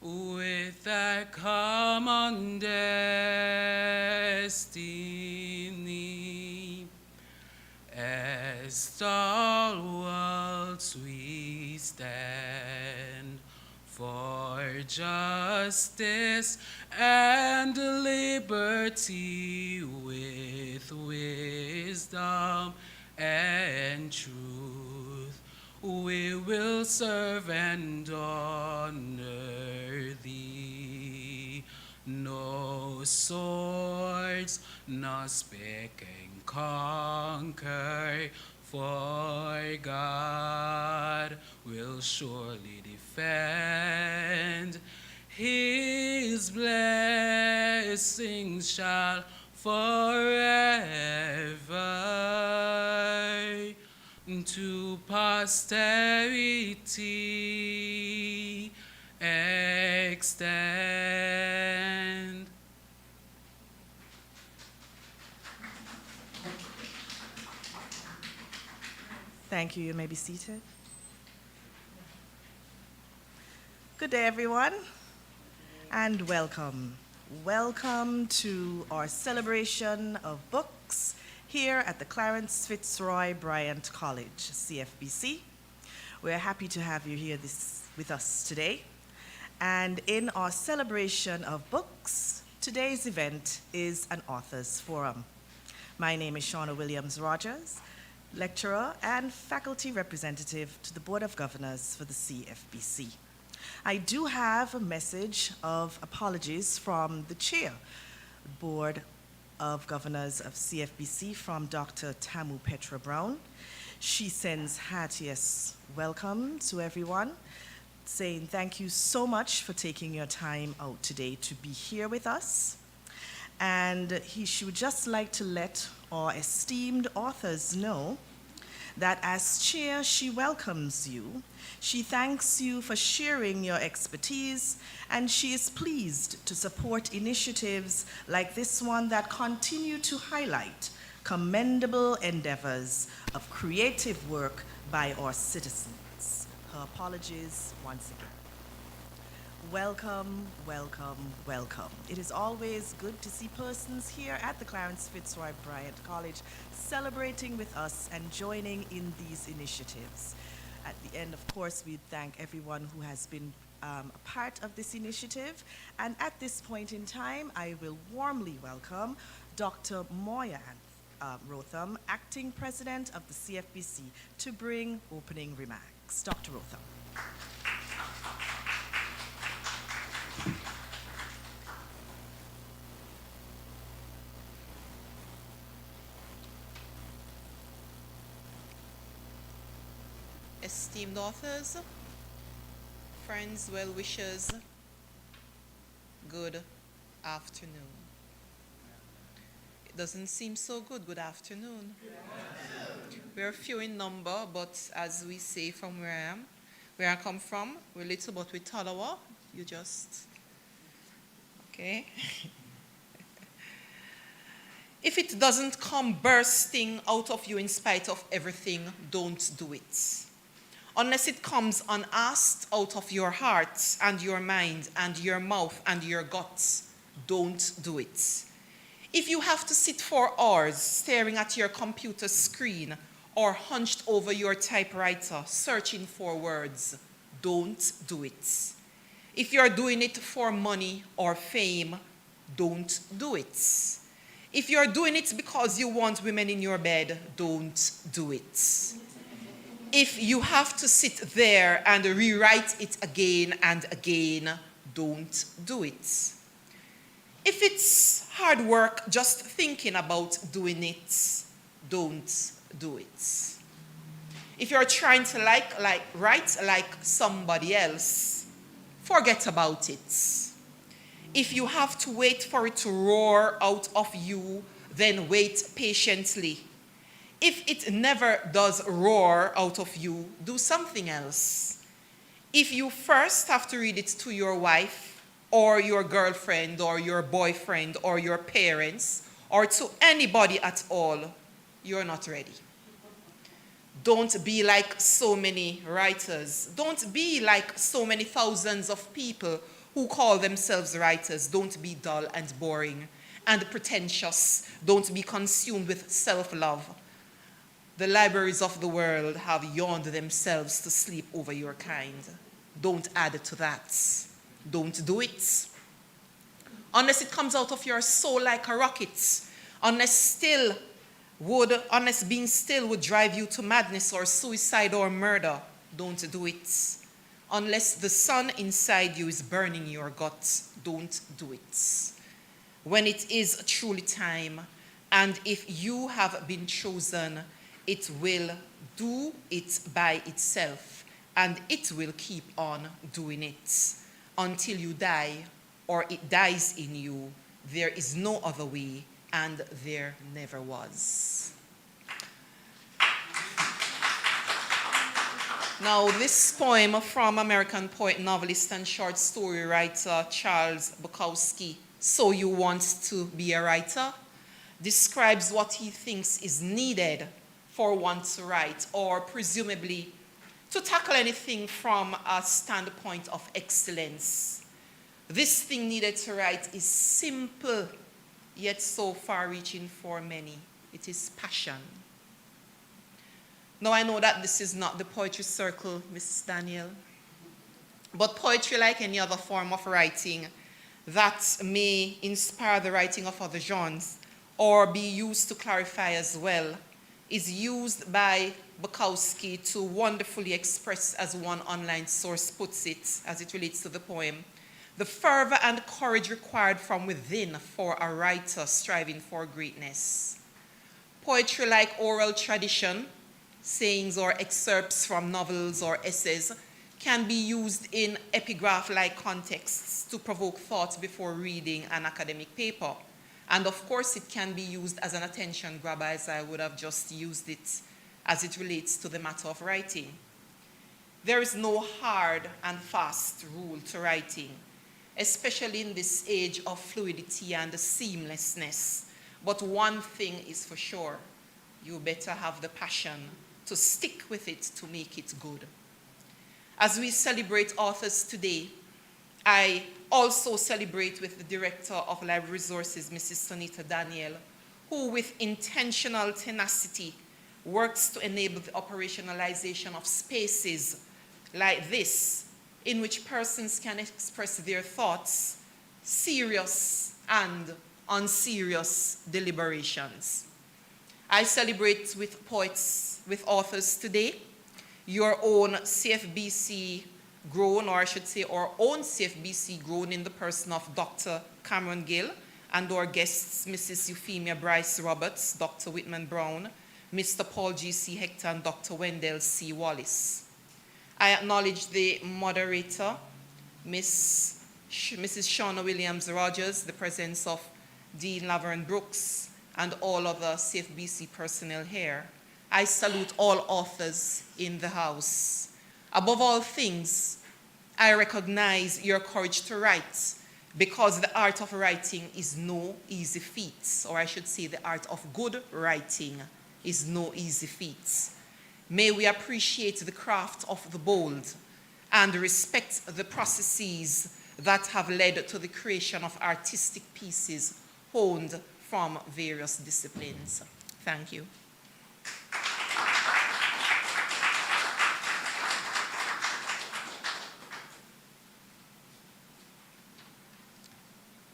with thy common destiny. As stalwarts we stand for justice and liberty with wisdom and truth. We will serve and honor thee. No swords, nor speak and conquer, for God will surely defend. His blessings shall forever to posterity extend. Thank you. You may be seated. Good day, everyone, and welcome. Welcome to our celebration of books here at the Clarence Fitzroy Bryant College, CFBC. We're happy to have you here with us today. And in our celebration of books, today's event is an author's forum. My name is Shauna Williams-Rogers, lecturer and faculty representative to the Board of Governors for the CFBC. I do have a message of apologies from the chair, Board of Governors of CFBC, from Dr. Tamu Petra Brown. She sends heartiest welcome to everyone, saying thank you so much for taking your time out today to be here with us. And she would just like to let our esteemed authors know that as chair, she welcomes you. She thanks you for sharing your expertise, and she is pleased to support initiatives like this one that continue to highlight commendable endeavors of creative work by our citizens. Her apologies once again. Welcome, welcome, welcome. It is always good to see persons here at the Clarence Fitzroy Bryant College celebrating with us and joining in these initiatives. At the end, of course, we thank everyone who has been a part of this initiative. And at this point in time, I will warmly welcome Dr. Moya Rotham, Acting President of the CFBC, to bring opening remarks. Dr. Rotham. Esteemed authors, friends, well-wishers, good afternoon. It doesn't seem so good. Good afternoon. We're few in number, but as we say from where I come from, we're little but we tolerate. You just, okay? If it doesn't come bursting out of you in spite of everything, don't do it. Unless it comes unasked out of your heart and your mind and your mouth and your guts, don't do it. If you have to sit for hours staring at your computer screen or hunched over your typewriter searching for words, don't do it. If you're doing it for money or fame, don't do it. If you're doing it because you want women in your bed, don't do it. If you have to sit there and rewrite it again and again, don't do it. If it's hard work just thinking about doing it, don't do it. If you're trying to write like somebody else, forget about it. If you have to wait for it to roar out of you, then wait patiently. If it never does roar out of you, do something else. If you first have to read it to your wife or your girlfriend or your boyfriend or your parents or to anybody at all, you're not ready. Don't be like so many writers. Don't be like so many thousands of people who call themselves writers, don't be dull and boring and pretentious. Don't be consumed with self-love. The libraries of the world have yawned themselves to sleep over your kind. Don't add to that. Don't do it. Unless it comes out of your soul like a rocket, unless being still would drive you to madness or suicide or murder, don't do it. Unless the sun inside you is burning your guts, don't do it. When it is truly time, and if you have been chosen, it will do it by itself, and it will keep on doing it until you die or it dies in you. There is no other way, and there never was. Now, this poem from American poet, novelist, and short story writer Charles Bukowski, So You Want to Be a Writer, describes what he thinks is needed for one to write, or presumably to tackle anything from a standpoint of excellence. This thing needed to write is simple, yet so far-reaching for many. It is passion. Now, I know that this is not the poetry circle, Mrs. Daniel, but poetry, like any other form of writing that may inspire the writing of other genres or be used to clarify as well, is used by Bukowski to wonderfully express, as one online source puts it, as it relates to the poem, the fervor and courage required from within for a writer striving for greatness. Poetry, like oral tradition, sayings or excerpts from novels or essays, can be used in epigraph-like contexts to provoke thought before reading an academic paper. And of course, it can be used as an attention grabber, as I would have just used it as it relates to the matter of writing. There is no hard and fast rule to writing, especially in this age of fluidity and seamlessness. But one thing is for sure, you better have the passion to stick with it to make it good. As we celebrate authors today, I also celebrate with the Director of Library Resources, Mrs. Sonita Daniel, who with intentional tenacity works to enable the operationalization of spaces like this, in which persons can express their thoughts, serious and unserious deliberations. I celebrate with poets, with authors today, your own CFBC grown, or I should say our own CFBC grown, in the person of Dr. Cameron Gill, and our guests, Mrs. Euphemia Bryce Roberts, Dr. Whitman Brown, Mr. Paul G.C. Hector, and Dr. Wendell C. Wallace. I acknowledge the moderator, Mrs. Shauna Williams Rogers, the presence of Dean Laverne Brooks, and all other CFBC personnel here. I salute all authors in the house. Above all things, I recognize your courage to write, because the art of writing is no easy feat, or I should say the art of good writing is no easy feat. May we appreciate the craft of the bold and respect the processes that have led to the creation of artistic pieces honed from various disciplines. Thank you.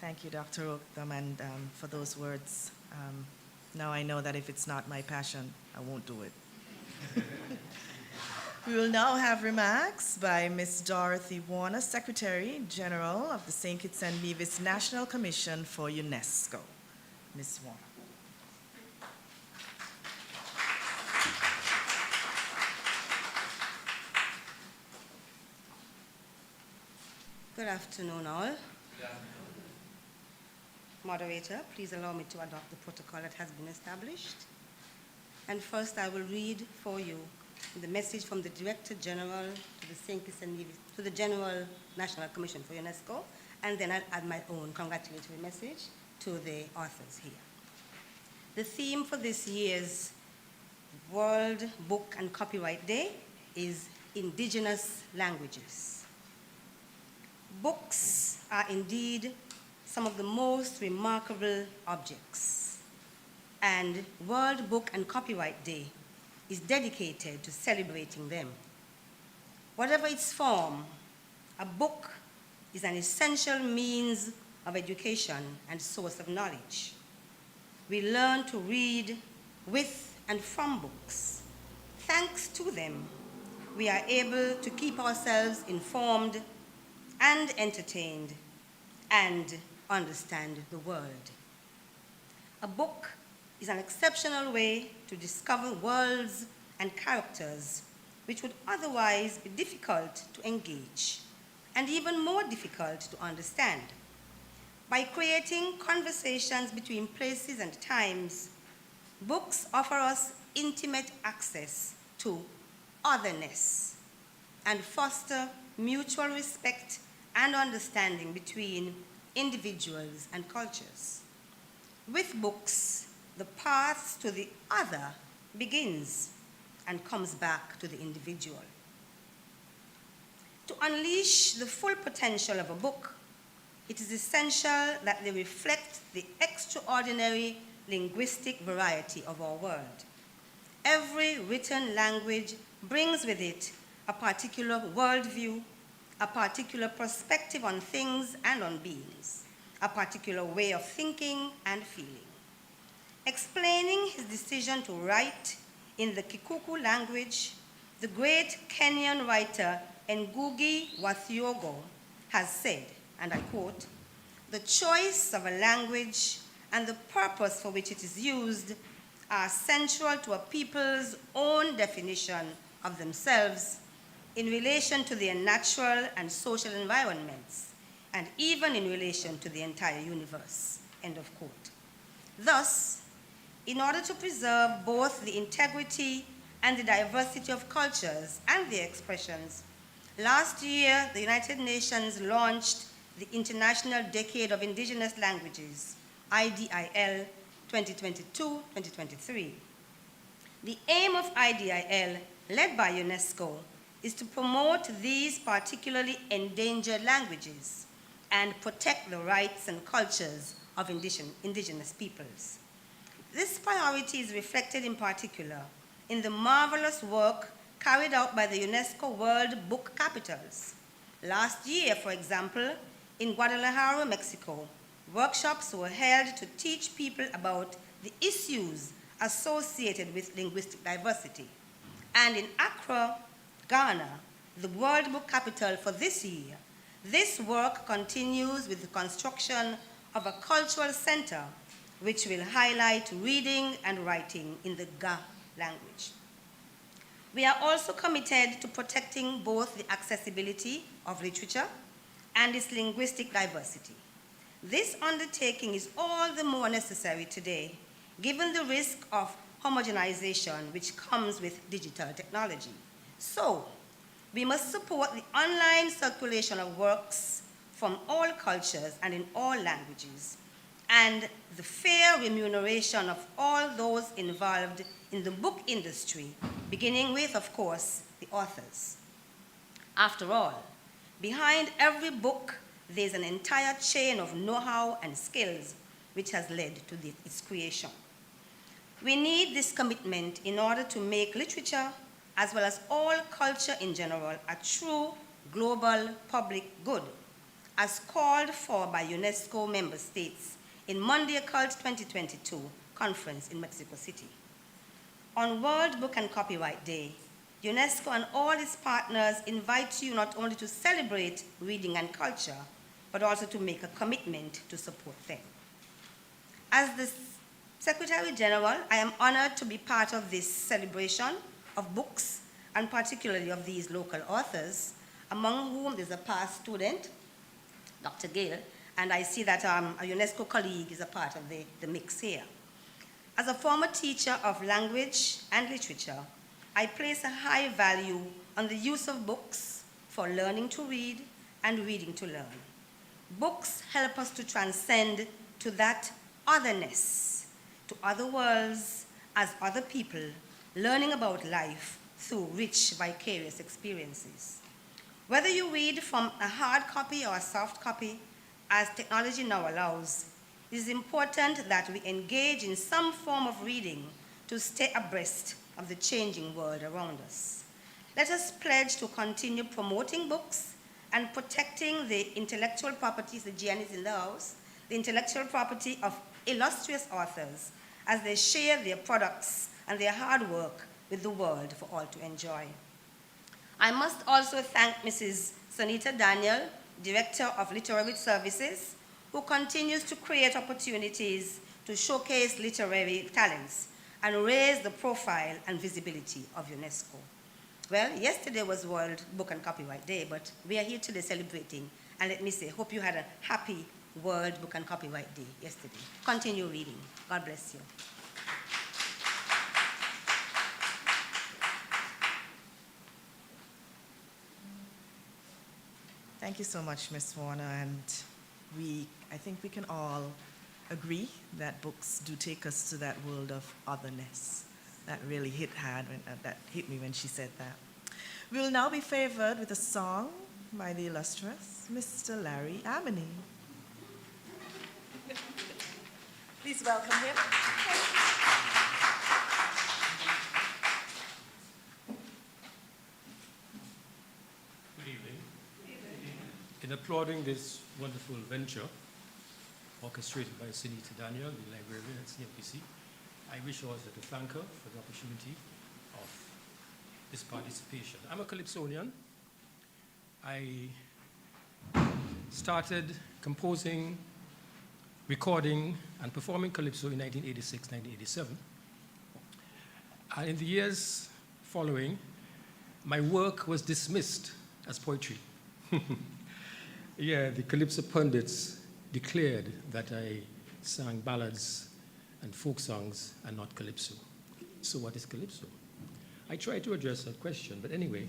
Thank you, Dr. Oaktham, and for those words. Now I know that if it's not my passion, I won't do it. We will now have remarks by Ms. Dorothy Warner, Secretary General of the St. Kitts and Nevis National Commission for UNESCO. Ms. Warner. Good afternoon, all. Moderator, please allow me to adopt the protocol that has been established. And first, I will read for you the message from the Director General to the St. Kitts and Nevis, to the General National Commission for UNESCO, and then I'll add my own congratulatory message to the authors here. The theme for this year's World Book and Copyright Day is Indigenous Languages. Books are indeed some of the most remarkable objects, and World Book and Copyright Day is dedicated to celebrating them. Whatever its form, a book is an essential means of education and source of knowledge. We learn to read with and from books. Thanks to them, we are able to keep ourselves informed and entertained and understand the world. A book is an exceptional way to discover worlds and characters which would otherwise be difficult to engage and even more difficult to understand. By creating conversations between places and times, books offer us intimate access to otherness and foster mutual respect and understanding between individuals and cultures. With books, the path to the other begins and comes back to the individual. To unleash the full potential of a book, it is essential that they reflect the extraordinary linguistic variety of our world. Every written language brings with it a particular worldview, a particular perspective on things and on beings, a particular way of thinking and feeling. Explaining his decision to write in the Kikuku language, the great Kenyan writer Ngugi wa Thiong'o has said, and I quote, "The choice of a language and the purpose for which it is used are central to a people's own definition of themselves in relation to their natural and social environments, and even in relation to the entire universe," end of quote. Thus, in order to preserve both the integrity and the diversity of cultures and their expressions, last year the United Nations launched the International Decade of Indigenous Languages, IDIL 2022-2023. The aim of IDIL, led by UNESCO, is to promote these particularly endangered languages and protect the rights and cultures of indigenous peoples. This priority is reflected in particular in the marvelous work carried out by the UNESCO World Book Capitals. Last year, for example, in Guadalajara, Mexico, workshops were held to teach people about the issues associated with linguistic diversity. And in Accra, Ghana, the World Book Capital for this year, this work continues with the construction of a cultural center which will highlight reading and writing in the Ga language. We are also committed to protecting both the accessibility of literature and its linguistic diversity. This undertaking is all the more necessary today, given the risk of homogenization which comes with digital technology. So, we must support the online circulation of works from all cultures and in all languages, and the fair remuneration of all those involved in the book industry, beginning with, of course, the authors. After all, behind every book, there's an entire chain of know-how and skills which has led to its creation. We need this commitment in order to make literature, as well as all culture in general, a true global public good, as called for by UNESCO member states in Monday Cult 2022 conference in Mexico City. On World Book and Copyright Day, UNESCO and all its partners invite you not only to celebrate reading and culture, but also to make a commitment to support them. As the Secretary General, I am honored to be part of this celebration of books, and particularly of these local authors, among whom there's a past student, Dr. Gill, and I see that a UNESCO colleague is a part of the mix here. As a former teacher of language and literature, I place a high value on the use of books for learning to read and reading to learn. Books help us to transcend to that otherness, to other worlds as other people, learning about life through rich, vicarious experiences. Whether you read from a hard copy or a soft copy, as technology now allows, it is important that we engage in some form of reading to stay abreast of the changing world around us. Let us pledge to continue promoting books and protecting the intellectual properties, the GN is in the house, the intellectual property of illustrious authors as they share their products and their hard work with the world for all to enjoy. I must also thank Mrs. Sonita Daniel, Director of Literary Services, who continues to create opportunities to showcase literary talents and raise the profile and visibility of UNESCO. Well, yesterday was World Book and Copyright Day, but we are here today celebrating, and let me say, hope you had a happy World Book and Copyright Day yesterday. Continue reading. God bless you. Thank you so much, Ms. Warner, and I think we can all agree that books do take us to that world of otherness. That really hit hard, that hit me when she said that. We will now be favored with a song by the illustrious Mr. Larry Amany. Please welcome him. Good evening. In applauding this wonderful venture, orchestrated by Sunita Daniel, the librarian at CMPC, I wish also to thank her for the opportunity of this participation. I'm a Calypsonian. I started composing, recording, and performing Calypso in 1986, 1987. And in the years following, my work was dismissed as poetry. Yeah, the Calypso pundits declared that I sang ballads and folk songs and not Calypso. So what is Calypso? I tried to address that question, but anyway,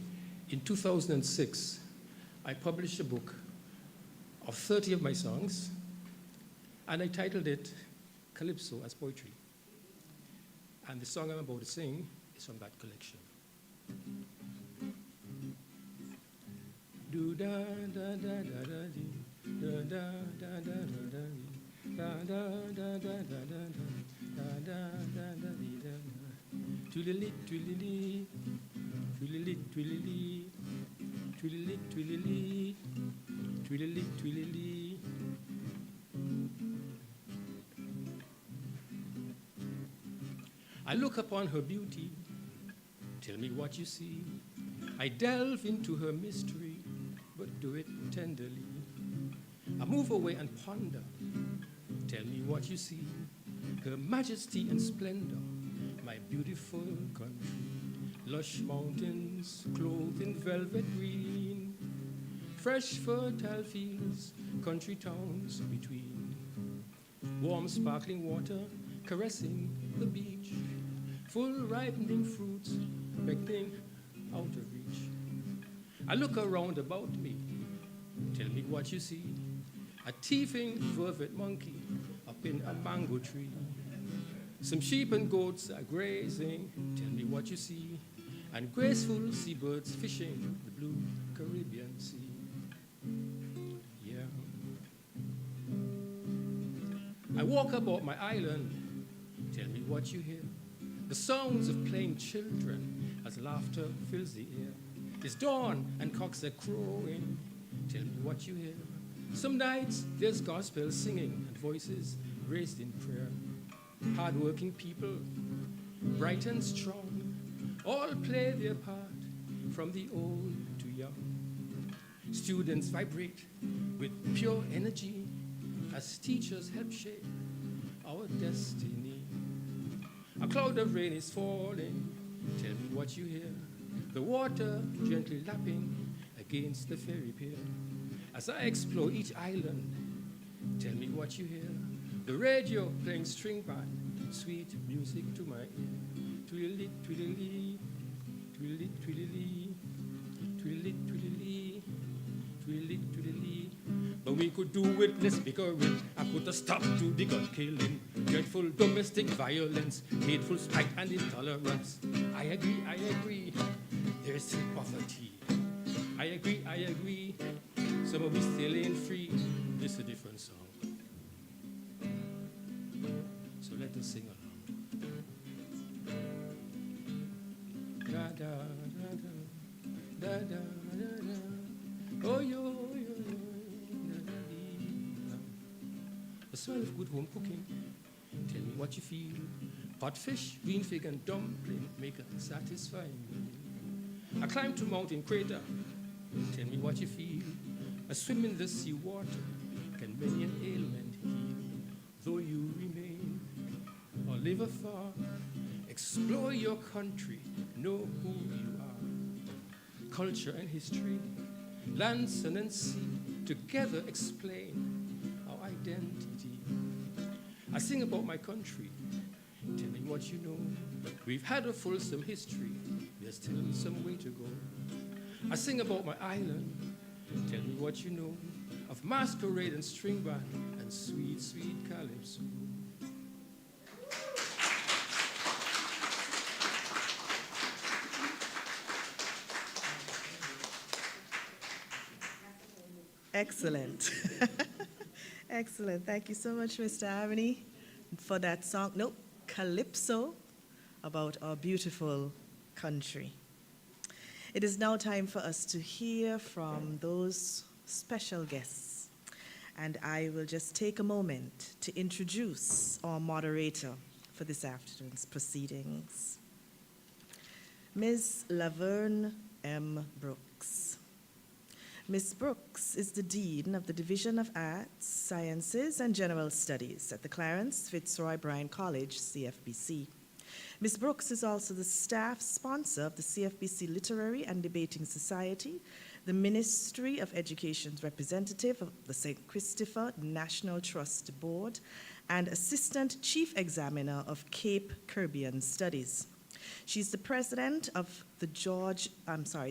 in 2006, I published a book of 30 of my songs, and I titled it Calypso as Poetry. And the song I'm about to sing is from that collection. Do da da da da da da da da da da da da da da da da da da da. Twilili twilili twilili twilili twilili twilili twilili twilili. I look upon her beauty, tell me what you see. I delve into her mystery, but do it tenderly. I move away and ponder, tell me what you see. Her majesty and splendor, my beautiful country. Lush mountains clothed in velvet green, fresh fertile fields, country towns between. Warm sparkling water caressing the beach, full ripening fruits beckoning out of reach. I look around about me, tell me what you see. A teething vervet monkey up in a mango tree. Some sheep and goats are grazing, tell me what you see. And graceful seabirds fishing the blue Caribbean Sea. Yeah. I walk about my island, tell me what you hear. The sounds of playing children as laughter fills the air. It's dawn and cocks are crowing, tell me what you hear. Some nights there's gospel singing and voices raised in prayer. Hard-working people, bright and strong, all play their part from the old to young. Students vibrate with pure energy as teachers help shape our destiny. A cloud of rain is falling, tell me what you hear. The water gently lapping against the ferry pier. As I explore each island, tell me what you hear. The radio playing string band, sweet music to my ear. Twilly, twilly, twilly, twilly, twilly, twilly, twilly, twilly. But we could do with less bickering and put a stop to the gun killing, dreadful domestic violence, hateful spite and intolerance. I agree, there's still poverty. I agree. Some of we still ain't free. It's a different song. So let us sing along. Da da da da da da da da. Oh yo yo yo da da dee, da. The smell of good home cooking. Tell me what you feel. Pot fish, green fig, and dumpling make a satisfying meal. I climb to mountain crater. Tell me what you feel. I swim in the sea water. Can many an ailment heal? Though you remain or live afar, explore your country, know who you are. Culture and history, land, sun, and sea, together explain our identity. I sing about my country. Tell me what you know. We've had a fulsome history. There's still some way to go. I sing about my island. Tell me what you know of masquerade and string band and sweet, sweet calypso. Excellent. Excellent. Thank you so much, Mr. Avani, for that song. Nope, Calypso, about our beautiful country. It is now time for us to hear from those special guests. And I will just take a moment to introduce our moderator for this afternoon's proceedings, Ms. Laverne M. Brooks. Ms. Brooks is the Dean of the Division of Arts, Sciences, and General Studies at the Clarence, Fitzroy, Bryant College, CFBC. Ms. Brooks is also the staff sponsor of the CFBC Literary and Debating Society, the Ministry of Education's representative of the St. Christopher National Trust Board, and Assistant Chief Examiner of Cape Caribbean Studies. She's the president of the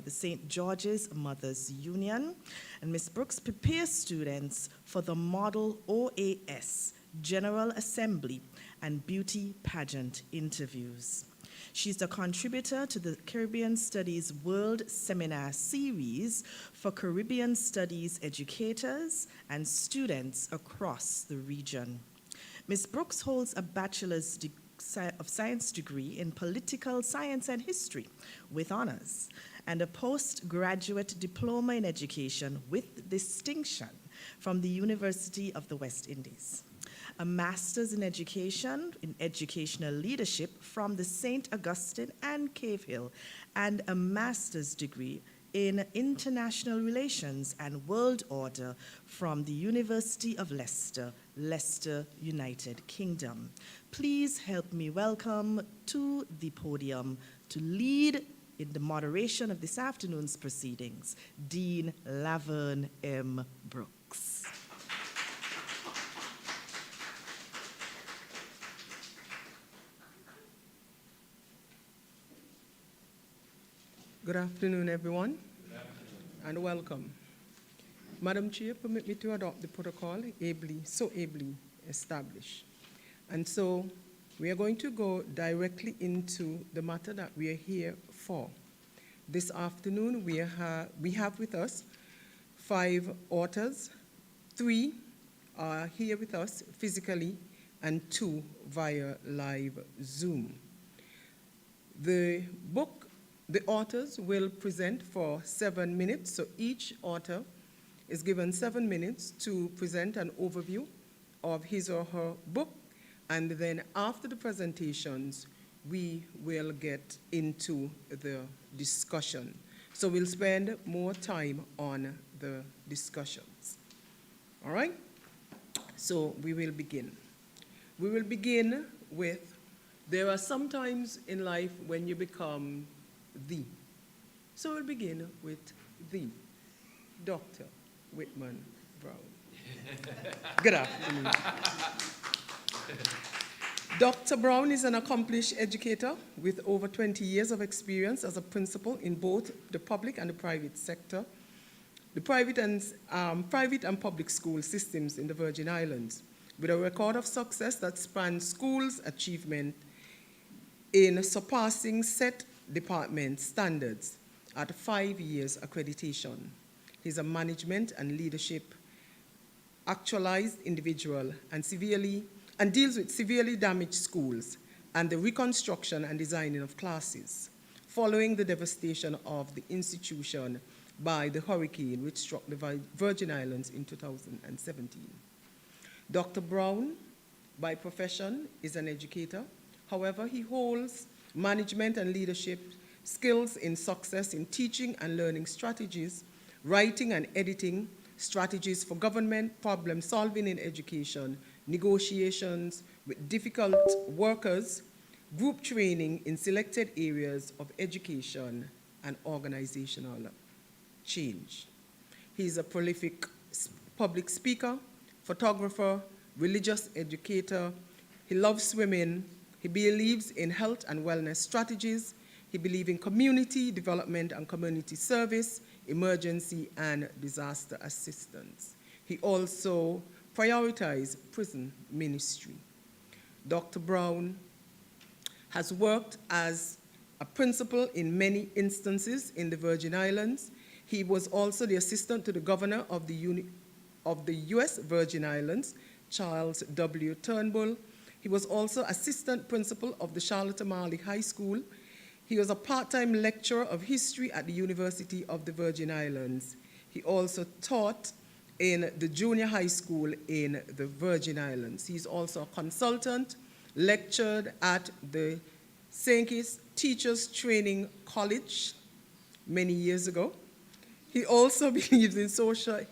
St. George's Mothers Union, and Ms. Brooks prepares students for the Model OAS, General Assembly, and Beauty Pageant interviews. She's a contributor to the Caribbean Studies World Seminar Series for Caribbean Studies educators and students across the region. Ms. Brooks holds a Bachelor's of Science degree in Political Science and History with honors, and a postgraduate diploma in education with distinction from the University of the West Indies, a master's in education in educational leadership from the St. Augustine and Cave Hill, and a master's degree in international relations and world order from the University of Leicester, Leicester, United Kingdom. Please help me welcome to the podium to lead in the moderation of this afternoon's proceedings, Dean Laverne M. Brooks. Good afternoon, everyone, and welcome. Madam Chair, permit me to adopt the protocol so ably established. And so we are going to go directly into the matter that we are here for. This afternoon, we have with us 5 authors. 3 are here with us physically, and 2 via live Zoom. The authors will present for 7 minutes, so each author is given 7 minutes to present an overview of his or her book, and then after the presentations, we will get into the discussion. So we'll spend more time on the discussions. All right? So we will begin. We will begin with, there are some times in life when you become the. So we'll begin with the Dr. Whitman Brown. Good afternoon. Dr. Brown is an accomplished educator with over 20 years of experience as a principal in both the public and the private sector, the private and public school systems in the Virgin Islands, with a record of success that spans schools' achievement in surpassing set department standards at 5 years accreditation. He's a management and leadership actualized individual and deals with severely damaged schools and the reconstruction and designing of classes following the devastation of the institution by the hurricane which struck the Virgin Islands in 2017. Dr. Brown, by profession, is an educator. However, he holds management and leadership skills in success in teaching and learning strategies, writing and editing, strategies for government, problem solving in education, negotiations with difficult workers, group training in selected areas of education and organizational change. He is a prolific public speaker, photographer, religious educator. He loves swimming. He believes in health and wellness strategies. He believes in community development and community service, emergency and disaster assistance. He also prioritizes prison ministry. Dr. Brown has worked as a principal in many instances in the Virgin Islands. He was also the assistant to the governor of the U.S. Virgin Islands, Charles W. Turnbull. He was also assistant principal of the Charlotte Amalie High School. He was a part-time lecturer of history at the University of the Virgin Islands. He also taught in the junior high school in the Virgin Islands. He's also a consultant, lectured at the St. Kitts Teachers Training College many years ago. He also believes in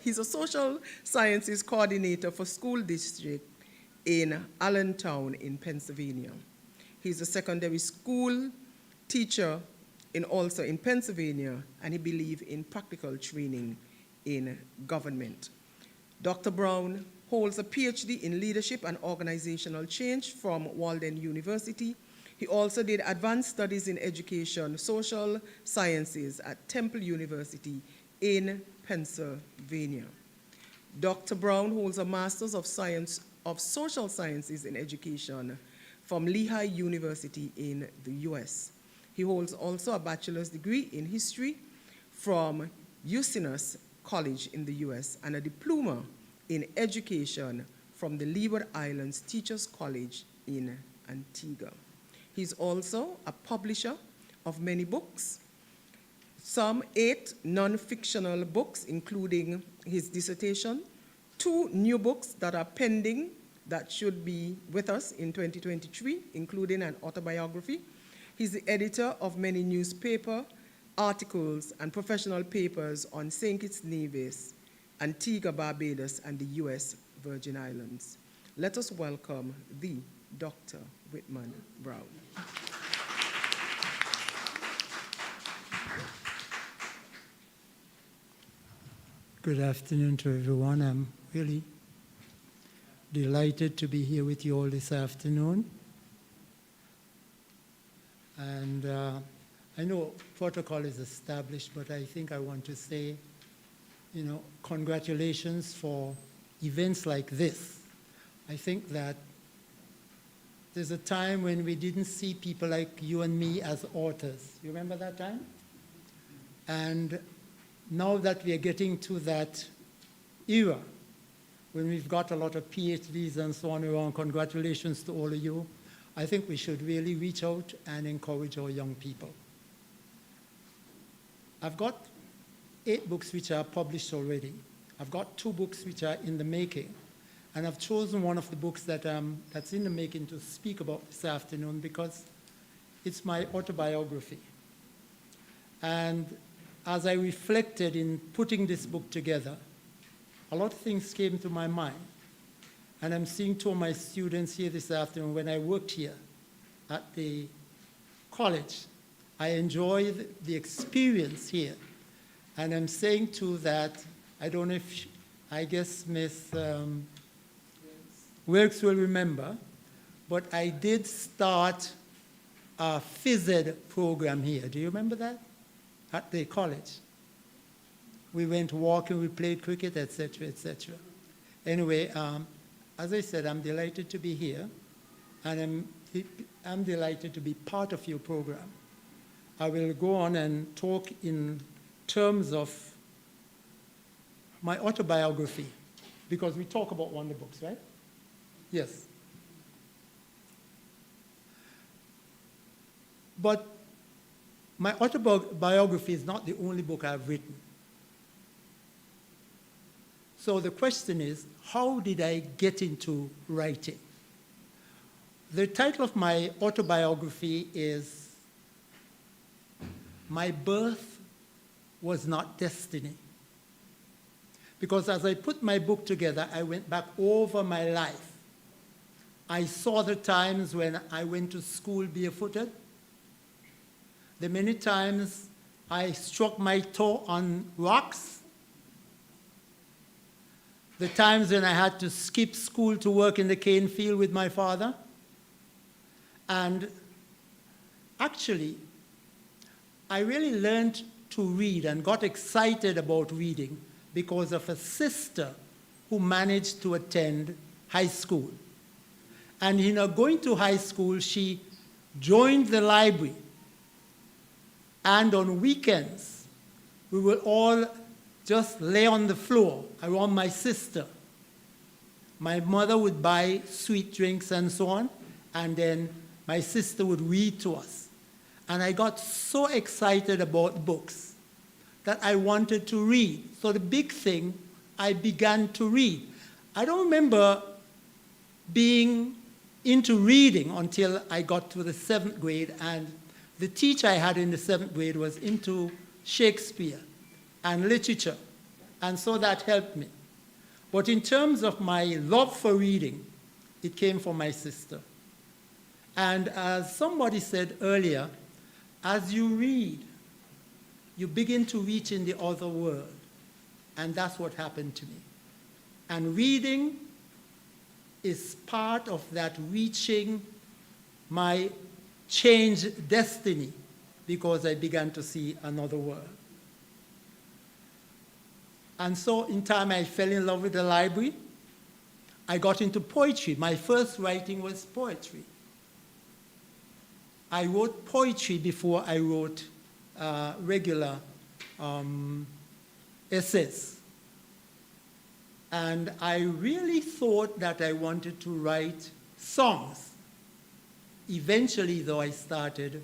he's a social sciences coordinator for school district in Allentown in Pennsylvania. He's a secondary school teacher also in Pennsylvania, and he believes in practical training in government. Dr. Brown holds a PhD in leadership and organizational change from Walden University. He also did advanced studies in education, social sciences at Temple University in Pennsylvania. Dr. Brown holds a Master's of Social Sciences in Education from Lehigh University in the US. He holds also a bachelor's degree in history from UCinus College in the US and a diploma in education from the Leeward Islands Teachers College in Antigua. He's also a publisher of many books, some 8 non-fictional books, including his dissertation, 2 new books that are pending that should be with us in 2023, including an autobiography. He's the editor of many newspaper articles and professional papers on St. Kitts Nevis, Antigua, Barbados, and the U.S. Virgin Islands. Let us welcome the Dr. Whitman Brown. Good afternoon to everyone. I'm really delighted to be here with you all this afternoon. And I know protocol is established, but I think I want to say, congratulations for events like this. I think that there's a time when we didn't see people like you and me as authors. You remember that time? And now that we are getting to that era, when we've got a lot of PhDs and so on around, congratulations to all of you. I think we should really reach out and encourage our young people. I've got 8 books which are published already. I've got 2 books which are in the making. And I've chosen one of the books that's in the making to speak about this afternoon because it's my autobiography. And as I reflected in putting this book together, a lot of things came to my mind. And I'm seeing 2 of my students here this afternoon. When I worked here at the college, I enjoyed the experience here. And I'm saying too that, I don't know if, I guess Ms. Wilkes will remember, but I did start a phys ed program here. Do you remember that? At the college. We went walking, we played cricket, etc., etc. Anyway, as I said, I'm delighted to be here, and I'm delighted to be part of your program. I will go on and talk in terms of my autobiography, because we talk about wonder books, right? Yes. But my autobiography is not the only book I've written. So the question is, how did I get into writing? The title of my autobiography is My Birth Was Not Destiny. Because as I put my book together, I went back over my life. I saw the times when I went to school barefooted, the many times I struck my toe on rocks, the times when I had to skip school to work in the cane field with my father. And actually, I really learned to read and got excited about reading because of a sister who managed to attend high school. And in her going to high school, she joined the library. And on weekends, we would all just lay on the floor around my sister. My mother would buy sweet drinks and so on, and then my sister would read to us. And I got so excited about books that I wanted to read. So the big thing, I began to read. I don't remember being into reading until I got to the 7th grade, and the teacher I had in the 7th grade was into Shakespeare and literature, and so that helped me. But in terms of my love for reading, it came from my sister. And as somebody said earlier, as you read, you begin to reach in the other world, and that's what happened to me. And reading is part of that reaching my changed destiny, because I began to see another world. And so in time I fell in love with the library. I got into poetry. My first writing was poetry. I wrote poetry before I wrote regular essays. And I really thought that I wanted to write songs. Eventually, though, I started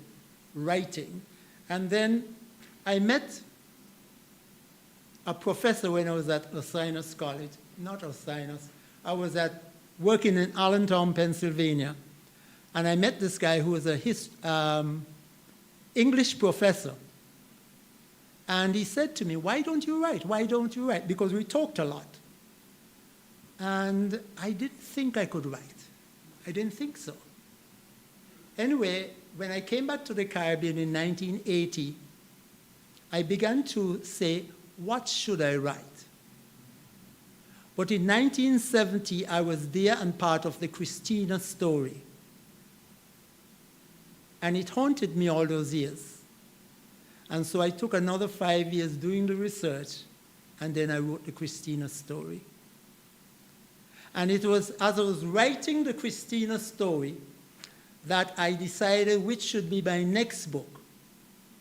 writing. And then I met a professor when I was at Ursinus College. Not Ursinus. I was working in Allentown, Pennsylvania. And I met this guy who was an English professor. And he said to me, "Why don't you write? Why don't you write?" Because we talked a lot. And I didn't think I could write. I didn't think so. Anyway, when I came back to the Caribbean in 1980, I began to say, what should I write? But in 1970, I was there and part of the Christina story. And it haunted me all those years. And so I took another 5 years doing the research, and then I wrote the Christina story. And it was as I was writing the Christina story that I decided which should be my next book,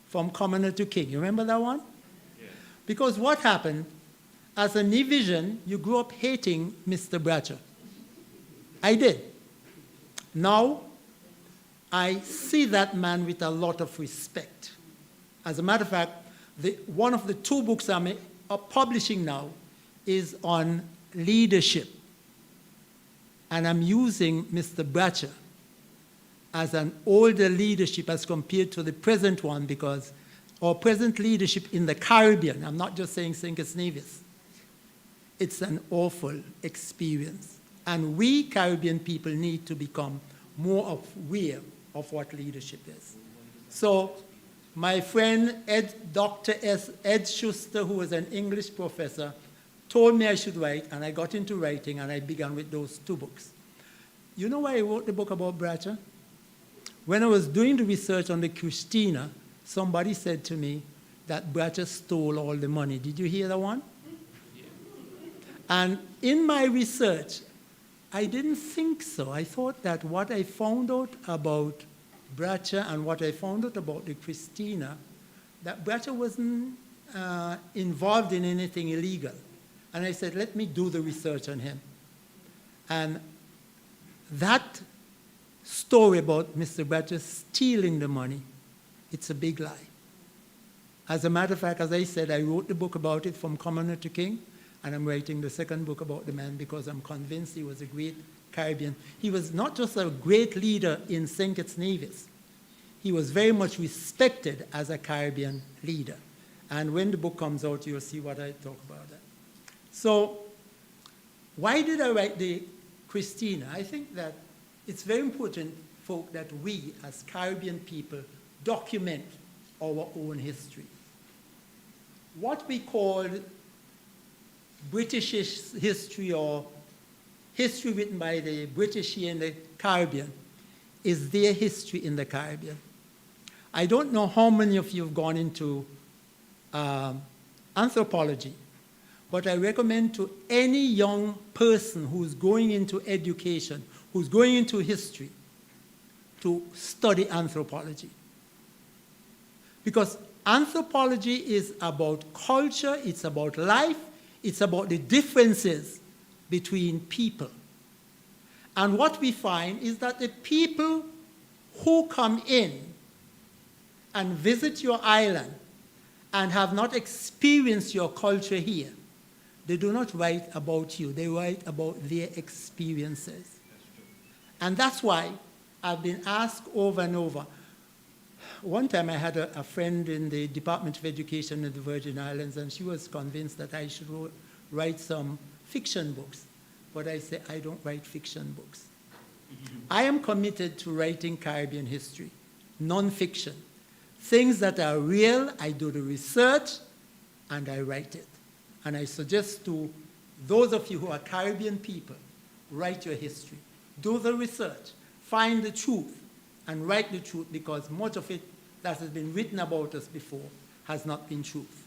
From Commoner to King. You remember that one? Yeah. Because what happened, as a New Vision, you grew up hating Mr. Bratcher. I did. Now, I see that man with a lot of respect. As a matter of fact, one of the 2 books I'm publishing now is on leadership. And I'm using Mr. Bratcher as an older leadership as compared to the present one, because our present leadership in the Caribbean, I'm not just saying St. Kitts Nevis, it's an awful experience. And we Caribbean people need to become more aware of what leadership is. So my friend Dr. Ed Schuster, who was an English professor, told me I should write, and I got into writing, and I began with those 2 books. You know why I wrote the book about Bratcher? When I was doing the research on the Christina, somebody said to me that Bratcher stole all the money. Did you hear that one? Yeah. And in my research, I didn't think so. I thought that what I found out about Bratcher and what I found out about the Christina, that Bratcher wasn't involved in anything illegal. And I said, let me do the research on him. And that story about Mr. Bratcher stealing the money, it's a big lie. As a matter of fact, as I said, I wrote the book about it, From Commoner to King, and I'm writing the second book about the man because I'm convinced he was a great Caribbean. He was not just a great leader in St. Kitts Nevis. He was very much respected as a Caribbean leader. And when the book comes out, you'll see what I talk about that. So why did I write the Christina? I think that it's very important, folk, that we as Caribbean people document our own history. What we call British history or history written by the British here in the Caribbean is their history in the Caribbean. I don't know how many of you have gone into anthropology, but I recommend to any young person who's going into education, who's going into history, to study anthropology. Because anthropology is about culture, it's about life, it's about the differences between people. And what we find is that the people who come in and visit your island and have not experienced your culture here, they do not write about you, they write about their experiences. And that's why I've been asked over and over. One time I had a friend in the Department of Education in the Virgin Islands, and she was convinced that I should write some fiction books. But I say, I don't write fiction books. I am committed to writing Caribbean history, non-fiction. Things that are real, I do the research, and I write it. And I suggest to those of you who are Caribbean people, write your history. Do the research, find the truth, and write the truth, because much of it that has been written about us before has not been truth.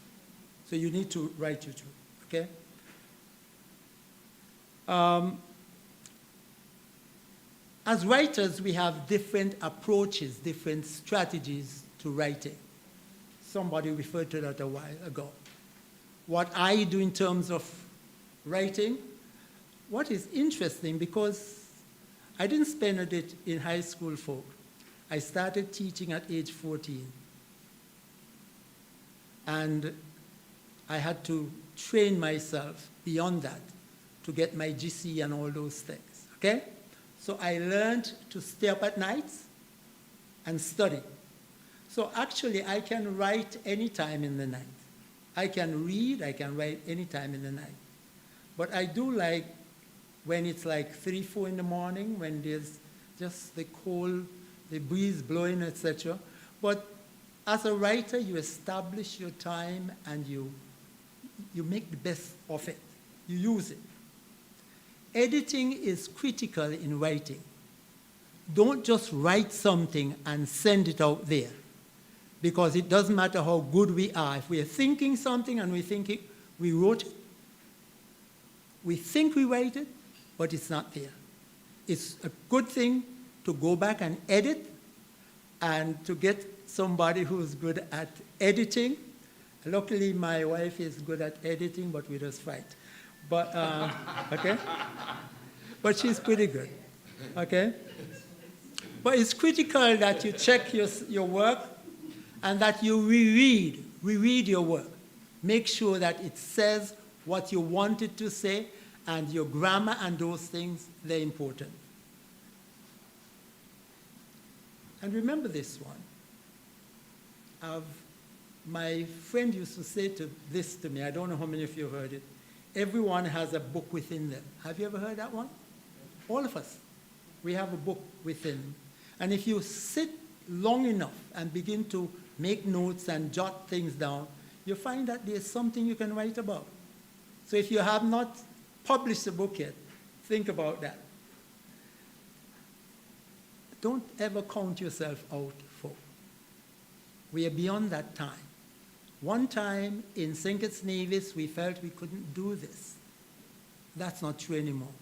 So you need to write your truth, okay? As writers, we have different approaches, different strategies to writing. Somebody referred to that a while ago. What I do in terms of writing, what is interesting, because I didn't spend it in high school, folk. I started teaching at age 14. And I had to train myself beyond that to get my GC and all those things, okay? So I learned to stay up at nights and study. So actually, I can write any time in the night. I can read, I can write any time in the night. But I do like when it's like 3, 4 in the morning, when there's just the cold, the breeze blowing, etc. But as a writer, you establish your time and you make the best of it. You use it. Editing is critical in writing. Don't just write something and send it out there, because it doesn't matter how good we are. If we are thinking something and we think we wrote it, we think we write it, but it's not there. It's a good thing to go back and edit and to get somebody who's good at editing. Luckily, my wife is good at editing, but we just fight. But, okay? But she's pretty good, okay? But it's critical that you check your work and that you reread your work. Make sure that it says what you want it to say, and your grammar and those things, they're important. And remember this one. My friend used to say this to me, I don't know how many of you have heard it. Everyone has a book within them. Have you ever heard that one? All of us. We have a book within. And if you sit long enough and begin to make notes and jot things down, you'll find that there's something you can write about. So if you have not published a book yet, think about that. Don't ever count yourself out, folk. We are beyond that time. One time in St. Kitts Nevis, we felt we couldn't do this. That's not true anymore.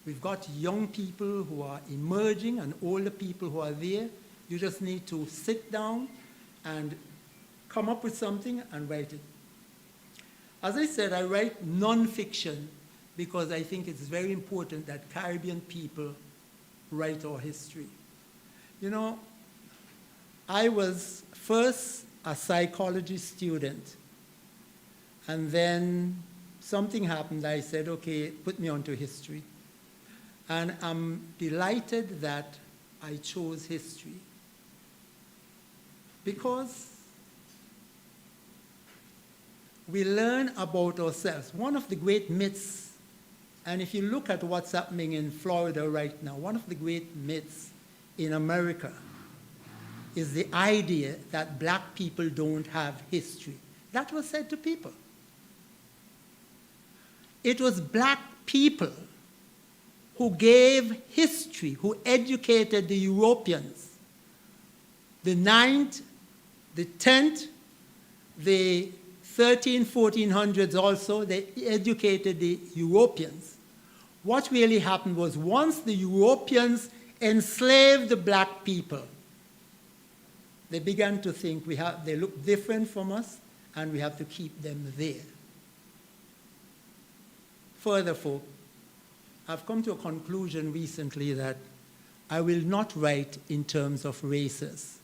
We've got young people who are emerging and older people who are there. You just need to sit down and come up with something and write it. As I said, I write nonfiction because I think it's very important that Caribbean people write our history. You know, I was first a psychology student, and then something happened. I said, okay, put me onto history. And I'm delighted that I chose history because we learn about ourselves. One of the great myths, and if you look at what's happening in Florida right now, one of the great myths in America is the idea that black people don't have history. That was said to people. It was black people who gave history, who educated the Europeans. The 9th, the 10th, the 13, 1400s also, they educated the Europeans. What really happened was once the Europeans enslaved the black people, they began to think they look different from us and we have to keep them there. Further, folk, I've come to a conclusion recently that I will not write in terms of races.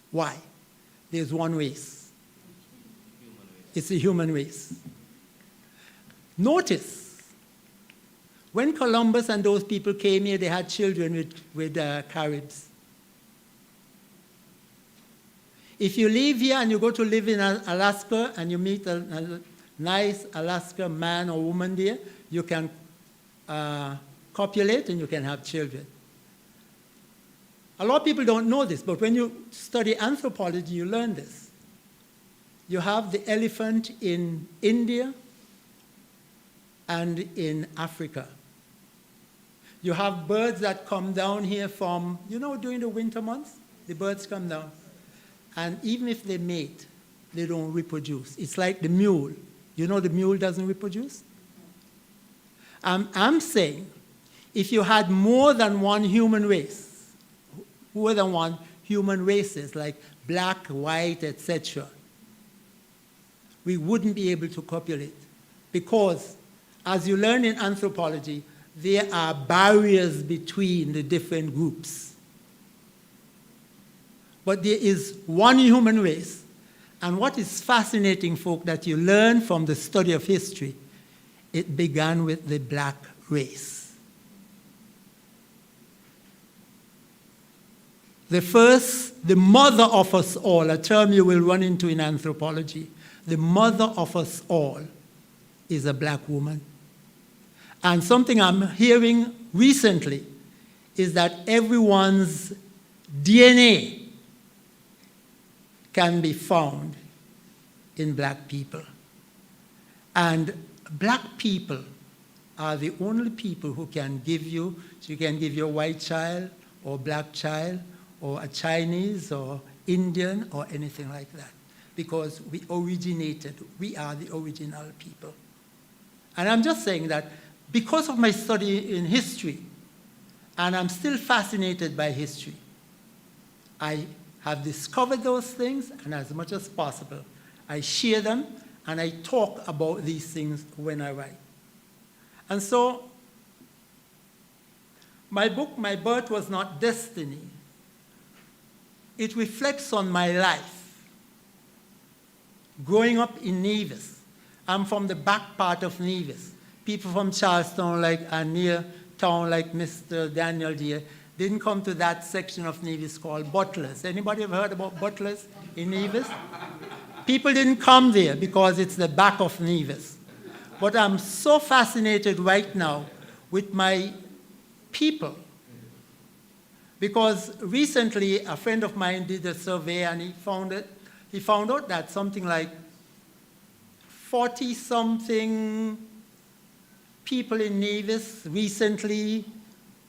Why? There's one race. It's the human race. Notice, when Columbus and those people came here, they had children with Caribs. If you live here and you go to live in Alaska and you meet a nice Alaska man or woman there, you can copulate and you can have children. A lot of people don't know this, but when you study anthropology, you learn this. You have the elephant in India and in Africa. You have birds that come down here from, during the winter months, the birds come down. And even if they mate, they don't reproduce. It's like the mule. You know the mule doesn't reproduce? I'm saying if you had more than one human race, more than one human races, like black, white, etc., we wouldn't be able to copulate. Because, as you learn in anthropology, there are barriers between the different groups. But there is one human race, and what is fascinating, folk, that you learn from the study of history, it began with the black race. The mother of us all, a term you will run into in anthropology, the mother of us all is a black woman. And something I'm hearing recently is that everyone's DNA can be found in black people. And black people are the only people who can give you a white child or black child or a Chinese or Indian or anything like that. Because we are the original people. And I'm just saying that because of my study in history, and I'm still fascinated by history, I have discovered those things, and as much as possible, I share them, and I talk about these things when I write. And so, my book, My Birth Was Not Destiny, it reflects on my life. Growing up in Nevis, I'm from the back part of Nevis. People from Charlestown, and near town like Mr. Daniel here, didn't come to that section of Nevis called Butlers. Anybody ever heard about Butlers in Nevis? People didn't come there because it's the back of Nevis. But I'm so fascinated right now with my people. Because recently, a friend of mine did a survey and he found out that something like 40-something people in Nevis recently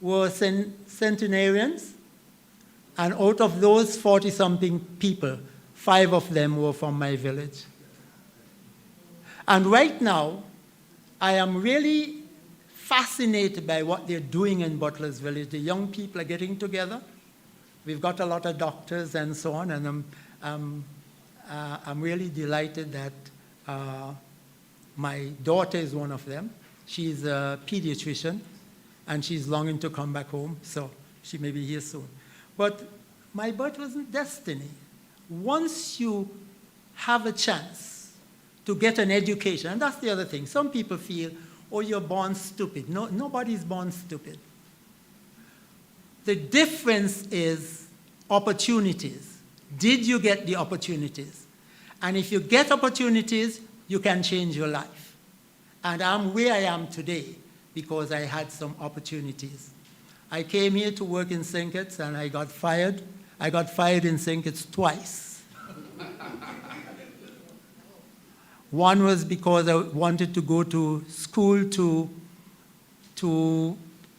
were centenarians, and out of those 40-something people, 5 of them were from my village. And right now, I am really fascinated by what they're doing in Butler's Village. The young people are getting together, we've got a lot of doctors and so on, and I'm really delighted that my daughter is one of them. She's a pediatrician, and she's longing to come back home, so she may be here soon. But my birth wasn't destiny. Once you have a chance to get an education, and that's the other thing. Some people feel, oh, you're born stupid. No, nobody's born stupid. The difference is opportunities. Did you get the opportunities? And if you get opportunities, you can change your life. And I'm where I am today because I had some opportunities. I came here to work in St. Kitts and I got fired. I got fired in St. Kitts twice. One was because I wanted to go to school to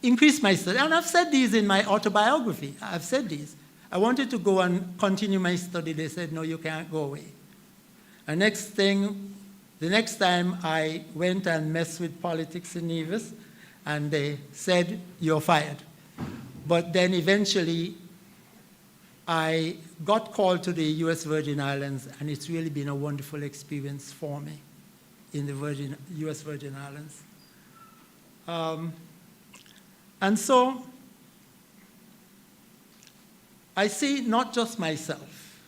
increase my study. And I've said these in my autobiography. I've said these. I wanted to go and continue my study. They said, no, you can't go away. And the next time I went and messed with politics in Nevis, and they said, you're fired. But then eventually, I got called to the U.S. Virgin Islands, and it's really been a wonderful experience for me in the U.S. Virgin Islands. And so, I see not just myself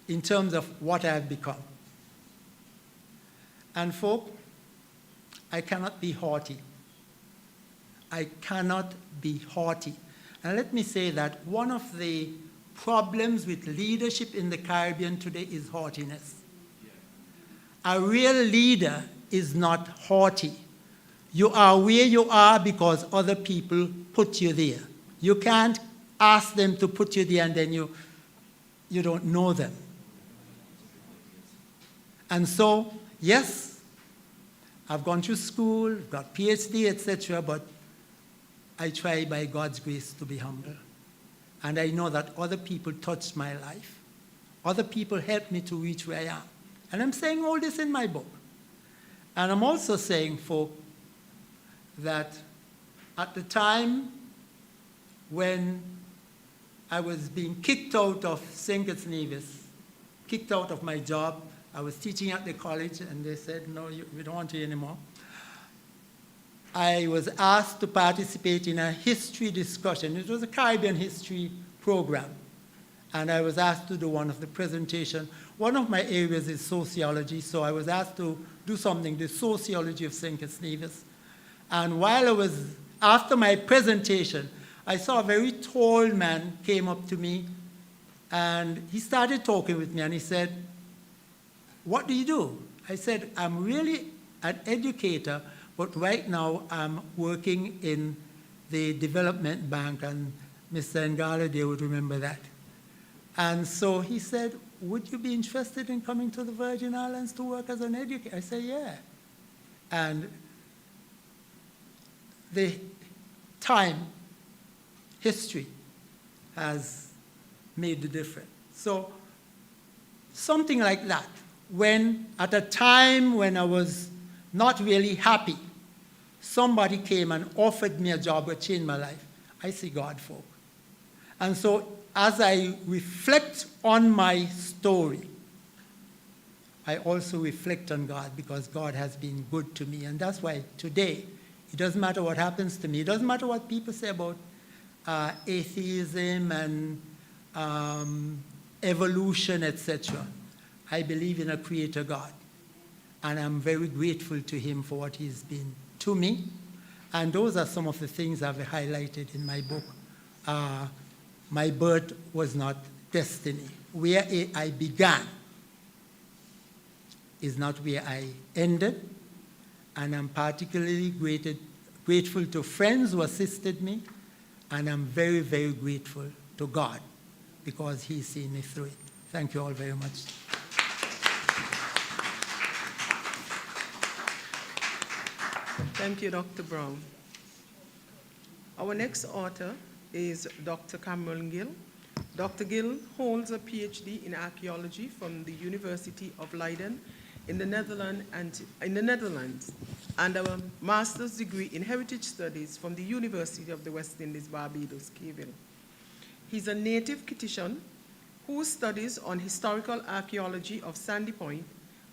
in terms of what I have become. And folk, I cannot be haughty. I cannot be haughty. And let me say that one of the problems with leadership in the Caribbean today is haughtiness. A real leader is not haughty. You are where you are because other people put you there. You can't ask them to put you there and then you don't know them. And so, yes, I've gone through school, got PhD, etc., but I try by God's grace to be humble. And I know that other people touched my life. Other people helped me to reach where I am. And I'm saying all this in my book. And I'm also saying, folk, that at the time when I was being kicked out of St. Kitts Nevis, kicked out of my job, I was teaching at the college, and they said, no, we don't want you anymore. I was asked to participate in a history discussion. It was a Caribbean history program. And I was asked to do one of the presentation. One of my areas is sociology, so I was asked to do something, the sociology of St. Kitts Nevis. And while after my presentation, I saw a very tall man came up to me, and he started talking with me, and he said, what do you do? I said, I'm really an educator, but right now I'm working in the development bank, and Mr. Ngala, they would remember that. And so he said, would you be interested in coming to the Virgin Islands to work as an educator? I said, yeah. And the time, history, has made the difference. So something like that, when at a time when I was not really happy, somebody came and offered me a job that changed my life, I see God, folk. And so as I reflect on my story, I also reflect on God because God has been good to me. And that's why today, it doesn't matter what happens to me. It doesn't matter what people say about atheism and evolution, etc. I believe in a creator God. And I'm very grateful to him for what he's been to me. And those are some of the things I've highlighted in my book. My birth was not destiny. Where I began is not where I ended. And I'm particularly grateful to friends who assisted me. And I'm very, very grateful to God because he's seen me through it. Thank you all very much. Thank you, Dr. Brown. Our next author is Dr. Cameron Gill. Dr. Gill holds a PhD in archaeology from the University of Leiden in the Netherlands and a master's degree in heritage studies from the University of the West Indies, Barbados, Keyville. He's a native Kittitian whose studies on historical archaeology of Sandy Point,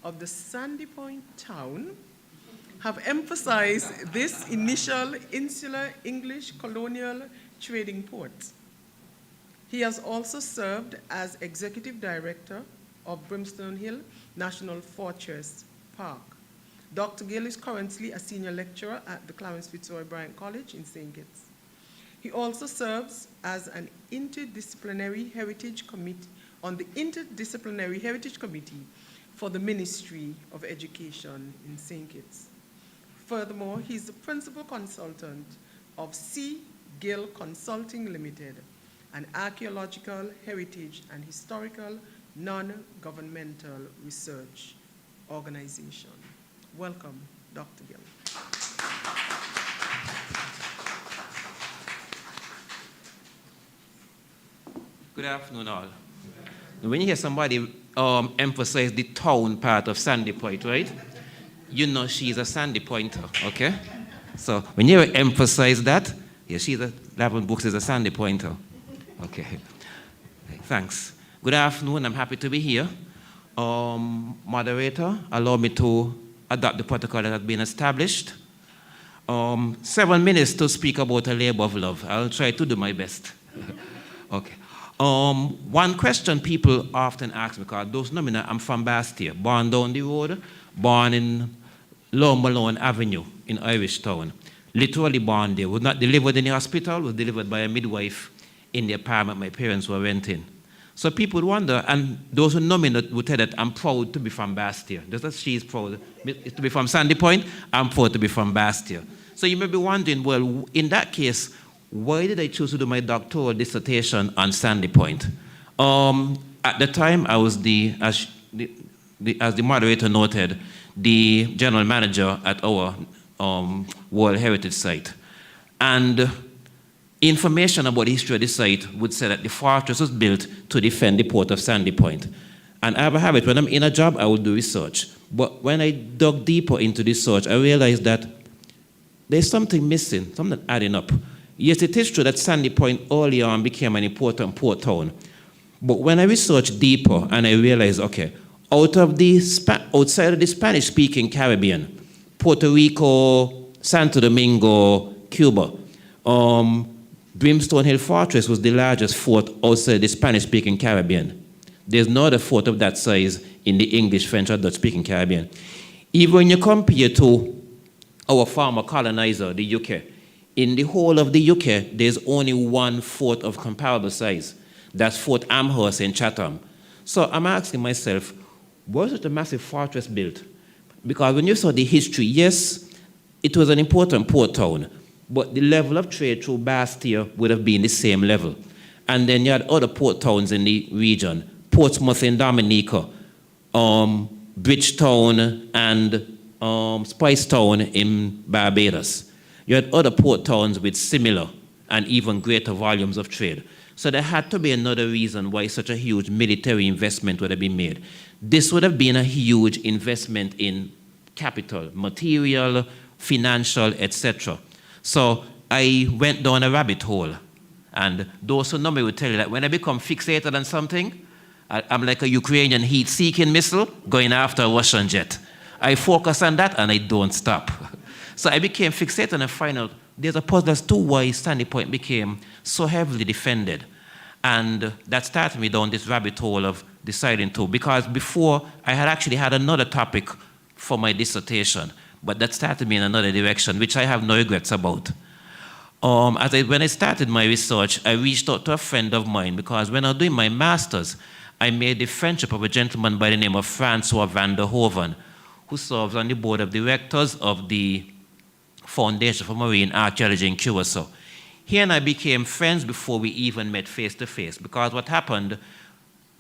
of the Sandy Point town, have emphasized this initial insular English colonial trading port. He has also served as executive director of Brimstone Hill National Fortress Park. Dr. Gill is currently a senior lecturer at the Clarence Fitzroy Bryant College in St. Kitts. He also serves as an interdisciplinary heritage committee on the Interdisciplinary Heritage Committee for the Ministry of Education in St. Kitts. Furthermore, he's the principal consultant of C. Gill Consulting Limited, an archaeological, heritage, and historical non-governmental research organization. Welcome, Dr. Gill. Good afternoon, all. When you hear somebody emphasize the town part of Sandy Point, right? You know she's a Sandy Pointer, okay? So when you emphasize that, yeah, she's a 11 books is a Sandy Pointer. Okay. Thanks. Good afternoon. I'm happy to be here. Moderator, allow me to adopt the protocol that has been established. 7 minutes to speak about a labor of love. I'll try to do my best. Okay. One question people often ask me, because those know me now, I'm from Bastia, born down the road, born in Low Malone Avenue in Irish Town. Literally born there. Was not delivered in the hospital, was delivered by a midwife in the apartment my parents were renting. So people would wonder, and those who know me would tell that I'm proud to be from Bastia. Just as she's proud to be from Sandy Point, I'm proud to be from Bastia. So you may be wondering, well, in that case, why did I choose to do my doctoral dissertation on Sandy Point? At the time, I was as the moderator noted, the general manager at our World Heritage Site. And information about the history of the site would say that the fortress was built to defend the port of Sandy Point. And I have a habit, when I'm in a job, I will do research. But when I dug deeper into research, I realized that there's something missing, something adding up. Yes, it is true that Sandy Point early on became an important port town. But when I researched deeper and I realized, okay, outside of the Spanish-speaking Caribbean, Puerto Rico, Santo Domingo, Cuba, Brimstone Hill Fortress was the largest fort outside the Spanish-speaking Caribbean. There's no other fort of that size in the English, French, or Dutch-speaking Caribbean. Even when you compare to our former colonizer, the UK, in the whole of the UK, there's only one fort of comparable size. That's Fort Amherst in Chatham. So I'm asking myself, was it a massive fortress built? Because when you saw the history, yes, it was an important port town, but the level of trade through Bastia would have been the same level. And then you had other port towns in the region, Portsmouth in Dominica, Bridgetown and Spicetown in Barbados. You had other port towns with similar and even greater volumes of trade. So there had to be another reason why such a huge military investment would have been made. This would have been a huge investment in capital, material, financial, etc. So I went down a rabbit hole. And those who know me will tell you that when I become fixated on something, I'm like a Ukrainian heat-seeking missile going after a Russian jet. I focus on that and I don't stop. So I became fixated and find out there's a puzzle as to why Sandy Point became so heavily defended. And that started me down this rabbit hole of deciding to, because before I had actually had another topic for my dissertation, but that started me in another direction, which I have no regrets about. When I started my research, I reached out to a friend of mine because when I was doing my master's, I made the friendship of a gentleman by the name of Francois van der Hoven, who serves on the board of directors of the Foundation for Marine Archaeology in Curacao. He and I became friends before we even met face-to-face, because what happened,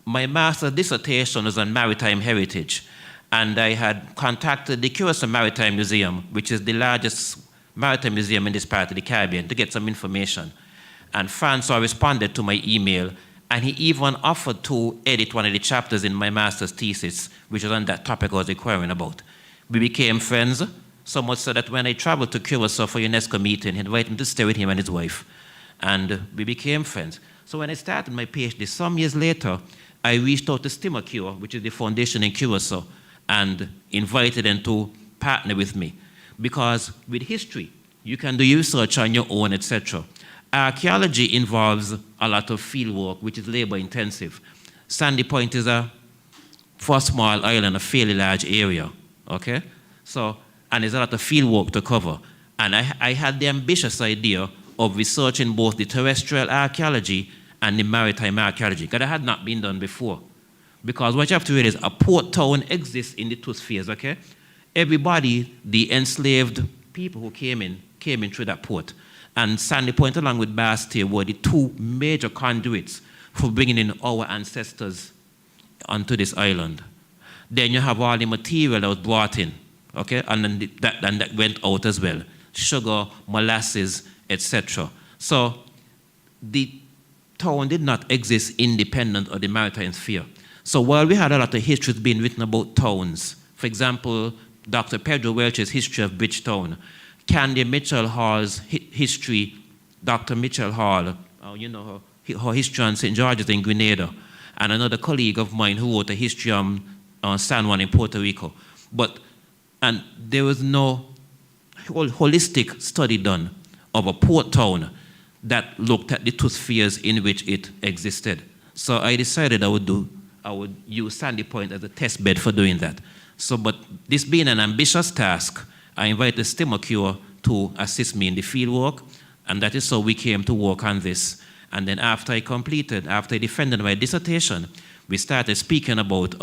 my master's dissertation was on maritime heritage, and I had contacted the Curacao Maritime Museum, which is the largest maritime museum in this part of the Caribbean, to get some information. And Francois responded to my email, and he even offered to edit one of the chapters in my master's thesis, which was on that topic I was inquiring about. We became friends, so much so that when I traveled to Curacao for UNESCO meeting, he invited me to stay with him and his wife. And we became friends. So when I started my PhD, some years later, I reached out to STIMACure, which is the foundation in Curacao, and invited them to partner with me. Because with history, you can do research on your own, etc. Archaeology involves a lot of field work, which is labor intensive. Sandy Point is for a small island, a fairly large area, okay? So, and there's a lot of field work to cover. And I had the ambitious idea of researching both the terrestrial archaeology and the maritime archaeology, because that had not been done before. Because what you have to realize, a port town exists in the two spheres, okay? Everybody, the enslaved people who came in through that port. And Sandy Point, along with Bastille, were the two major conduits for bringing in our ancestors onto this island. Then you have all the material that was brought in, okay? And then that went out as well. Sugar, molasses, etc. So the town did not exist independent of the maritime sphere. So while we had a lot of histories being written about towns, for example, Dr. Pedro Welch's History of Bridgetown, Candy Mitchell Hall's history, Dr. Mitchell Hall, you know, her history on St. George's in Grenada, and another colleague of mine who wrote a history on San Juan in Puerto Rico. And there was no holistic study done of a port town that looked at the two spheres in which it existed. So I decided I would use Sandy Point as a test bed for doing that. So, but this being an ambitious task, I invited STIMACure to assist me in the field work, and that is how we came to work on this. And then after I defended my dissertation, we started speaking about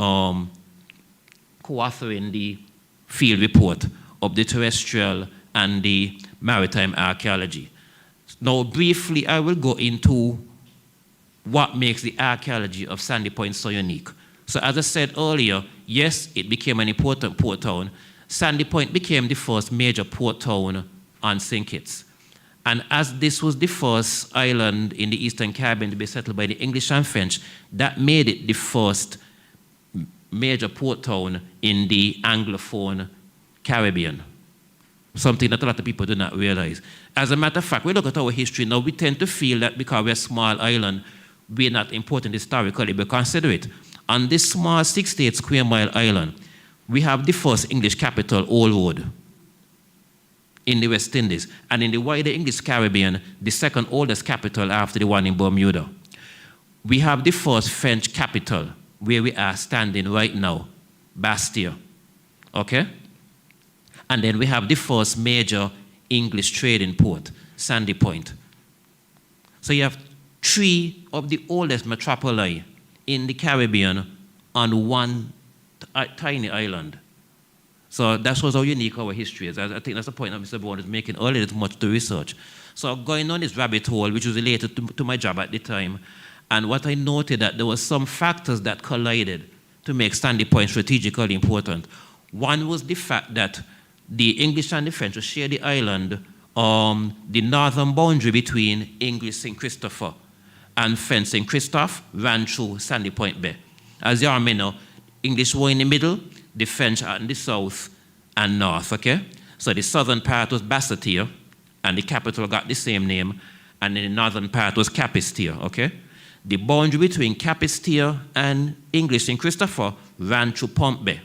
co-authoring the field report of the terrestrial and the maritime archaeology. Now, briefly, I will go into what makes the archaeology of Sandy Point so unique. So as I said earlier, yes, it became an important port town. Sandy Point became the first major port town on St. Kitts. And as this was the first island in the Eastern Caribbean to be settled by the English and French, that made it the first major port town in the Anglophone Caribbean, something that a lot of people do not realize. As a matter of fact, we look at our history now, we tend to feel that because we're a small island, we're not important historically, but consider it. On this small 68 square mile island, we have the first English capital, Old Road, in the West Indies, and in the wider English Caribbean, the second oldest capital after the one in Bermuda. We have the first French capital, where we are standing right now, Bastille, okay? And then we have the first major English trading port, Sandy Point. So you have three of the oldest metropoli in the Caribbean on one tiny island. So that shows how unique our history is. I think that's the point that Mr. Bourne is making earlier, there's much to research. So going on this rabbit hole, which was related to my job at the time, and what I noted that there were some factors that collided to make Sandy Point strategically important. One was the fact that the English and the French share the island, the northern boundary between English St. Christopher and French St. Christophe ran through Sandy Point Bay. As you all may know, English were in the middle, the French are in the south and north, okay? So the southern part was Bastille, and the capital got the same name, and then the northern part was Capistire, okay? The boundary between Capistire and English St. Christopher ran through Pump Bay.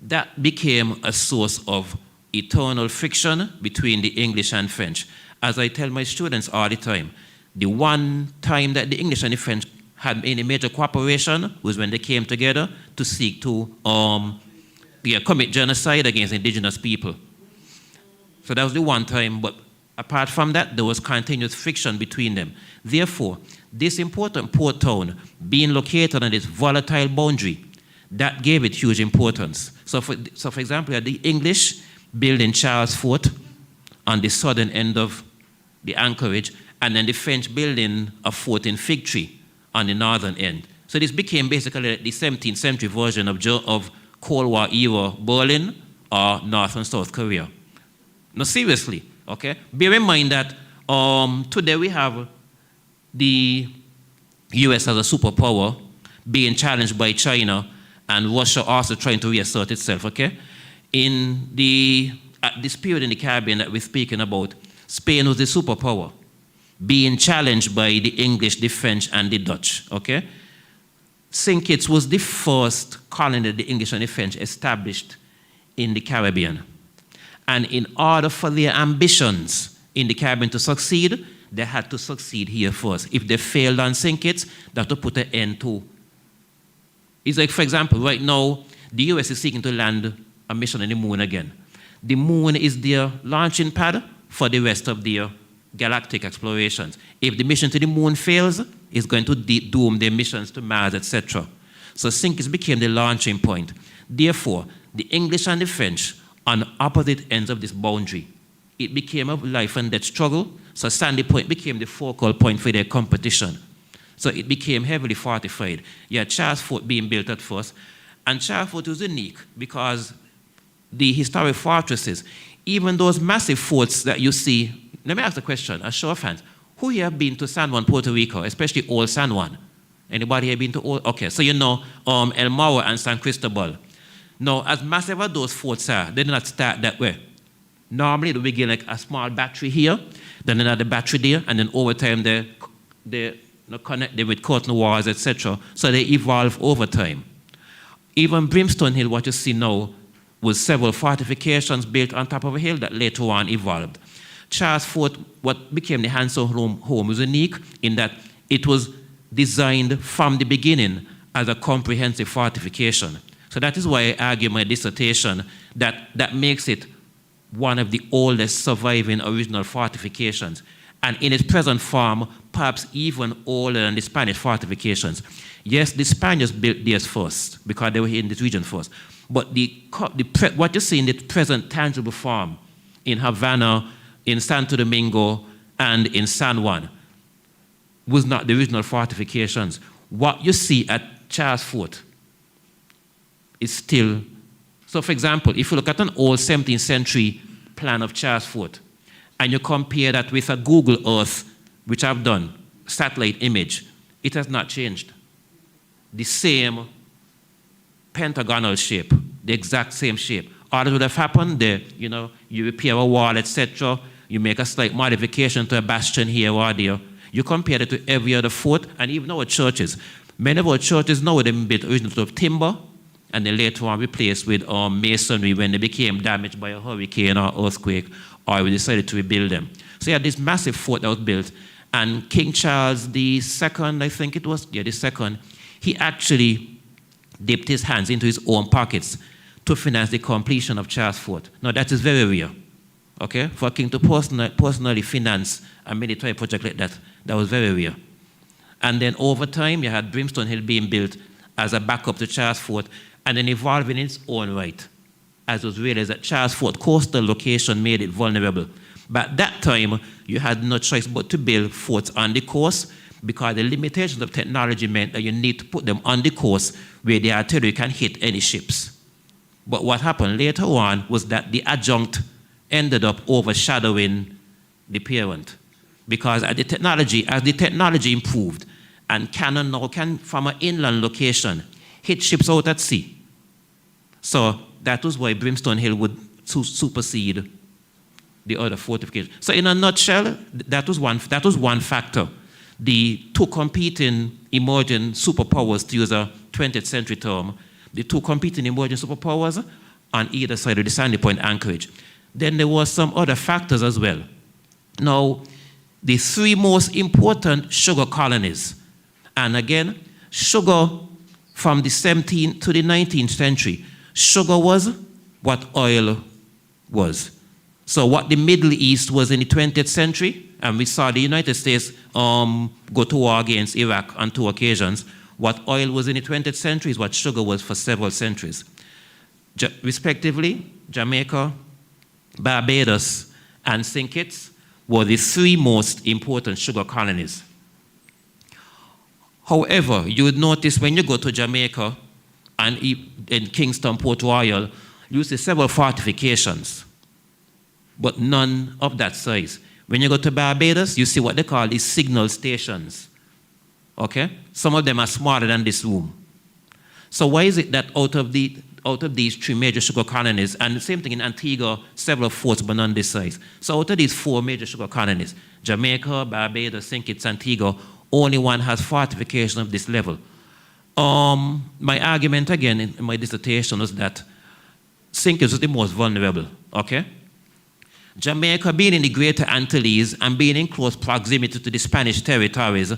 That became a source of eternal friction between the English and French. As I tell my students all the time, the one time that the English and the French had any major cooperation was when they came together to seek to commit genocide against indigenous people. So that was the one time, but apart from that, there was continuous friction between them. Therefore, this important port town being located on this volatile boundary, that gave it huge importance. So for example, you had the English building Charles Fort on the southern end of the anchorage, and then the French building a fort in Fig Tree on the northern end. So this became basically the 17th century version of Cold War era Berlin or North and South Korea. No, seriously, okay? Bear in mind that today we have the US as a superpower being challenged by China, and Russia also trying to reassert itself, okay? At this period in the Caribbean that we're speaking about, Spain was the superpower. being challenged by the English, the French, and the Dutch, okay? St. Kitts was the first colony the English and the French established in the Caribbean. And in order for their ambitions in the Caribbean to succeed, they had to succeed here first. If they failed on St. Kitts, they had to put an end to. It's like, for example, right now, the US is seeking to land a mission on the moon again. The moon is their launching pad for the rest of their galactic explorations. If the mission to the moon fails, it's going to doom their missions to Mars, etc. So St. Kitts became the launching point. Therefore, the English and the French on opposite ends of this boundary. It became a life and death struggle, so Sandy Point became the focal point for their competition. So it became heavily fortified. You had Charles Fort being built at first, and Charles Fort was unique because the historic fortresses, even those massive forts that you see, let me ask a question, a show of hands. Who here have been to San Juan, Puerto Rico, especially Old San Juan? Anybody here been to Old? Okay, so you know El Morro and San Cristobal. Now, as massive as those forts are, they do not start that way. Normally, they begin like a small battery here, then another battery there, and then over time they connect them with curtain walls, etc. So they evolve over time. Even Brimstone Hill, what you see now, was several fortifications built on top of a hill that later on evolved. Charles Fort, what became the Hanson home, was unique in that it was designed from the beginning as a comprehensive fortification. So that is why I argue my dissertation that makes it one of the oldest surviving original fortifications. And in its present form, perhaps even older than the Spanish fortifications. Yes, the Spaniards built theirs first because they were here in this region first. But what you see in the present tangible form in Havana, in Santo Domingo, and in San Juan was not the original fortifications. What you see at Charles Fort is still, so for example, if you look at an old 17th century plan of Charles Fort, and you compare that with a Google Earth, which I've done, satellite image, it has not changed. The same pentagonal shape, the exact same shape. All that would have happened there, you repair a wall, etc., you make a slight modification to a bastion here or there. You compare it to every other fort, and even our churches. Many of our churches now, they've been built originally of timber, and then later on replaced with masonry when they became damaged by a hurricane or earthquake, or we decided to rebuild them. So you had this massive fort that was built, and King Charles II, I think it was, the second, he actually dipped his hands into his own pockets to finance the completion of Charles Fort. Now that is very rare, okay? For a king to personally finance a military project like that, that was very rare. And then over time, you had Brimstone Hill being built as a backup to Charles Fort, and then evolving in its own right, as it was realized that Charles Fort coastal location made it vulnerable. But at that time, you had no choice but to build forts on the coast, because the limitations of technology meant that you need to put them on the coast where the artillery can hit any ships. But what happened later on was that the adjunct ended up overshadowing the parent. Because as the technology improved, and cannon now can, from an inland location, hit ships out at sea. So that was why Brimstone Hill would supersede the other fortifications. So in a nutshell, that was one factor. The two competing emerging superpowers, to use a 20th century term, the two competing emerging superpowers on either side of the Sandy Point anchorage. Then there were some other factors as well. Now, the three most important sugar colonies, and again, sugar from the 17th to the 19th century, sugar was what oil was. So what the Middle East was in the 20th century, and we saw the United States go to war against Iraq on 2 occasions, what oil was in the 20th century is what sugar was for several centuries. Respectively, Jamaica, Barbados, and St. Kitts were the 3 most important sugar colonies. However, you would notice when you go to Jamaica and in Kingston, Port Royal, you see several fortifications, but none of that size. When you go to Barbados, you see what they call these signal stations. Okay? Some of them are smaller than this room. So why is it that out out of these 3 major sugar colonies, and the same thing in Antigua, several forts, but none this size. So out of these 4 major sugar colonies, Jamaica, Barbados, St. Kitts, Antigua, only one has fortification of this level. My argument again in my dissertation was that St. Kitts was the most vulnerable, okay? Jamaica being in the Greater Antilles and being in close proximity to the Spanish territories,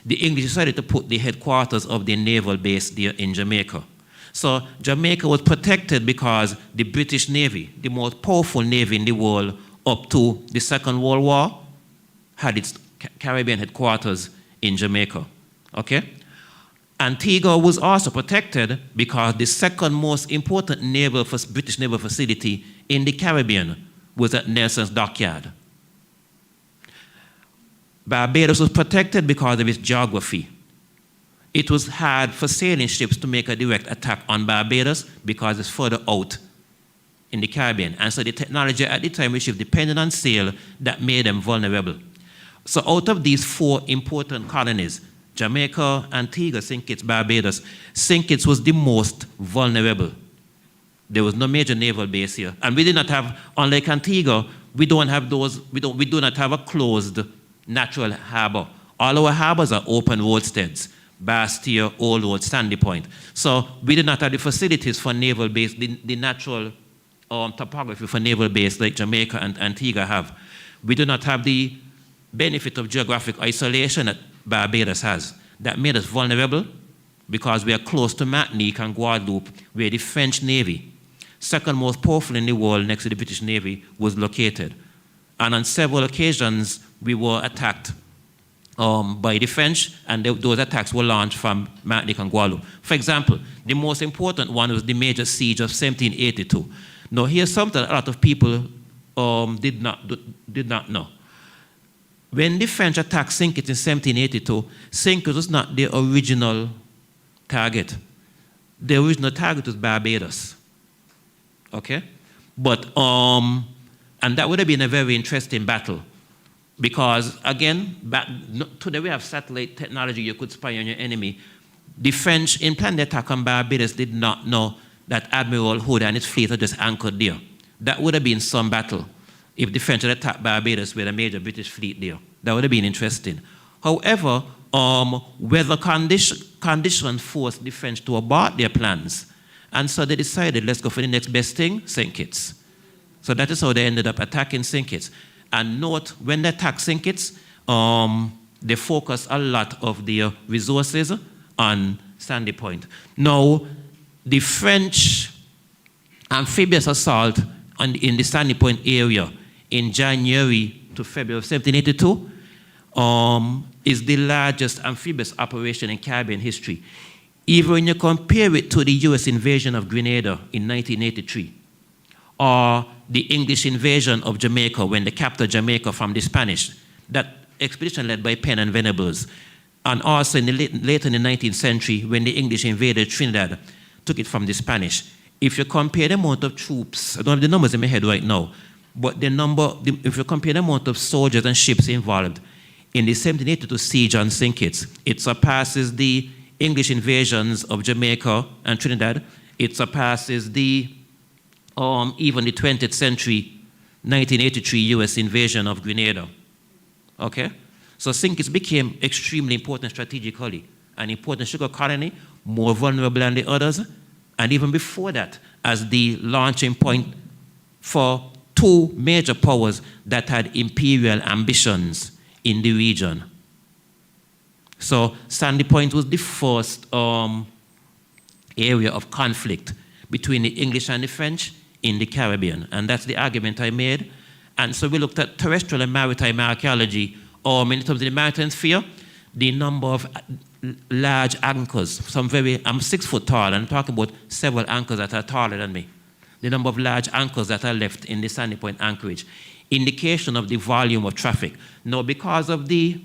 the English decided to put the headquarters of the naval base there in Jamaica. So Jamaica was protected because the British Navy, the most powerful navy in the world up to the Second World War, had its Caribbean headquarters in Jamaica, okay? Antigua was also protected because the second most important British naval facility in the Caribbean was at Nelson's Dockyard. Barbados was protected because of its geography. It was hard for sailing ships to make a direct attack on Barbados because it's further out in the Caribbean. And so the technology at the time, which was dependent on sail, that made them vulnerable. So out of these 4 important colonies, Jamaica, Antigua, St. Kitts, Barbados, St. Kitts was the most vulnerable. There was no major naval base here. And we did not have, unlike Antigua, we do not have a closed natural harbor. All our harbors are open roadsteads, Bastille, Old Road, Sandy Point. So we did not have the facilities for naval base, the natural topography for naval base like Jamaica and Antigua have. We do not have the benefit of geographic isolation that Barbados has. That made us vulnerable because we are close to Martinique and Guadeloupe, where the French Navy, second most powerful in the world next to the British Navy, was located. And on several occasions, we were attacked by the French, and those attacks were launched from Martinique and Guadeloupe. For example, the most important one was the major siege of 1782. Now, here's something a lot of people did not know. When the French attacked St. Kitts in 1782, St. Kitts was not the original target. The original target was Barbados. Okay? But, and that would have been a very interesting battle. Because, again, today we have satellite technology, you could spy on your enemy. The French, in planning the attack on Barbados, did not know that Admiral Hood and his fleet had just anchored there. That would have been some battle if the French had attacked Barbados with a major British fleet there. That would have been interesting. However, weather conditions forced the French to abort their plans. And so they decided, let's go for the next best thing, St. Kitts. So that is how they ended up attacking St. Kitts. And note, when they attacked St. Kitts, they focused a lot of their resources on Sandy Point. Now, the French amphibious assault in the Sandy Point area in January to February of 1782 is the largest amphibious operation in Caribbean history. Even when you compare it to the US invasion of Grenada in 1983, or the English invasion of Jamaica when they captured Jamaica from the Spanish, that expedition led by Penn and Venables, and also later in the 19th century when the English invaded Trinidad, took it from the Spanish. If you compare the amount of troops, I don't have the numbers in my head right now, but if you compare the amount of soldiers and ships involved in the 1782 siege on St. Kitts, it surpasses the English invasions of Jamaica and Trinidad. It surpasses even the 20th century 1983 US invasion of Grenada. Okay? So St. Kitts became extremely important strategically, an important sugar colony, more vulnerable than the others, and even before that, as the launching point for 2 major powers that had imperial ambitions in the region. So Sandy Point was the first area of conflict between the English and the French in the Caribbean. And that's the argument I made. And so we looked at terrestrial and maritime archaeology, in terms of the maritime sphere, the number of large anchors, I'm 6 foot tall, and I'm talking about several anchors that are taller than me. The number of large anchors that are left in the Sandy Point anchorage, indication of the volume of traffic. Now, because of the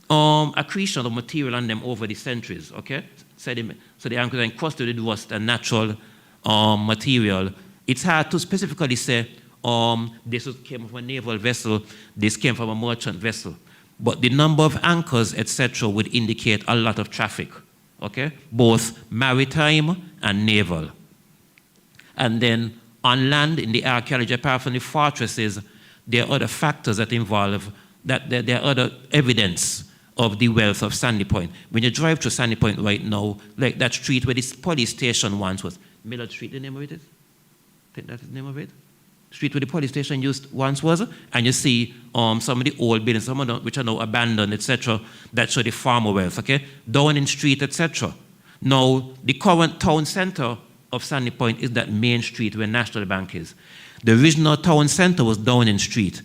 accretion of material on them over the centuries, okay? So the anchors are encrusted with rust and natural material. It's hard to specifically say this came from a naval vessel, this came from a merchant vessel. But the number of anchors, etc., would indicate a lot of traffic, okay? Both maritime and naval. And then on land, in the archaeology, apart from the fortresses, there are other factors that involve, that there are other evidence of the wealth of Sandy Point. When you drive through Sandy Point right now, like that street where this police station once was, Miller Street, the name of it is? I think that's the name of it. Street where the police station once was, and you see some of the old buildings, some of them which are now abandoned, etc., that show the farmer wealth, okay? Downing Street, etc. Now, the current town center of Sandy Point is that main street where National Bank is. The original town center was Downing Street.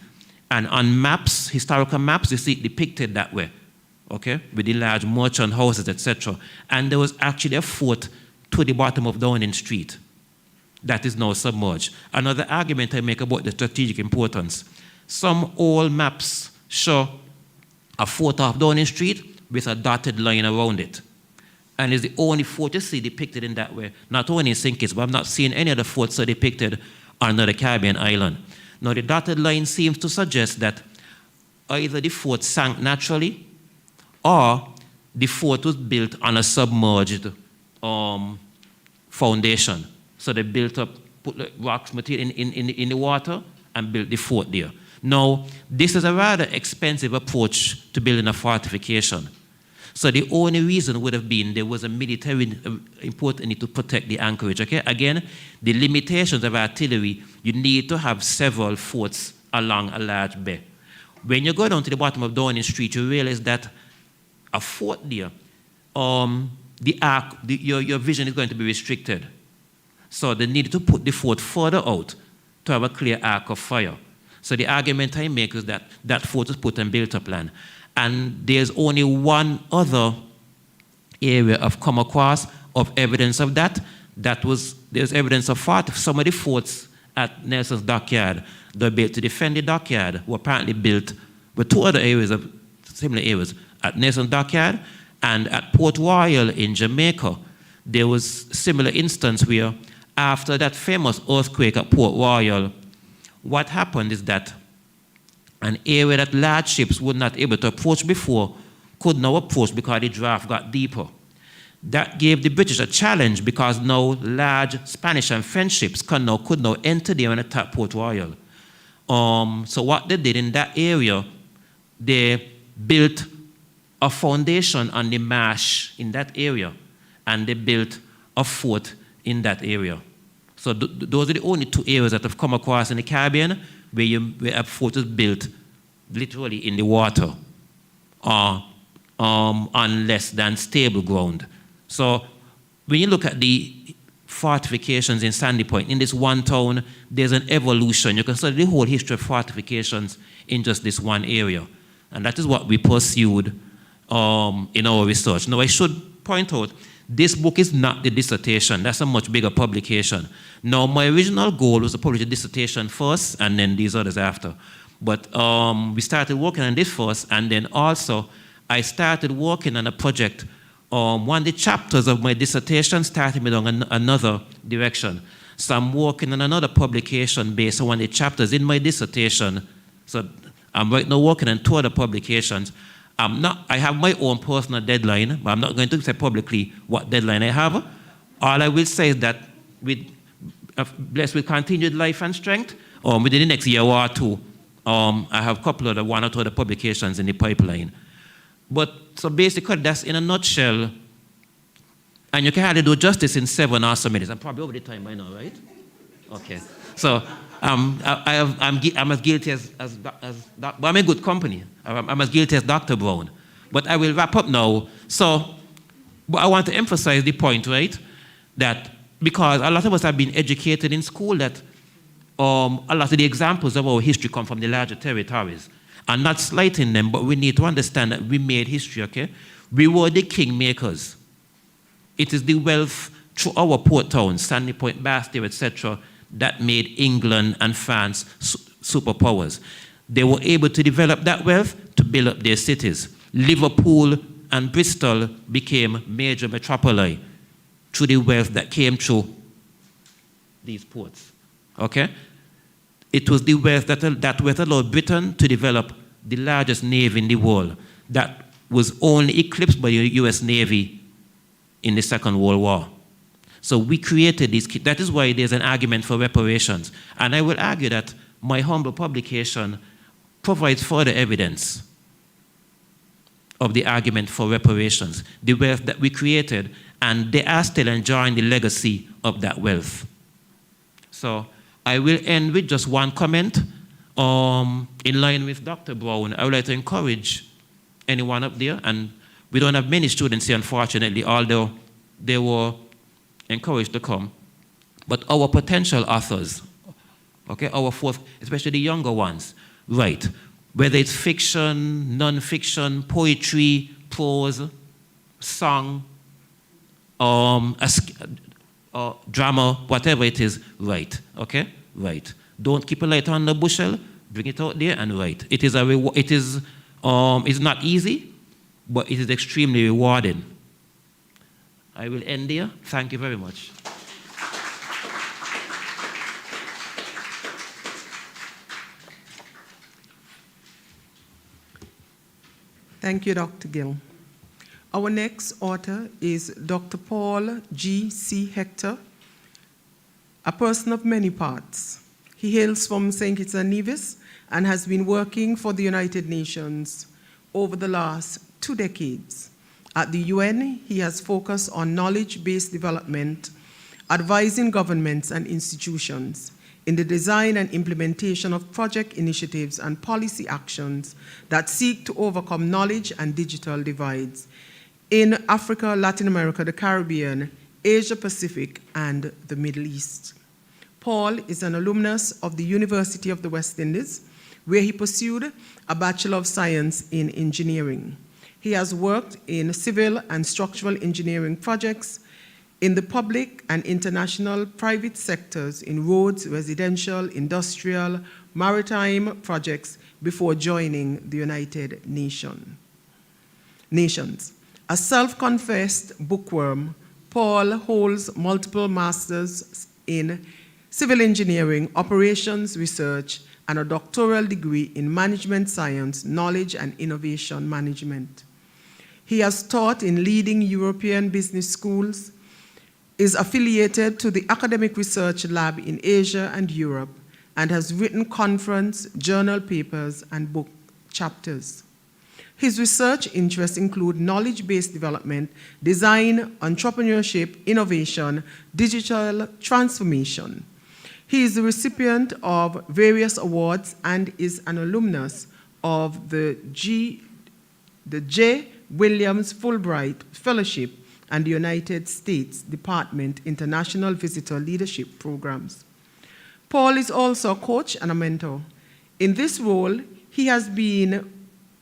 And on maps, historical maps, you see it depicted that way, okay? With the large merchant houses, etc. And there was actually a fort to the bottom of Downing Street that is now submerged. Another argument I make about the strategic importance. Some old maps show a fort of Downing Street with a dotted line around it. And it's the only fort you see depicted in that way. Not only in St. Kitts, but I've not seen any other forts so depicted on another Caribbean island. Now, the dotted line seems to suggest that either the fort sank naturally or the fort was built on a submerged foundation. So they built up, put the rocks material in the water and built the fort there. Now, this is a rather expensive approach to building a fortification. So the only reason would have been there was a military important need to protect the anchorage, okay? Again, the limitations of artillery, you need to have several forts along a large bay. When you go down to the bottom of Downing Street, you realize that a fort there, your vision is going to be restricted. So they needed to put the fort further out to have a clear arc of fire. So the argument I make is that that fort was put on built-up land. And there's only one other area I've come across of evidence of that. There's evidence of some of the forts at Nelson's Dockyard that were built to defend the dockyard were apparently built with two other areas of similar areas. At Nelson's Dockyard and at Port Royal in Jamaica, there was a similar instance where after that famous earthquake at Port Royal, what happened is that an area that large ships were not able to approach before could now approach because the draft got deeper. That gave the British a challenge because now large Spanish and French ships could now enter there and attack Port Royal. So what they did in that area, they built a foundation on the marsh in that area, and they built a fort in that area. So those are the only two areas that have come across in the Caribbean where a fort is built literally in the water or on less than stable ground. So when you look at the fortifications in Sandy Point, in this one town, there's an evolution. You can study the whole history of fortifications in just this one area. And that is what we pursued in our research. Now, I should point out, this book is not the dissertation. That's a much bigger publication. Now, my original goal was to publish the dissertation first and then these others after. But we started working on this first, and then also I started working on a project. One of the chapters of my dissertation started me down another direction. So I'm working on another publication based on one of the chapters in my dissertation. So I'm right now working on two other publications. I have my own personal deadline, but I'm not going to say publicly what deadline I have. All I will say is that blessed with continued life and strength, within the next year or two, I have a couple of one or two other publications in the pipeline. But so basically, that's in a nutshell, and you can hardly do justice in 7 or so minutes. I'm probably over the time by now, right? Okay. So I'm as guilty as but I'm in good company. I'm as guilty as Dr. Brown. But I will wrap up now. So, but I want to emphasize the point, right? That because a lot of us have been educated in school that a lot of the examples of our history come from the larger territories. I'm not slighting them, but we need to understand that we made history, okay? We were the kingmakers. It is the wealth through our port towns, Sandy Point, Bastille, etc., that made England and France superpowers. They were able to develop that wealth to build up their cities. Liverpool and Bristol became major metropoli through the wealth that came through these ports, okay? It was the wealth that wealth allowed Britain to develop the largest navy in the world that was only eclipsed by the US Navy in the Second World War. So we created these. That is why there's an argument for reparations. And I will argue that my humble publication provides further evidence of the argument for reparations, the wealth that we created, and they are still enjoying the legacy of that wealth. So I will end with just one comment. In line with Dr. Brown, I would like to encourage anyone up there, and we don't have many students here, unfortunately, although they were encouraged to come. But our potential authors, okay, our fourth, especially the younger ones, right, whether it's fiction, non-fiction, poetry, prose, song, drama, whatever it is, write, okay? Write. Don't keep a light on the bushel, bring it out there and write. It is it's not easy, but it is extremely rewarding. I will end there. Thank you very much. Thank you, Dr. Gill. Our next author is Dr. Paul G.C. Hector, a person of many parts. He hails from St. Kitts and Nevis and has been working for the United Nations over the last 2 decades. At the UN, he has focused on knowledge-based development, advising governments and institutions in the design and implementation of project initiatives and policy actions that seek to overcome knowledge and digital divides in Africa, Latin America, the Caribbean, Asia Pacific, and the Middle East. Paul is an alumnus of the University of the West Indies, where he pursued a Bachelor of Science in Engineering. He has worked in civil and structural engineering projects in the public and international private sectors in roads, residential, industrial, maritime projects before joining the United Nations. A self-confessed bookworm, Paul holds multiple masters in civil engineering, operations research, and a doctoral degree in management science, knowledge, and innovation management. He has taught in leading European business schools, is affiliated to the Academic Research Lab in Asia and Europe, and has written conference, journal papers, and book chapters. His research interests include knowledge-based development, design, entrepreneurship, innovation, digital transformation. He is the recipient of various awards and is an alumnus of the J. Williams Fulbright Fellowship and the United States Department International Visitor Leadership Programs. Paul is also a coach and a mentor. In this role, he has been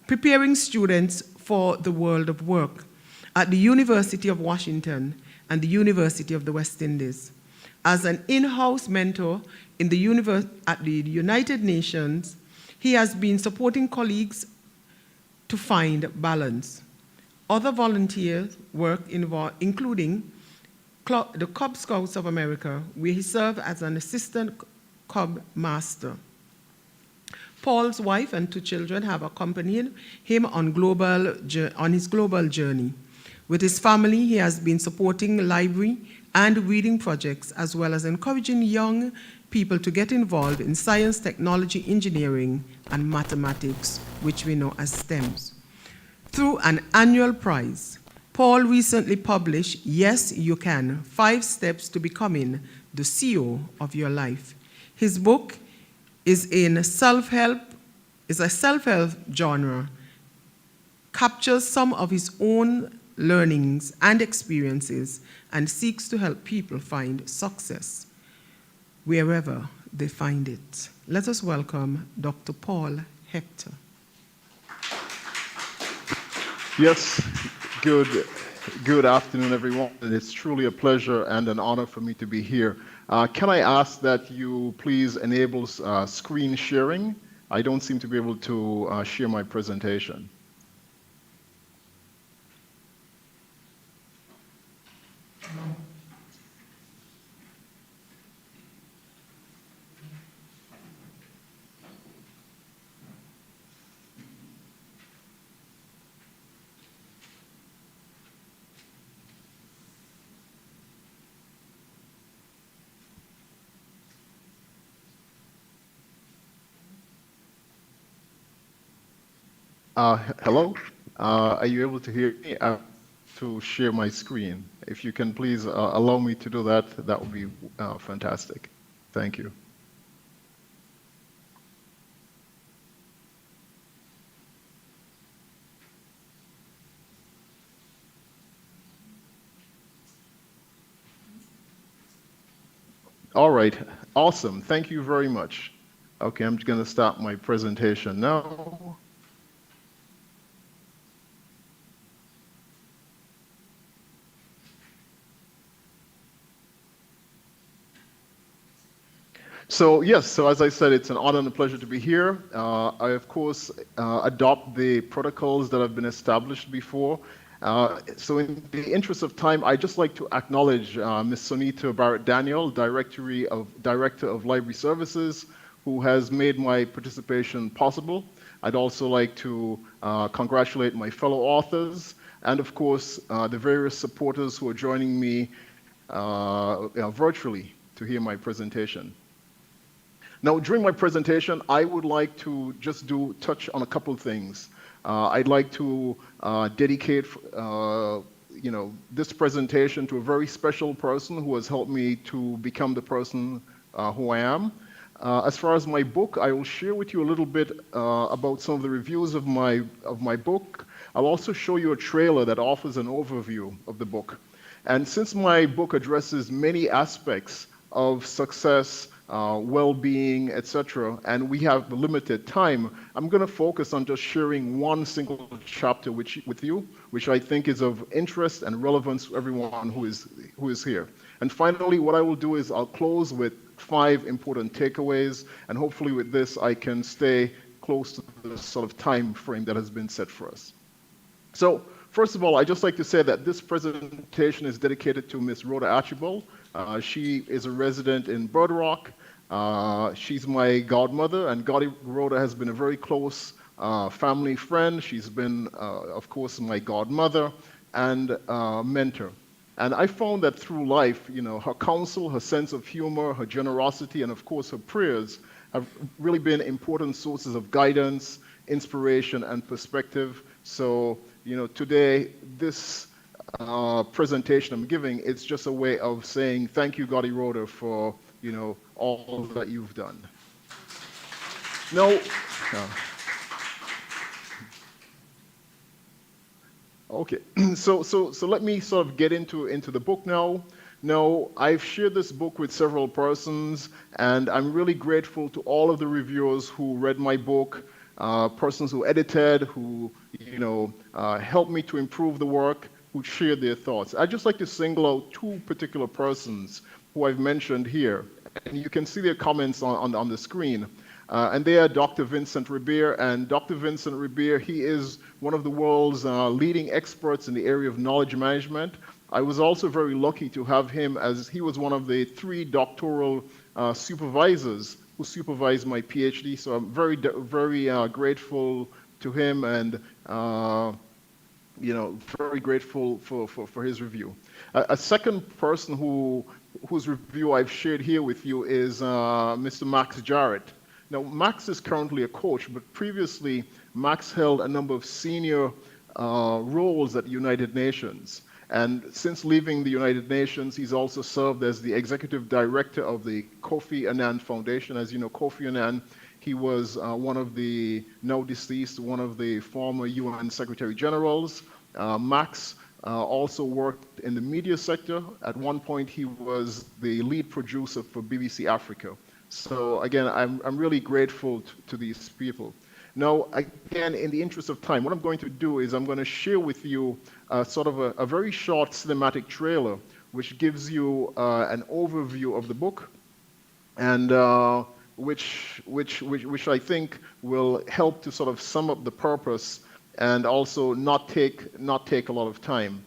preparing students for the world of work at the University of Washington and the University of the West Indies. As an in-house mentor at the United Nations, he has been supporting colleagues to find balance. Other volunteer work including the Cub Scouts of America, where he served as an assistant Cub master. Paul's wife and 2 children have accompanied him on his global journey. With his family, he has been supporting library and reading projects, as well as encouraging young people to get involved in science, technology, engineering, and mathematics, which we know as STEMs. Through an annual prize, Paul recently published Yes, You Can, 5 Steps to Becoming the CEO of Your Life. His book is a self-help genre, captures some of his own learnings and experiences, and seeks to help people find success wherever they find it. Let us welcome Dr. Paul Hector. Yes, good afternoon, everyone. It's truly a pleasure and an honor for me to be here. Can I ask that you please enable screen sharing? I don't seem to be able to share my presentation. Hello? Are you able to hear me? To share my screen. If you can please allow me to do that, that would be fantastic. Thank you. All right, awesome. Thank you very much. Okay, I'm just going to start my presentation now. So yes, so as I said, it's an honor and a pleasure to be here. I, of course, adopt the protocols that have been established before. So in the interest of time, I'd just like to acknowledge Ms. Sonita Barrett-Daniel, Director of Library Services, who has made my participation possible. I'd also like to congratulate my fellow authors, and of course, the various supporters who are joining me virtually to hear my presentation. Now, during my presentation, I would like to just touch on a couple of things. I'd like to dedicate, this presentation to a very special person who has helped me to become the person who I am. As far as my book, I will share with you a little bit about some of the reviews of my book. I'll also show you a trailer that offers an overview of the book. And since my book addresses many aspects of success, well-being, etc., and we have limited time, I'm going to focus on just sharing one single chapter with you, which I think is of interest and relevance to everyone who is here. And finally, what I will do is I'll close with 5 important takeaways, and hopefully with this I can stay close to the sort of time frame that has been set for us. So, first of all, I'd just like to say that this presentation is dedicated to Ms. Rhoda Archibald. She is a resident in Bird Rock. She's my godmother, and Rhoda has been a very close family friend. She's been, of course, my godmother and mentor. And I found that through life, her counsel, her sense of humor, her generosity, and of course her prayers have really been important sources of guidance, inspiration, and perspective. So, today, this presentation I'm giving, it's just a way of saying thank you, Gotti Rhoda, for all that you've done. No. Okay, so let me sort of get into the book now. Now, I've shared this book with several persons, and I'm really grateful to all of the reviewers who read my book, persons who edited, who helped me to improve the work, who shared their thoughts. I'd just like to single out 2 particular persons who I've mentioned here, and you can see their comments on the screen. And they are Dr. Vincent Ribere, and Dr. Vincent Ribere, he is one of the world's leading experts in the area of knowledge management. I was also very lucky to have him, as he was one of the 3 doctoral supervisors who supervised my PhD, so I'm very grateful to him, and very grateful for his review. A second person whose review I've shared here with you is Mr. Max Jarrett. Now, Max is currently a coach, but previously, Max held a number of senior roles at the United Nations. And since leaving the United Nations, he's also served as the executive director of the Kofi Annan Foundation. As you know, Kofi Annan, he was one of the, now deceased, one of the former UN Secretary Generals. Max also worked in the media sector. At one point, he was the lead producer for BBC Africa. So again, I'm really grateful to these people. Now, again, in the interest of time, what I'm going to do is I'm going to share with you sort of a very short cinematic trailer, which gives you an overview of the book, and which I think will help to sort of sum up the purpose and also not take a lot of time.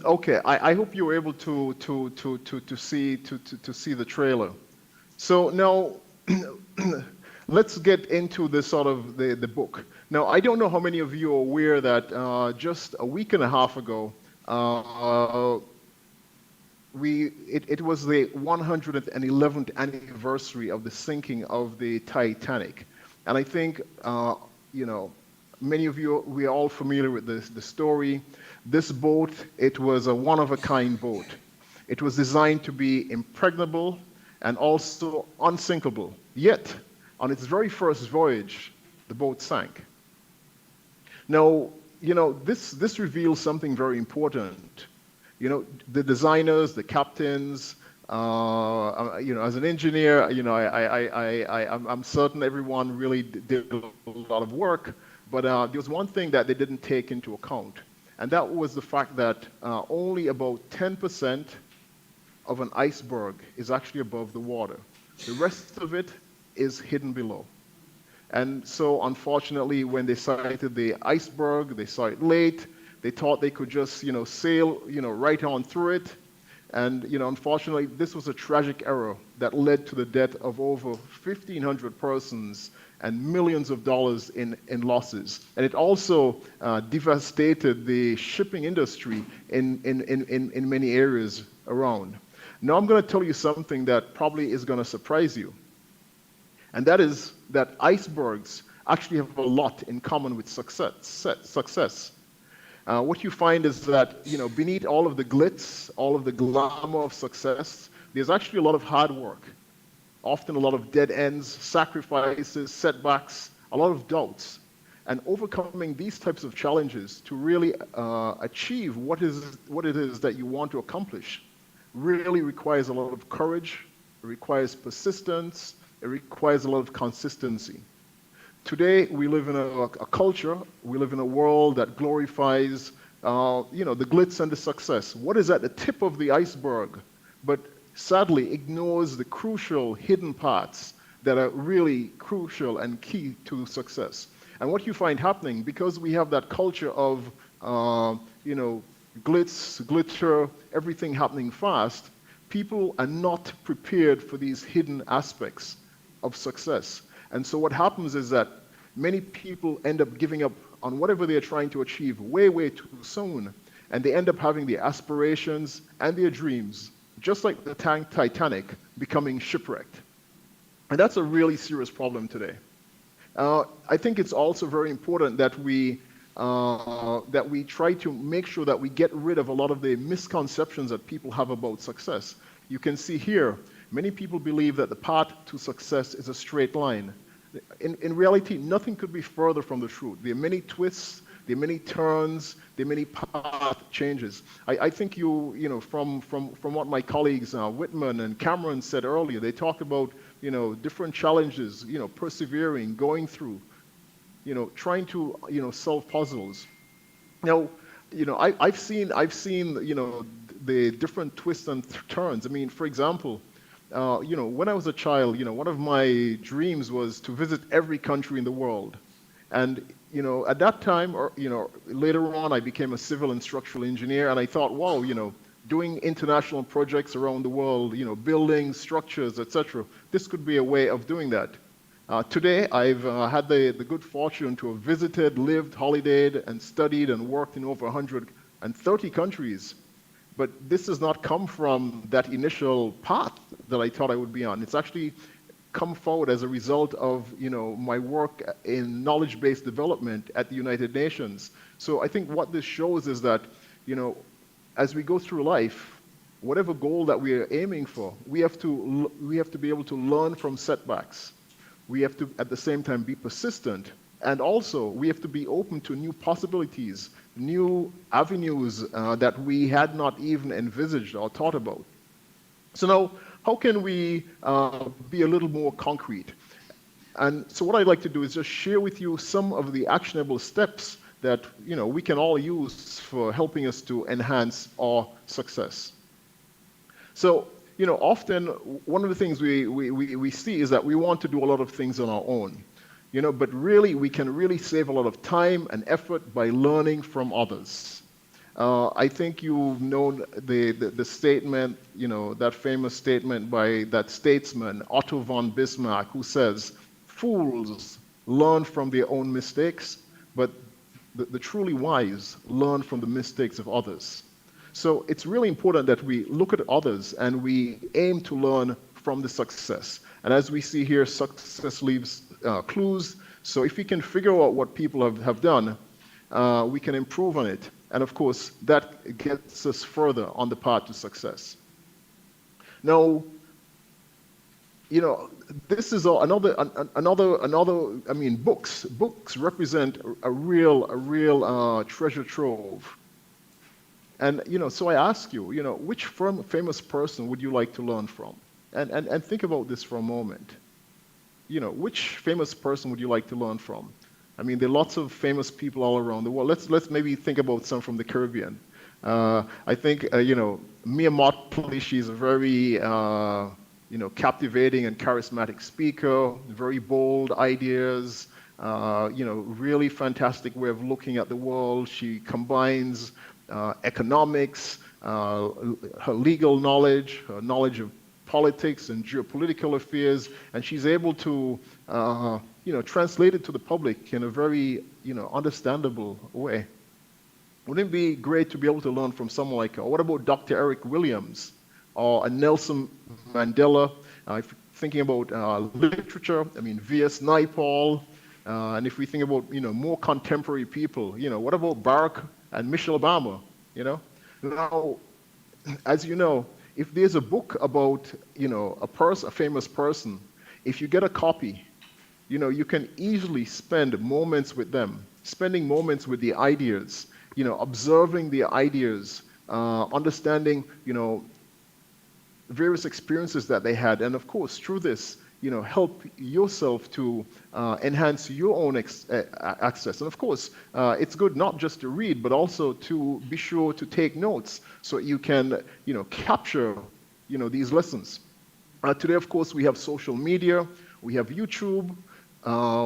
Okay, I hope you were able to see the trailer. So now let's get into the sort of the book. Now, I don't know how many of you are aware that just a week and a half ago, it was the 111th anniversary of the sinking of the Titanic. And I think, many of you, we are all familiar with the story. This boat, it was a one-of-a-kind boat. It was designed to be impregnable and also unsinkable. Yet, on its very first voyage, the boat sank. Now, this reveals something very important. The designers, the captains, as an engineer, I'm certain everyone really did a lot of work, but there was one thing that they didn't take into account, and that was the fact that only about 10% of an iceberg is actually above the water. The rest of it is hidden below. And so, unfortunately, when they sighted the iceberg, they saw it late. They thought they could just, sail, right on through it. And, unfortunately, this was a tragic error that led to the death of over 1,500 persons and millions of dollars in losses. And it also devastated the shipping industry in many areas around. Now, I'm going to tell you something that probably is going to surprise you. And that is that icebergs actually have a lot in common with success. What you find is that, beneath all of the glitz, all of the glamour of success, there's actually a lot of hard work, often a lot of dead ends, sacrifices, setbacks, a lot of doubts. And overcoming these types of challenges to really achieve what it is that you want to accomplish really requires a lot of courage, it requires persistence, it requires a lot of consistency. Today, we live in a culture, we live in a world that glorifies, the glitz and the success. What is at the tip of the iceberg, but sadly ignores the crucial hidden parts that are really crucial and key to success. And what you find happening, because we have that culture of, glitz, glitter, everything happening fast, people are not prepared for these hidden aspects of success. And so what happens is that many people end up giving up on whatever they're trying to achieve way, way too soon. And they end up having their aspirations and their dreams, just like the Titanic, becoming shipwrecked. And that's a really serious problem today. I think it's also very important that we try to make sure that we get rid of a lot of the misconceptions that people have about success. You can see here, many people believe that the path to success is a straight line. In reality, nothing could be further from the truth. There are many twists, there are many turns, there are many path changes. I think from what my colleagues Whitman and Cameron said earlier, they talked about different challenges, persevering, going through, trying to solve puzzles. Now, I've seen the different twists and turns. I mean, for example, when I was a child, one of my dreams was to visit every country in the world. And, at that time, or, later on, I became a civil and structural engineer, and I thought, wow, doing international projects around the world, buildings, structures, etc., this could be a way of doing that. Today, I've had the good fortune to have visited, lived, holidayed, and studied and worked in over 130 countries. But this has not come from that initial path that I thought I would be on. It's actually come forward as a result of my work in knowledge-based development at the United Nations. So I think what this shows is that as we go through life, whatever goal that we are aiming for, we have to be able to learn from setbacks. We have to at the same time be persistent, and also we have to be open to new possibilities, new avenues that we had not even envisaged or thought about. So now, how can we be a little more concrete? And so what I'd like to do is just share with you some of the actionable steps that we can all use for helping us to enhance our success. So often one of the things we see is that we want to do a lot of things on our own. But really, we can really save a lot of time and effort by learning from others. I think you've known the statement, that famous statement by that statesman, Otto von Bismarck, who says, fools learn from their own mistakes, but the truly wise learn from the mistakes of others. So it's really important that we look at others and we aim to learn from the success. And as we see here, success leaves clues. So if we can figure out what people have done, we can improve on it. And of course, that gets us further on the path to success. Now, this is another. I mean, books. Books represent a real treasure trove. And so I ask you, which famous person would you like to learn from? And think about this for a moment. Which famous person would you like to learn from? I mean, there are lots of famous people all around the world. Let's maybe think about some from the Caribbean. I think Mia Motley. She's a very captivating and charismatic speaker. Very bold ideas. Really fantastic way of looking at the world. She combines economics, her legal knowledge, her knowledge of politics and geopolitical affairs, and she's able to, translate it to the public in a very, understandable way. Wouldn't it be great to be able to learn from someone like her? What about Dr. Eric Williams or Nelson Mandela? If thinking about literature, I mean, V.S. Naipaul, and if we think about, more contemporary people, what about Barack and Michelle Obama, Now, as you know, if there's a book about, a famous person, if you get a copy, you can easily spend moments with them, spending moments with the ideas, observing the ideas, understanding, various experiences that they had, and of course, through this, help yourself to enhance your own access. And of course, it's good not just to read, but also to be sure to take notes so you can, capture, these lessons. Today, of course, we have social media, we have YouTube,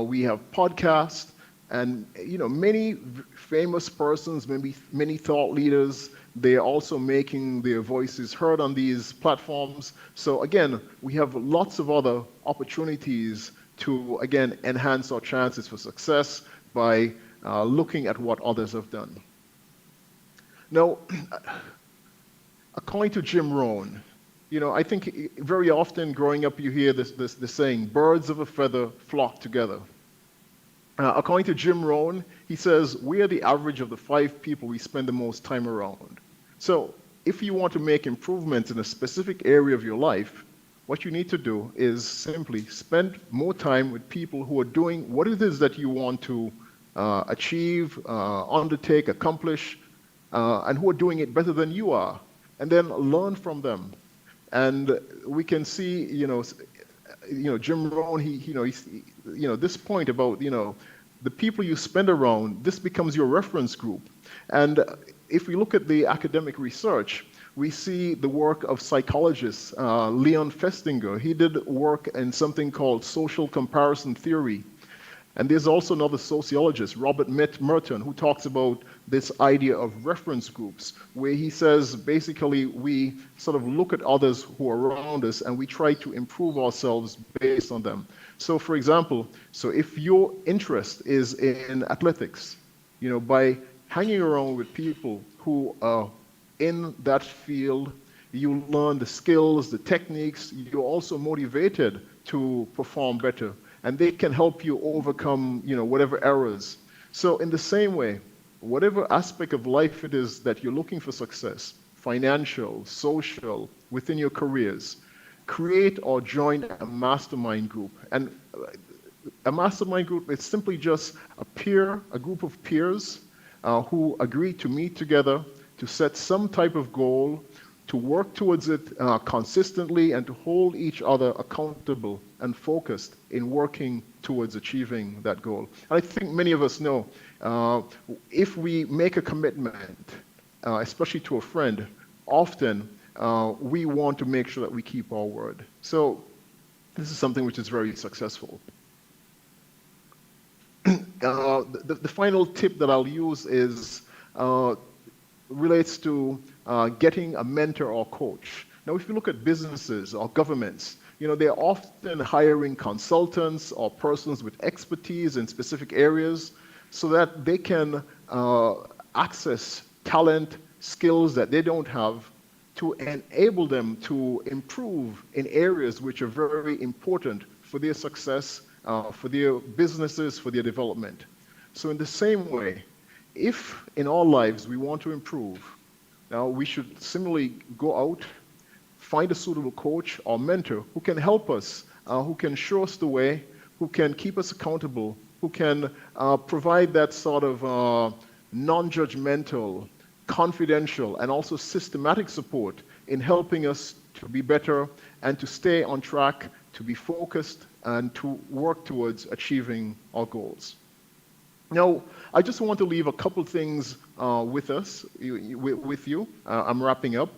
we have podcasts, and many famous persons, maybe many thought leaders, they are also making their voices heard on these platforms. So again, we have lots of other opportunities to, again, enhance our chances for success by looking at what others have done. Now, according to Jim Rohn, I think very often growing up you hear this saying, birds of a feather flock together. According to Jim Rohn, he says, we are the average of the 5 people we spend the most time around. So if you want to make improvements in a specific area of your life, what you need to do is simply spend more time with people who are doing what it is that you want to achieve, undertake, accomplish, and who are doing it better than you are, and then learn from them. And we can see, Jim Rohn, this point about, the people you spend around, this becomes your reference group. And if we look at the academic research, we see the work of psychologist Leon Festinger. He did work in something called social comparison theory. And there's also another sociologist, Robert Merton, who talks about this idea of reference groups, where he says basically we sort of look at others who are around us and we try to improve ourselves based on them. So for example, if your interest is in athletics, by hanging around with people who are in that field, you learn the skills, the techniques, you're also motivated to perform better. And they can help you overcome, whatever errors. So in the same way, whatever aspect of life it is that you're looking for success, financial, social, within your careers, create or join a mastermind group. And a mastermind group is simply just a group of peers who agree to meet together to set some type of goal, to work towards it consistently, and to hold each other accountable and focused in working towards achieving that goal. And I think many of us know, if we make a commitment, especially to a friend, often we want to make sure that we keep our word. So this is something which is very successful. The final tip that I'll use is relates to getting a mentor or coach. Now, if you look at businesses or governments, they're often hiring consultants or persons with expertise in specific areas so that they can access talent, skills that they don't have to enable them to improve in areas which are very important for their success, for their businesses, for their development. So in the same way, if in our lives we want to improve, now we should similarly go out, find a suitable coach or mentor who can help us, who can show us the way, who can keep us accountable, who can provide that sort of non-judgmental, confidential, and also systematic support in helping us to be better and to stay on track, to be focused, and to work towards achieving our goals. Now, I just want to leave a couple things with you. I'm wrapping up.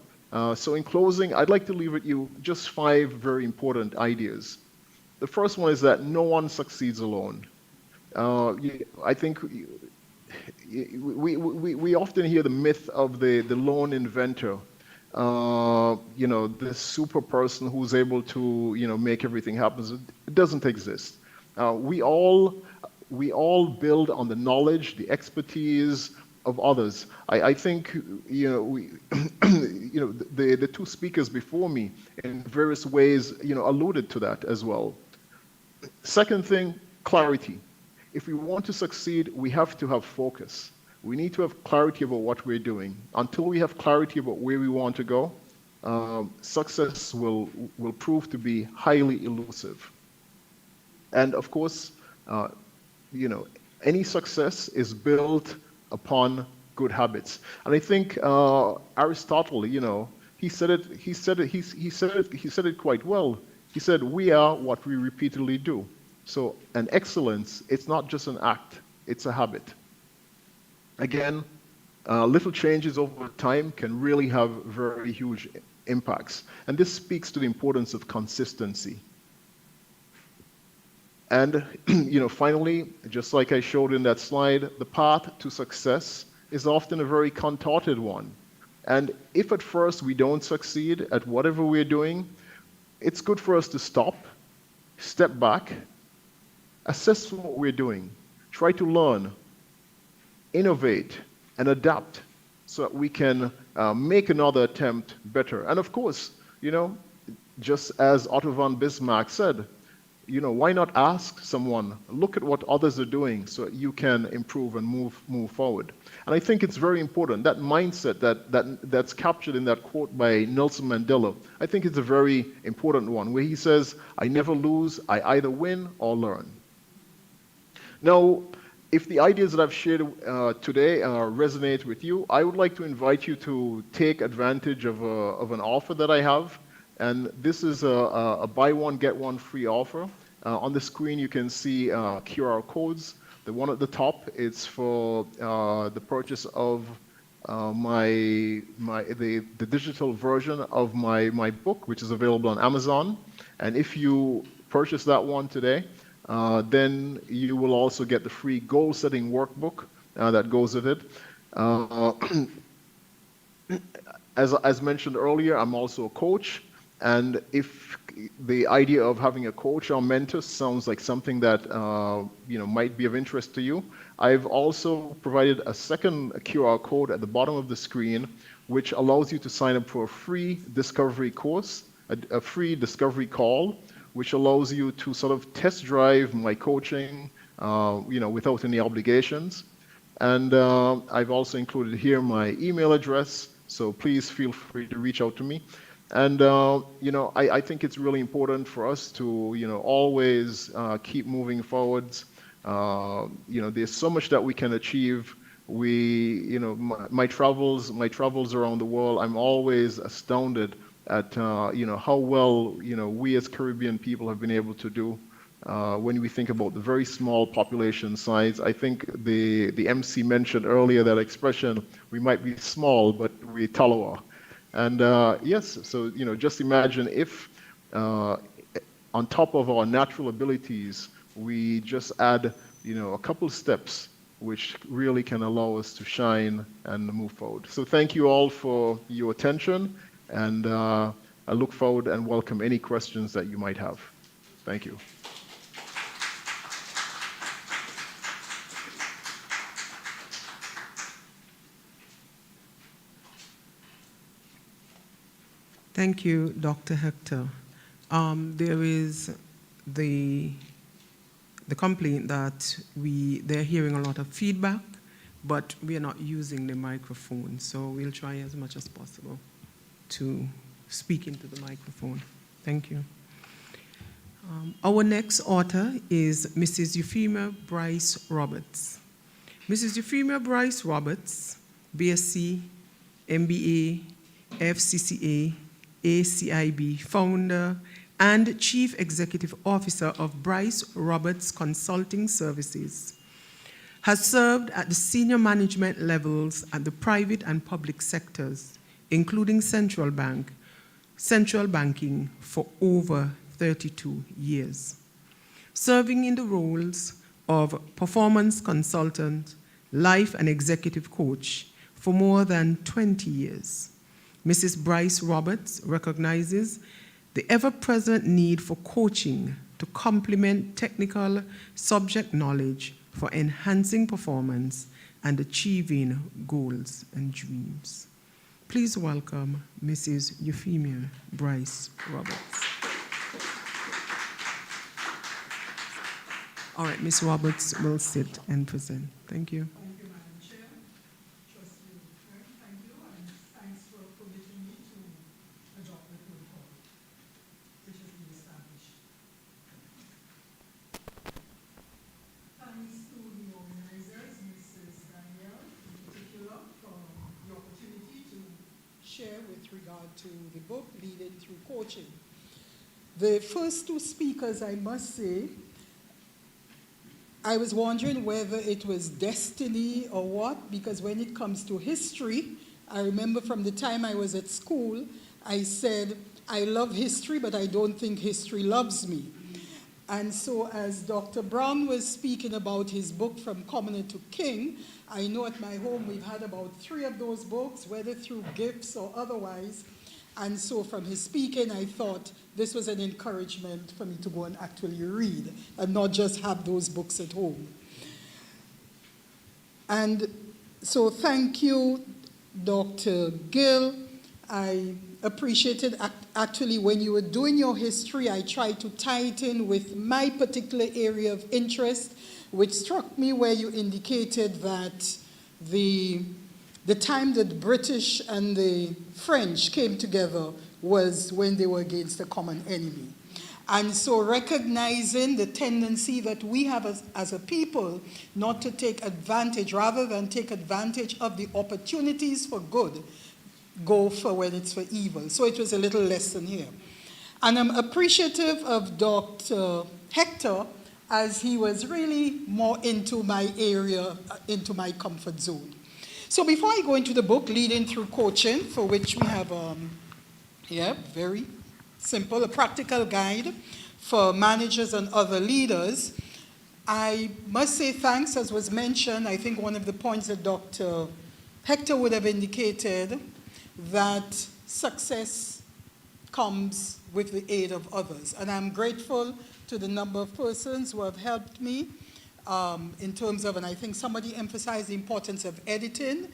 So in closing, I'd like to leave with you just 5 very important ideas. The first one is that no one succeeds alone. I think we often hear the myth of the lone inventor, the super person who's able to, make everything happen. It doesn't exist. We all build on the knowledge, the expertise of others. I think, the 2 speakers before me in various ways, alluded to that as well. Second thing, clarity. If we want to succeed, we have to have focus. We need to have clarity about what we're doing. Until we have clarity about where we want to go, success will prove to be highly elusive. And of course, any success is built upon good habits. And I think Aristotle, he said it quite well. He said, "We are what we repeatedly do." So an excellence, it's not just an act, it's a habit. Again, little changes over time can really have very huge impacts. And this speaks to the importance of consistency. And finally, just like I showed in that slide, the path to success is often a very contorted one. And if at first we don't succeed at whatever we're doing, it's good for us to stop, step back, assess what we're doing, try to learn, innovate, and adapt so that we can make another attempt better. And of course, just as Otto von Bismarck said, why not ask someone, look at what others are doing so that you can improve and move forward. And I think it's very important, that mindset that's captured in that quote by Nelson Mandela, I think it's a very important one, where he says, "I never lose, I either win or learn." Now, if the ideas that I've shared today resonate with you, I would like to invite you to take advantage of an offer that I have. And this is a buy one, get one free offer. On the screen, you can see QR codes. The one at the top is for the purchase of the digital version of my book, which is available on Amazon. And if you purchase that one today, then you will also get the free goal-setting workbook that goes with it. As mentioned earlier, I'm also a coach. And if the idea of having a coach or mentor sounds like something that might be of interest to you, I've also provided a second QR code at the bottom of the screen, which allows you to sign up for a free discovery course, a free discovery call, which allows you to sort of test drive my coaching, without any obligations. And I've also included here my email address, so please feel free to reach out to me. And, I think it's really important for us to, always keep moving forwards. There's so much that we can achieve. My travels around the world, I'm always astounded at, how well, we as Caribbean people have been able to do. When we think about the very small population size, I think the MC mentioned earlier that expression, we might be small, but we taloa. And yes, so just imagine if on top of our natural abilities, we just add a couple steps which really can allow us to shine and move forward. So thank you all for your attention, and I look forward and welcome any questions that you might have. Thank you. Thank you, Dr. Hector. There is the complaint that they're hearing a lot of feedback, but we are not using the microphone, so we'll try as much as possible to speak into the microphone. Thank you. Our next author is Mrs. Euphemia Bryce Roberts. Mrs. Euphemia Bryce Roberts, BSc, MBA, FCCA, ACIB, founder and Chief Executive Officer of Bryce Roberts Consulting Services, has served at the senior management levels at the private and public sectors, including central banking for over 32 years, serving in the roles of performance consultant, life and executive coach for more than 20 years. Mrs. Bryce Roberts recognizes the ever-present need for coaching to complement technical subject knowledge for enhancing performance and achieving goals and dreams. Please welcome Mrs. Euphemia Bryce Roberts. All right, Ms. Roberts will sit and present. Thank you. Thank you, Madam Chair. Trustee Kern, thank you, and thanks for permitting me to adopt the protocol, which has been established. Thanks to the organizers, Mrs. Danielle in particular, for the opportunity to share with regard to the book, Leading Through Coaching. The first two speakers, I must say, I was wondering whether it was destiny or what, because when it comes to history, I remember from the time I was at school, I said, I love history, but I don't think history loves me. And so as Dr. Brown was speaking about his book, From Commoner to King, I know at my home we've had about 3 of those books, whether through gifts or otherwise. And so from his speaking, I thought this was an encouragement for me to go and actually read and not just have those books at home. And so thank you, Dr. Gill. I appreciated actually when you were doing your history, I tried to tie it in with my particular area of interest, which struck me where you indicated that the time that the British and the French came together was when they were against a common enemy. And so recognizing the tendency that we have as a people not to take advantage, rather than take advantage of the opportunities for good, go for when it's for evil. So it was a little lesson here. And I'm appreciative of Dr. Hector, as he was really more into my area, into my comfort zone. So before I go into the book, Leading Through Coaching, for which we have, very simple, a practical guide for managers and other leaders, I must say thanks, as was mentioned. I think one of the points that Dr. Hector would have indicated, that success comes with the aid of others. And I'm grateful to the number of persons who have helped me in terms of, and I think somebody emphasized the importance of editing,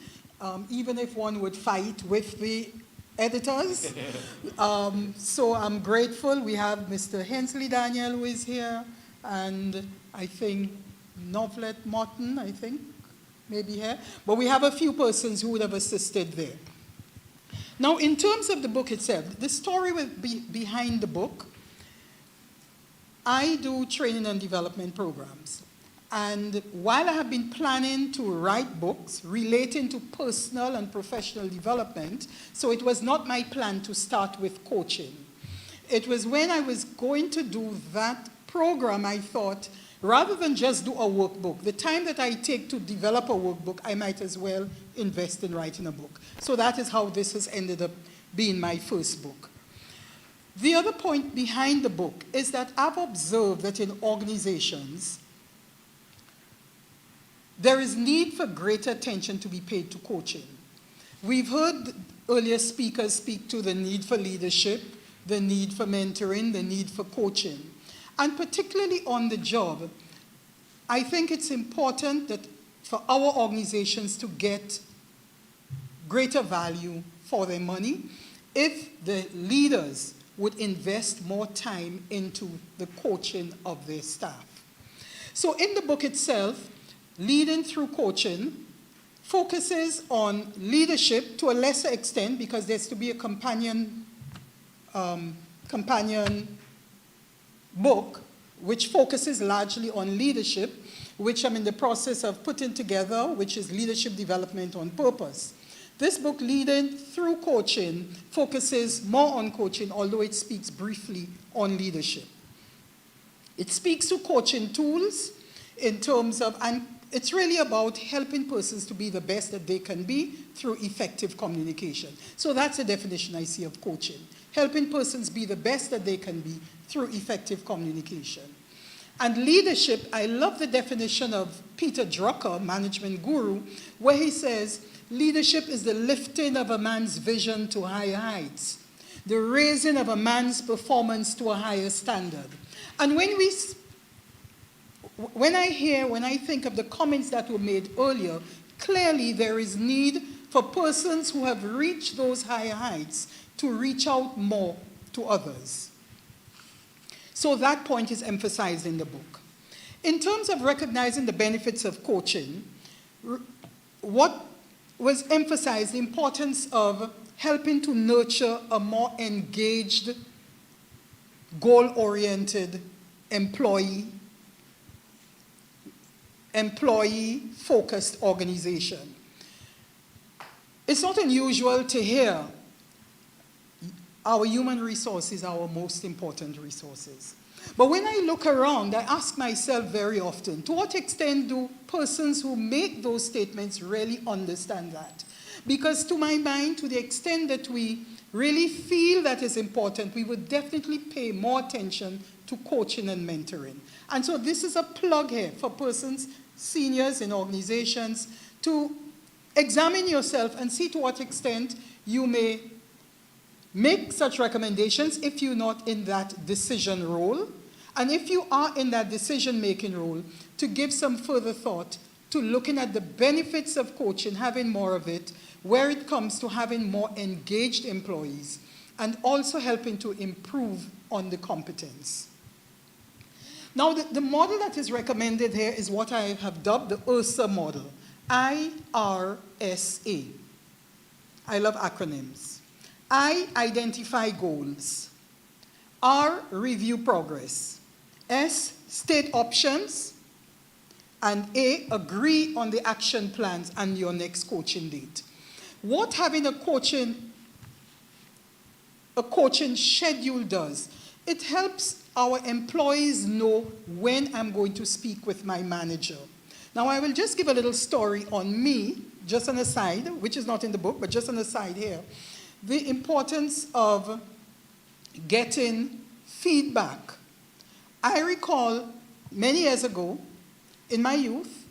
even if one would fight with the editors. So I'm grateful. We have Mr. Hensley Daniel, who is here, and I think Novlet Morton, I think, maybe here. But we have a few persons who would have assisted there. Now, in terms of the book itself, the story behind the book, I do training and development programs. And while I have been planning to write books relating to personal and professional development, so it was not my plan to start with coaching. It was when I was going to do that program, I thought, rather than just do a workbook, the time that I take to develop a workbook, I might as well invest in writing a book. So that is how this has ended up being my first book. The other point behind the book is that I've observed that in organizations, there is need for greater attention to be paid to coaching. We've heard earlier speakers speak to the need for leadership, the need for mentoring, the need for coaching. And particularly on the job, I think it's important that for our organizations to get greater value for their money if the leaders would invest more time into the coaching of their staff. So in the book itself, Leading Through Coaching focuses on leadership to a lesser extent because there's to be a companion book which focuses largely on leadership, which I'm in the process of putting together, which is Leadership Development on Purpose. This book, Leading Through Coaching, focuses more on coaching, although it speaks briefly on leadership. It speaks to coaching tools in terms of, and it's really about helping persons to be the best that they can be through effective communication. So that's the definition I see of coaching. Helping persons be the best that they can be through effective communication. And leadership, I love the definition of Peter Drucker, management guru, where he says, leadership is the lifting of a man's vision to higher heights, the raising of a man's performance to a higher standard. And when I think of the comments that were made earlier, clearly there is need for persons who have reached those higher heights to reach out more to others. So that point is emphasized in the book. In terms of recognizing the benefits of coaching, what was emphasized, the importance of helping to nurture a more engaged, goal-oriented employee-focused organization. It's not unusual to hear our human resources are our most important resources. But when I look around, I ask myself very often, to what extent do persons who make those statements really understand that? Because to my mind, to the extent that we really feel that is important, we would definitely pay more attention to coaching and mentoring. And so this is a plug here for persons, seniors in organizations, to examine yourself and see to what extent you may make such recommendations if you're not in that decision role. And if you are in that decision-making role, to give some further thought to looking at the benefits of coaching, having more of it, where it comes to having more engaged employees, and also helping to improve on the competence. Now, the model that is recommended here is what I have dubbed the IRSA model, I-R-S-A. I love acronyms. I, identify goals. R, review progress. S, state options. And A, agree on the action plans and your next coaching date. What having a coaching schedule does, it helps our employees know when I'm going to speak with my manager. Now, I will just give a little story on me, just an aside, which is not in the book, but just an aside here. The importance of getting feedback. I recall many years ago, in my youth,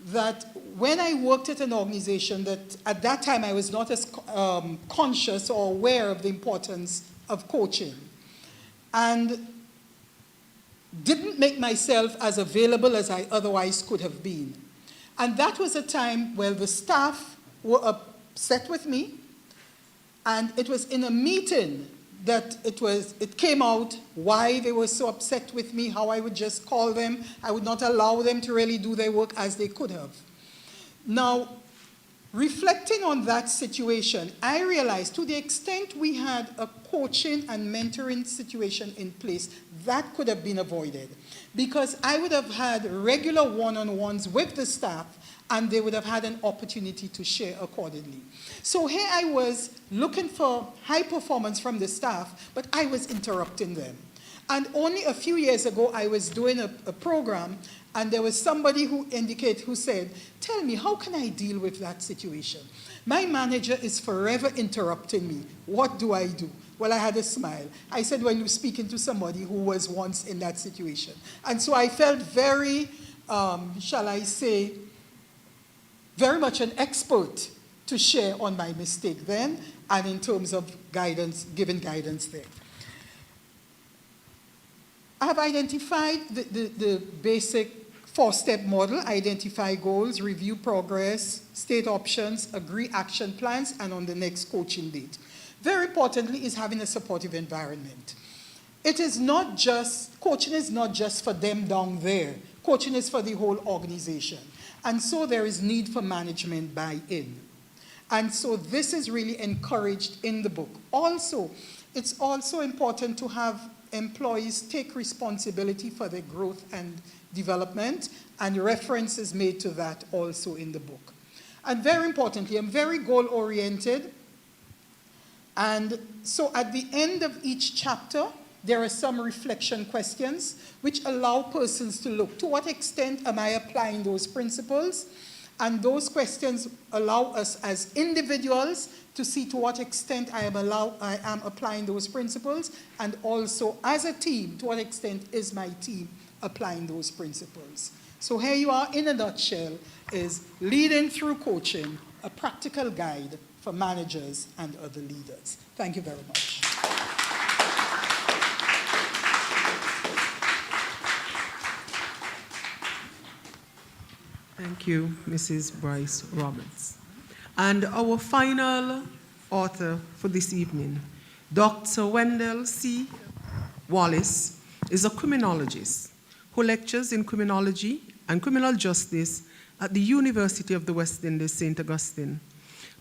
that when I worked at an organization that at that time I was not as conscious or aware of the importance of coaching, and didn't make myself as available as I otherwise could have been. And that was a time where the staff were upset with me, and it was in a meeting that it came out why they were so upset with me, how I would just call them. I would not allow them to really do their work as they could have. Now, reflecting on that situation, I realized to the extent we had a coaching and mentoring situation in place, that could have been avoided. Because I would have had regular one-on-ones with the staff, and they would have had an opportunity to share accordingly. So here I was looking for high performance from the staff, but I was interrupting them. And only a few years ago, I was doing a program, and there was somebody who said, tell me, how can I deal with that situation? My manager is forever interrupting me. What do I do? Well, I had a smile. I said, well, you're speaking to somebody who was once in that situation. And so I felt very, shall I say, very much an expert to share on my mistake then and in terms of guidance, giving guidance there. I have identified the basic four-step model: identify goals, review progress, state options, agree action plans, and on the next coaching date. Very importantly is having a supportive environment. It is not just, coaching is not just for them down there. Coaching is for the whole organization. And so there is need for management buy-in. And so this is really encouraged in the book. Also, it's also important to have employees take responsibility for their growth and development, and reference is made to that also in the book. And very importantly, I'm very goal-oriented. And so at the end of each chapter, there are some reflection questions which allow persons to look, to what extent am I applying those principles? And those questions allow us as individuals to see to what extent I am applying those principles, and also as a team, to what extent is my team applying those principles. So here you are in a nutshell, is Leading Through Coaching, a practical guide for managers and other leaders. Thank you very much. Thank you, Mrs. Bryce Roberts. And our final author for this evening, Dr. Wendell C. Wallace, is a criminologist who lectures in criminology and criminal justice at the University of the West Indies, St. Augustine.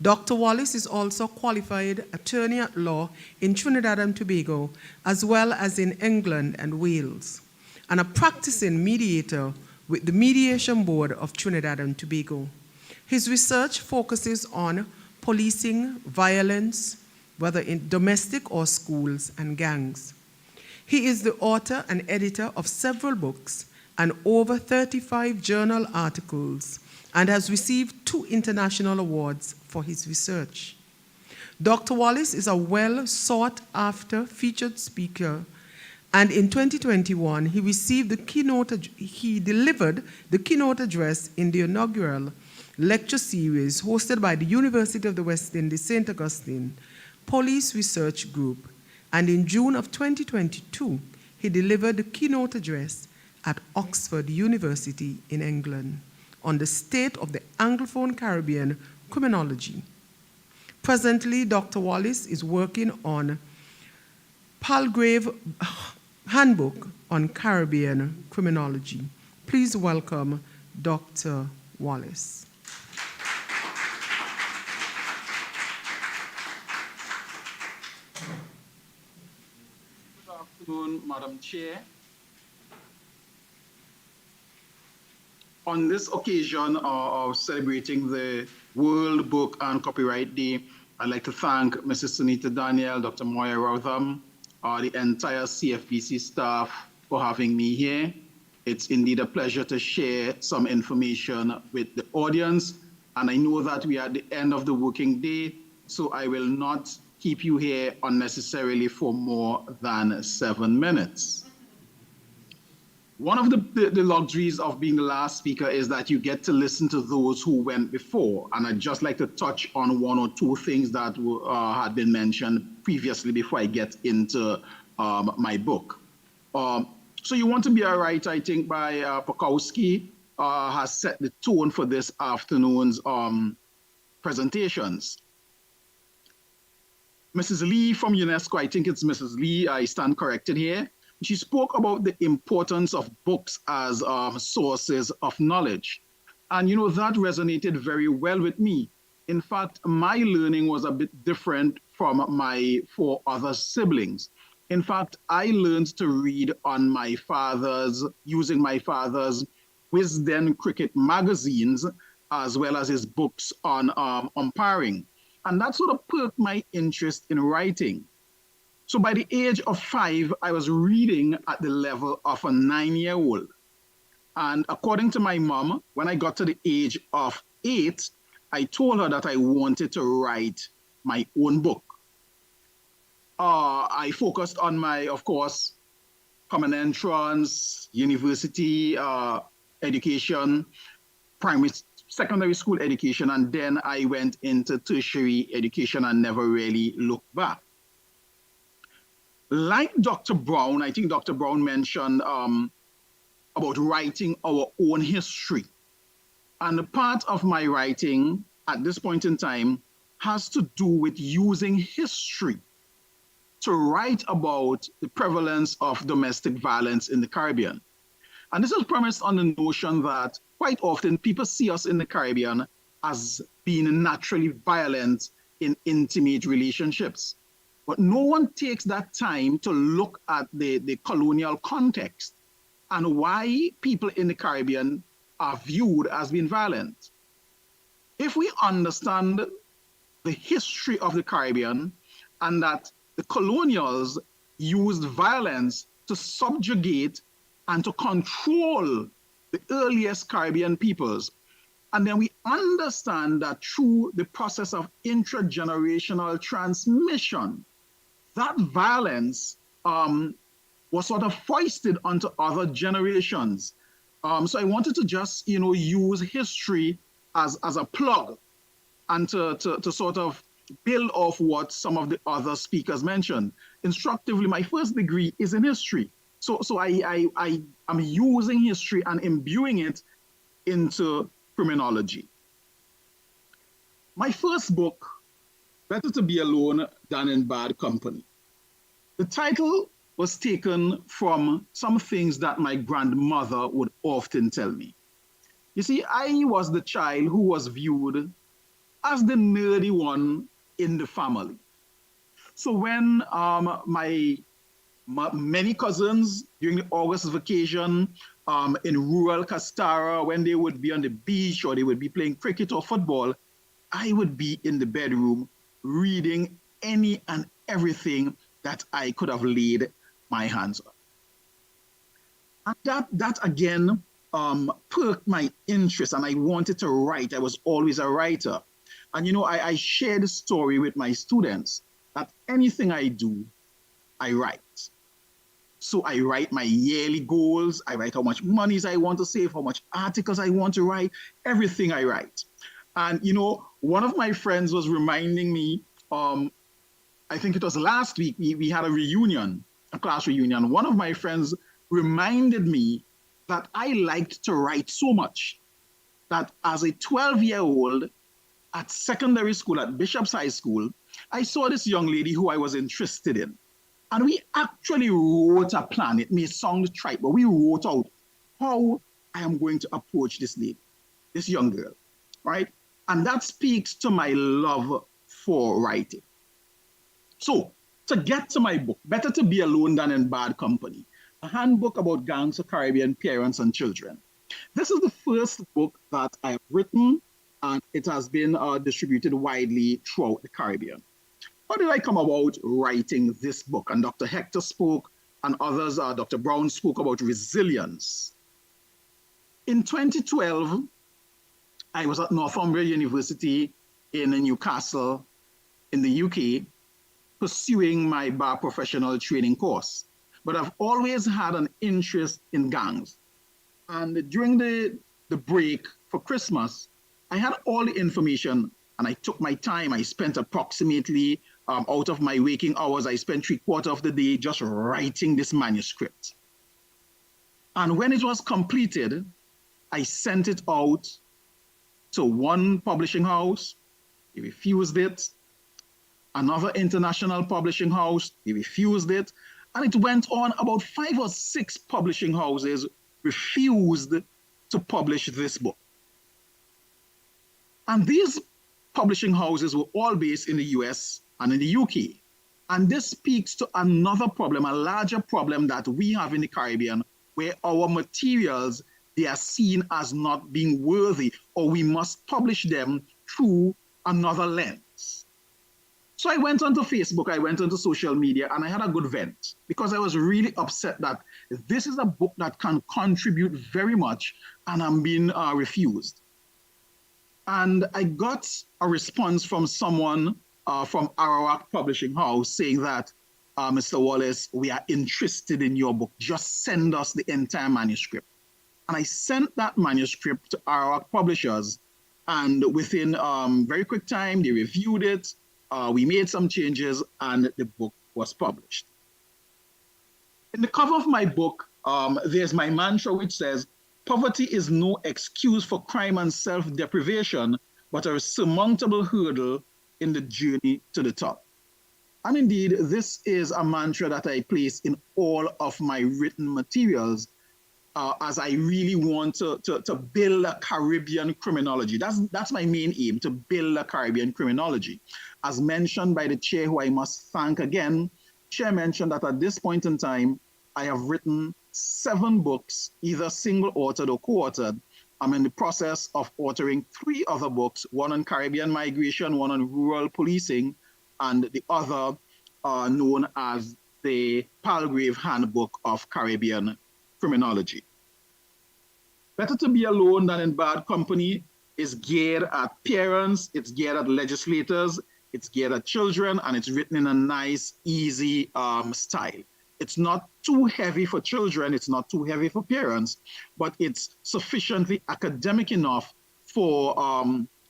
Dr. Wallace is also a qualified attorney at law in Trinidad and Tobago, as well as in England and Wales, and a practicing mediator with the Mediation Board of Trinidad and Tobago. His research focuses on policing violence, whether in domestic or schools, and gangs. He is the author and editor of several books and over 35 journal articles, and has received 2 international awards for his research. Dr. Wallace is a well-sought-after featured speaker, and in 2021, he delivered the keynote address in the inaugural lecture series hosted by the University of the West Indies, St. Augustine Police Research Group. And in June of 2022, he delivered the keynote address at Oxford University in England on the state of the Anglophone Caribbean criminology. Presently, Dr. Wallace is working on Palgrave Handbook on Caribbean Criminology. Please welcome Dr. Wallace. Good afternoon, Madam Chair. On this occasion of celebrating the World Book and Copyright Day, I'd like to thank Mrs. Sunita Daniel, Dr. Moya Rotham, the entire CFPC staff for having me here. It's indeed a pleasure to share some information with the audience. And I know that we are at the end of the working day, so I will not keep you here unnecessarily for more than 7 minutes. One of the luxuries of being the last speaker is that you get to listen to those who went before. And I'd just like to touch on 1 or 2 things that had been mentioned previously before I get into my book. So You Want to Be a Writer, I think, by Pokowski, has set the tone for this afternoon's presentations. Mrs. Lee from UNESCO, I think it's Mrs. Lee, I stand corrected here. She spoke about the importance of books as sources of knowledge. And that resonated very well with me. In fact, my learning was a bit different from my 4 other siblings. In fact, I learned to read on using my father's Wisden cricket magazines, as well as his books on umpiring. And that sort of perked my interest in writing. So by the age of 5, I was reading at the level of a 9-year-old. And according to my mom, when I got to the age of 8, I told her that I wanted to write my own book. I focused on my, of course, common entrance, university education, primary secondary school education, and then I went into tertiary education and never really looked back. Like Dr. Brown, I think Dr. Brown mentioned about writing our own history. And part of my writing at this point in time has to do with using history to write about the prevalence of domestic violence in the Caribbean. And this is premised on the notion that quite often people see us in the Caribbean as being naturally violent in intimate relationships. But no one takes that time to look at the colonial context and why people in the Caribbean are viewed as being violent. If we understand the history of the Caribbean and that the colonials used violence to subjugate and to control the earliest Caribbean peoples, and then we understand that through the process of intergenerational transmission, that violence was sort of foisted onto other generations. So I wanted to just, use history as a plug and to sort of build off what some of the other speakers mentioned. Instructively, my first degree is in history. So I am using history and imbuing it into criminology. My first book, Better to Be Alone Than in Bad Company. The title was taken from some things that my grandmother would often tell me. You see, I was the child who was viewed as the nerdy one in the family. So when my many cousins during the August vacation in rural Castara, when they would be on the beach or they would be playing cricket or football, I would be in the bedroom reading any and everything that I could have laid my hands on. And that again perked my interest, and I wanted to write. I was always a writer. And I share the story with my students that anything I do, I write. So I write my yearly goals, I write how much monies I want to save, how much articles I want to write, everything I write. And one of my friends was reminding me, I think it was last week, we had a reunion, a class reunion. One of my friends reminded me that I liked to write so much that as a 12-year-old at secondary school at Bishop's High School, I saw this young lady who I was interested in. And we actually wrote a plan. It may sound trite, but we wrote out how I am going to approach this lady, this young girl, right? And that speaks to my love for writing. So to get to my book, Better to Be Alone Than in Bad Company, a handbook about gangs of Caribbean parents and children. This is the first book that I have written, and it has been distributed widely throughout the Caribbean. How did I come about writing this book? And Dr. Hector spoke, and others, Dr. Brown spoke about resilience. In 2012, I was at Northumbria University in Newcastle in the UK, pursuing my bar professional training course. But I've always had an interest in gangs. And during the break for Christmas, I had all the information and I took my time. I spent approximately, out of my waking hours, I spent 3/4 of the day just writing this manuscript. And when it was completed, I sent it out to one publishing house. They refused it. Another international publishing house, they refused it. And it went on. About 5 or 6 publishing houses refused to publish this book. And these publishing houses were all based in the US and in the UK. And this speaks to another problem, a larger problem that we have in the Caribbean, where our materials, they are seen as not being worthy, or we must publish them through another lens. So I went onto Facebook, I went onto social media, and I had a good vent because I was really upset that this is a book that can contribute very much, and I'm being refused. And I got a response from someone from Arawak Publishing House saying that, Mr. Wallace, we are interested in your book. Just send us the entire manuscript. And I sent that manuscript to Arawak publishers, And within very quick time, they reviewed it. We made some changes, and the book was published. In the cover of my book, there's my mantra, which says, "Poverty is no excuse for crime and self-deprivation, but a surmountable hurdle in the journey to the top." And indeed, this is a mantra that I place in all of my written materials, as I really want to build a Caribbean criminology. That's my main aim, to build a Caribbean criminology. As mentioned by the chair, who I must thank again, chair mentioned that at this point in time, I have written 7 books, either single-authored or co-authored. I'm in the process of authoring 3 other books, one on Caribbean migration, one on rural policing, and the other known as the Palgrave Handbook of Caribbean Criminology. Better to be alone than in bad company is geared at parents, it's geared at legislators, it's geared at children, and it's written in a nice, easy style. It's not too heavy for children, it's not too heavy for parents, but it's sufficiently academic enough for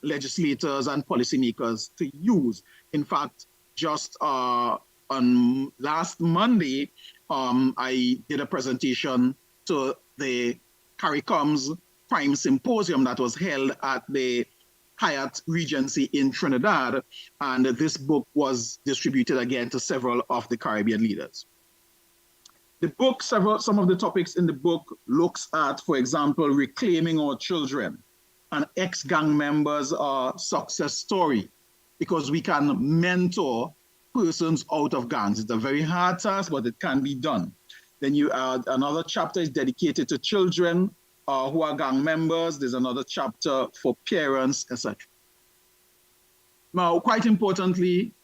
legislators and policymakers to use. In fact, just on last Monday, I did a presentation to the CARICOM's Crime Symposium that was held at the Hyatt Regency in Trinidad, and this book was distributed again to several of the Caribbean leaders. The book, some of the topics in the book looks at, for example, reclaiming our children, an ex-gang member's success story, because we can mentor persons out of gangs. It's a very hard task, but it can be done. Then another chapter is dedicated to children who are gang members. There's another chapter for parents, etc. Now, quite importantly,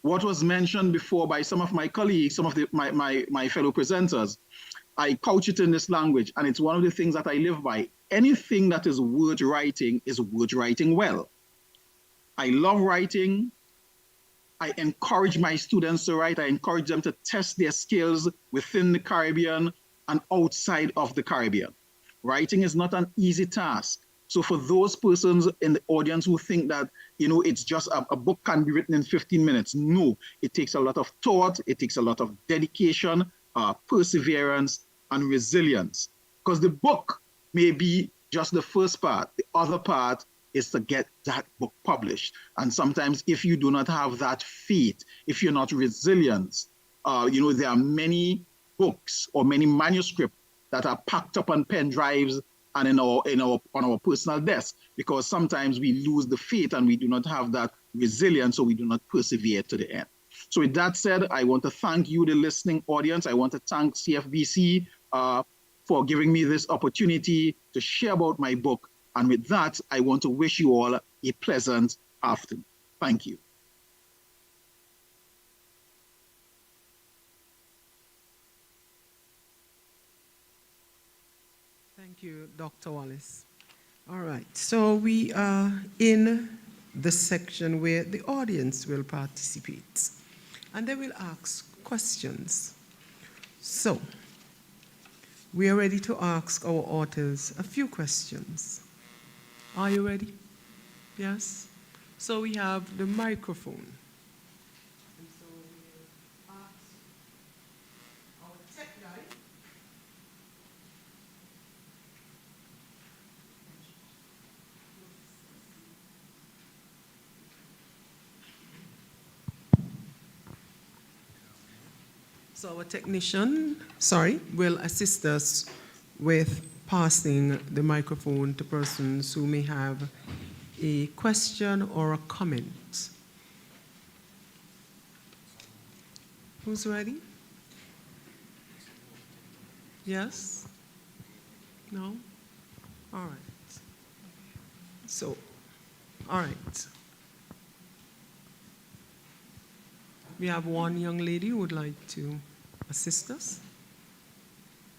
what was mentioned before by some of my colleagues, some of my fellow presenters, I couch it in this language, and it's one of the things that I live by. Anything that is worth writing is worth writing well. I love writing. I encourage my students to write. I encourage them to test their skills within the Caribbean and outside of the Caribbean. Writing is not an easy task. So for those persons in the audience who think that, it's just a book can be written in 15 minutes, no, it takes a lot of thought, it takes a lot of dedication, perseverance, and resilience. Because the book may be just the first part. The other part is to get that book published. And sometimes if you do not have that faith, if you're not resilient, there are many books or many manuscripts that are packed up on pen drives and on our personal desk, because sometimes we lose the faith and we do not have that resilience, so we do not persevere to the end. So with that said, I want to thank you, the listening audience. I want to thank CFBC for giving me this opportunity to share about my book. And with that, I want to wish you all a pleasant afternoon. Thank you. Thank you, Dr. Wallace. All right, so we are in the section where the audience will participate, and they will ask questions. So, we are ready to ask our authors a few questions. Are you ready? Yes? So we have the microphone. And so we'll ask our tech guy. So our technician, will assist us with passing the microphone to persons who may have a question or a comment. Who's ready? Yes? No? All right. So, all right. We have one young lady who would like to assist us.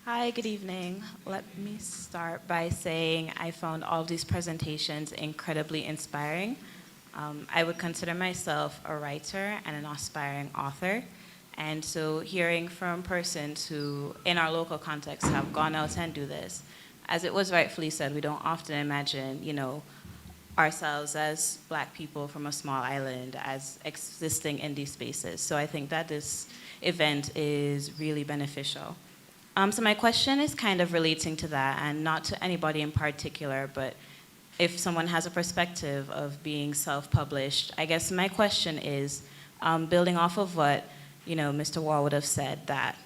Hi, good evening. Let me start by saying I found all of these presentations incredibly inspiring. I would consider myself a writer and an aspiring author. And so hearing from persons who, in our local context, have gone out and do this, as it was rightfully said, we don't often imagine, ourselves as Black people from a small island as existing in these spaces. So I think that this event is really beneficial. So my question is kind of relating to that, and not to anybody in particular, but if someone has a perspective of being self-published, I guess my question is, building off of what Mr. Wall would have said, that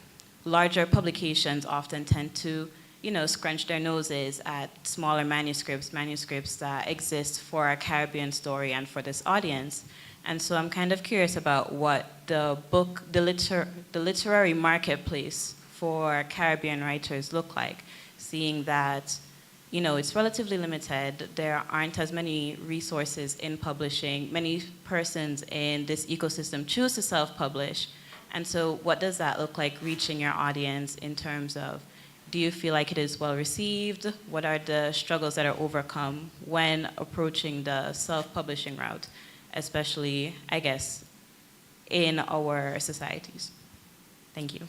larger publications often tend to scrunch their noses at smaller manuscripts that exist for our Caribbean story and for this audience. And so I'm kind of curious about what the literary marketplace for Caribbean writers look like, seeing that it's relatively limited. There aren't as many resources in publishing. Many persons in this ecosystem choose to self-publish. And so what does that look like reaching your audience in terms of, do you feel like it is well received? What are the struggles that are overcome when approaching the self-publishing route, especially, I guess, in our societies? Thank you.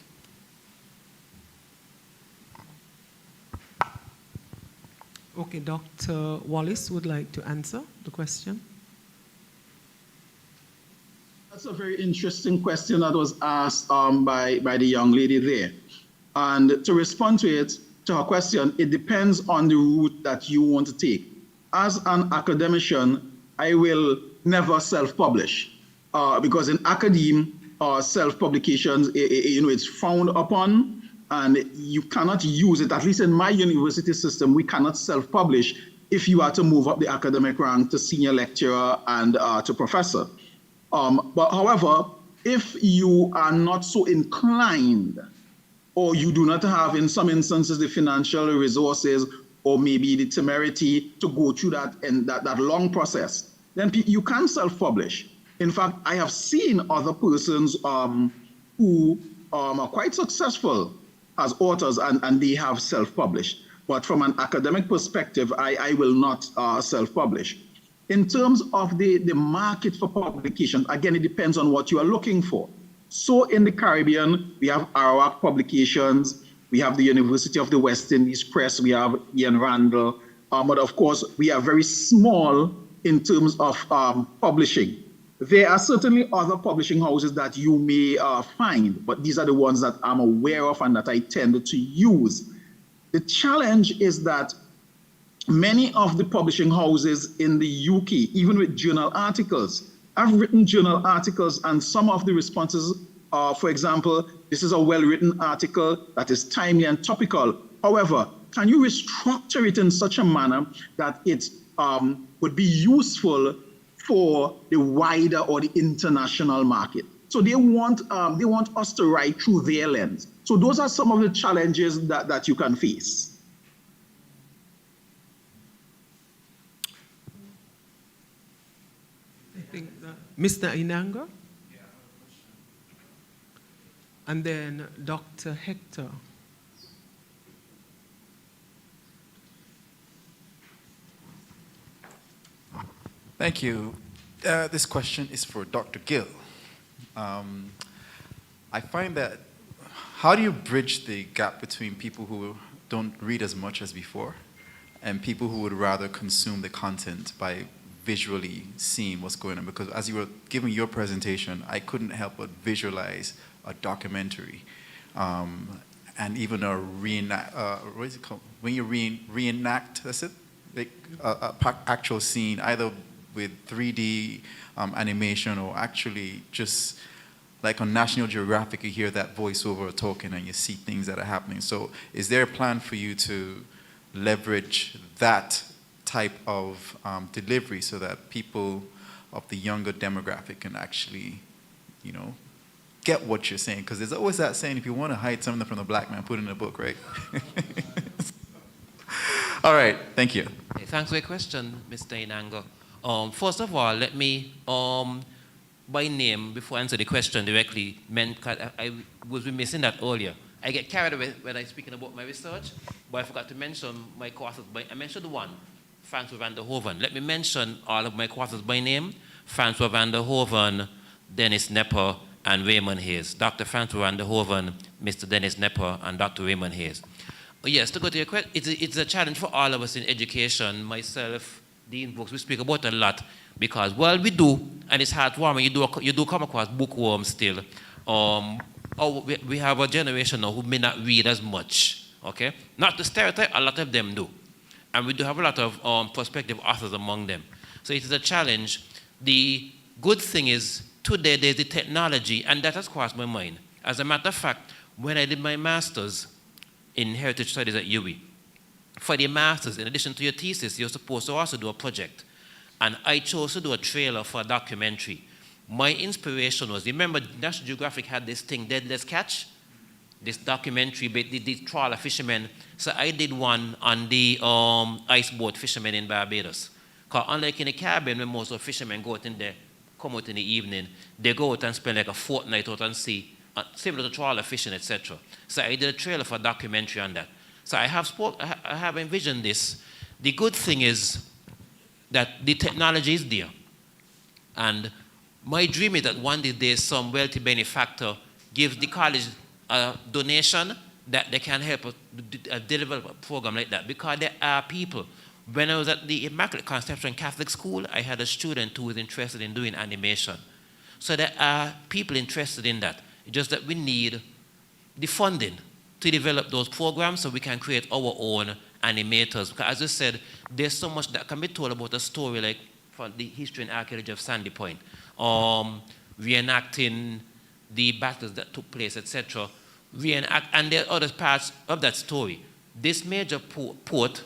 Okay, Dr. Wallace would like to answer the question. That's a very interesting question that was asked by the young lady there. And to respond to it, to her question, it depends on the route that you want to take. As an academician, I will never self-publish because in academia, self-publications, it's frowned upon, and you cannot use it. At least in my university system, we cannot self-publish if you are to move up the academic rank to senior lecturer and to professor. But however, if you are not so inclined, or you do not have, in some instances, the financial resources or maybe the temerity to go through that long process, then you can self-publish. In fact, I have seen other persons who are quite successful as authors and they have self-published. But from an academic perspective, I will not self-publish. In terms of the market for publication, again, it depends on what you are looking for. So in the Caribbean, we have Arawak Publications, we have the University of the West Indies Press, we have Ian Randall, but of course, we are very small in terms of publishing. There are certainly other publishing houses that you may find, but these are the ones that I'm aware of and that I tend to use. The challenge is that many of the publishing houses in the UK, even with journal articles, I've written journal articles, and some of the responses are, for example, this is a well-written article that is timely and topical. However, can you restructure it in such a manner that it would be useful for the wider or the international market? So they want us to write through their lens. So those are some of the challenges that you can face. I think Mr. Inanga, and then Dr. Hector. Thank you. This question is for Dr. Gill. I find that, how do you bridge the gap between people who don't read as much as before and people who would rather consume the content by visually seeing what's going on? Because as you were giving your presentation, I couldn't help but visualize a documentary and even a reenact, what is it called? When you reenact, that's it? Like actual scene, either with 3D animation or actually just like on National Geographic, you hear that voiceover talking and you see things that are happening. So is there a plan for you to leverage that type of delivery so that people of the younger demographic can actually, get what you're saying? Because there's always that saying, if you want to hide something from the black man, put it in a book, right? All right, thank you. Hey, thanks for your question, Mr. Inanga. First of all, let me, by name, before I answer the question directly, I was missing that earlier. I get carried away when I'm speaking about my research, but I forgot to mention my co-authors. I mentioned one, Francois van der Hoven. Let me mention all of my co-authors by name: Francois van der Hoven, Dennis Nepper, and Raymond Hayes. Dr. Francois van der Hoven, Mr. Dennis Nepper, and Dr. Raymond Hayes. Yes, to go to your question, it's a challenge for all of us in education, myself the books we speak about a lot because while we do, and it's heartwarming, you do come across bookworms still. We have a generation now who may not read as much. Okay, not to stereotype, a lot of them do, and we do have a lot of prospective authors among them. So it is a challenge. The good thing is today there's the technology, and that has crossed my mind. As a matter of fact, when I did my master's in heritage studies at UWI, for the master's, in addition to your thesis, you're supposed to also do a project. And I chose to do a trailer for a documentary. My inspiration was, remember National Geographic had this thing, Dead Let's Catch? This documentary, the trawler fishermen. So I did one on the iceboat fishermen in Barbados. Because unlike in the Caribbean, when most of the fishermen go out in there, come out in the evening, they go out and spend like a fortnight out on sea, similar to trawler fishing, etc. So I did a trailer for a documentary on that. So I have envisioned this. The good thing is that the technology is there. And my dream is that one day some wealthy benefactor gives the college a donation that they can help develop a program like that. Because there are people. When I was at the Immaculate Conception Catholic School, I had a student who was interested in doing animation. So there are people interested in that. It's just that we need the funding to develop those programs so we can create our own animators. Because as I said, there's so much that can be told about a story like from the history and archaeology of Sandy Point, reenacting the battles that took place, etc. And there are other parts of that story. This major port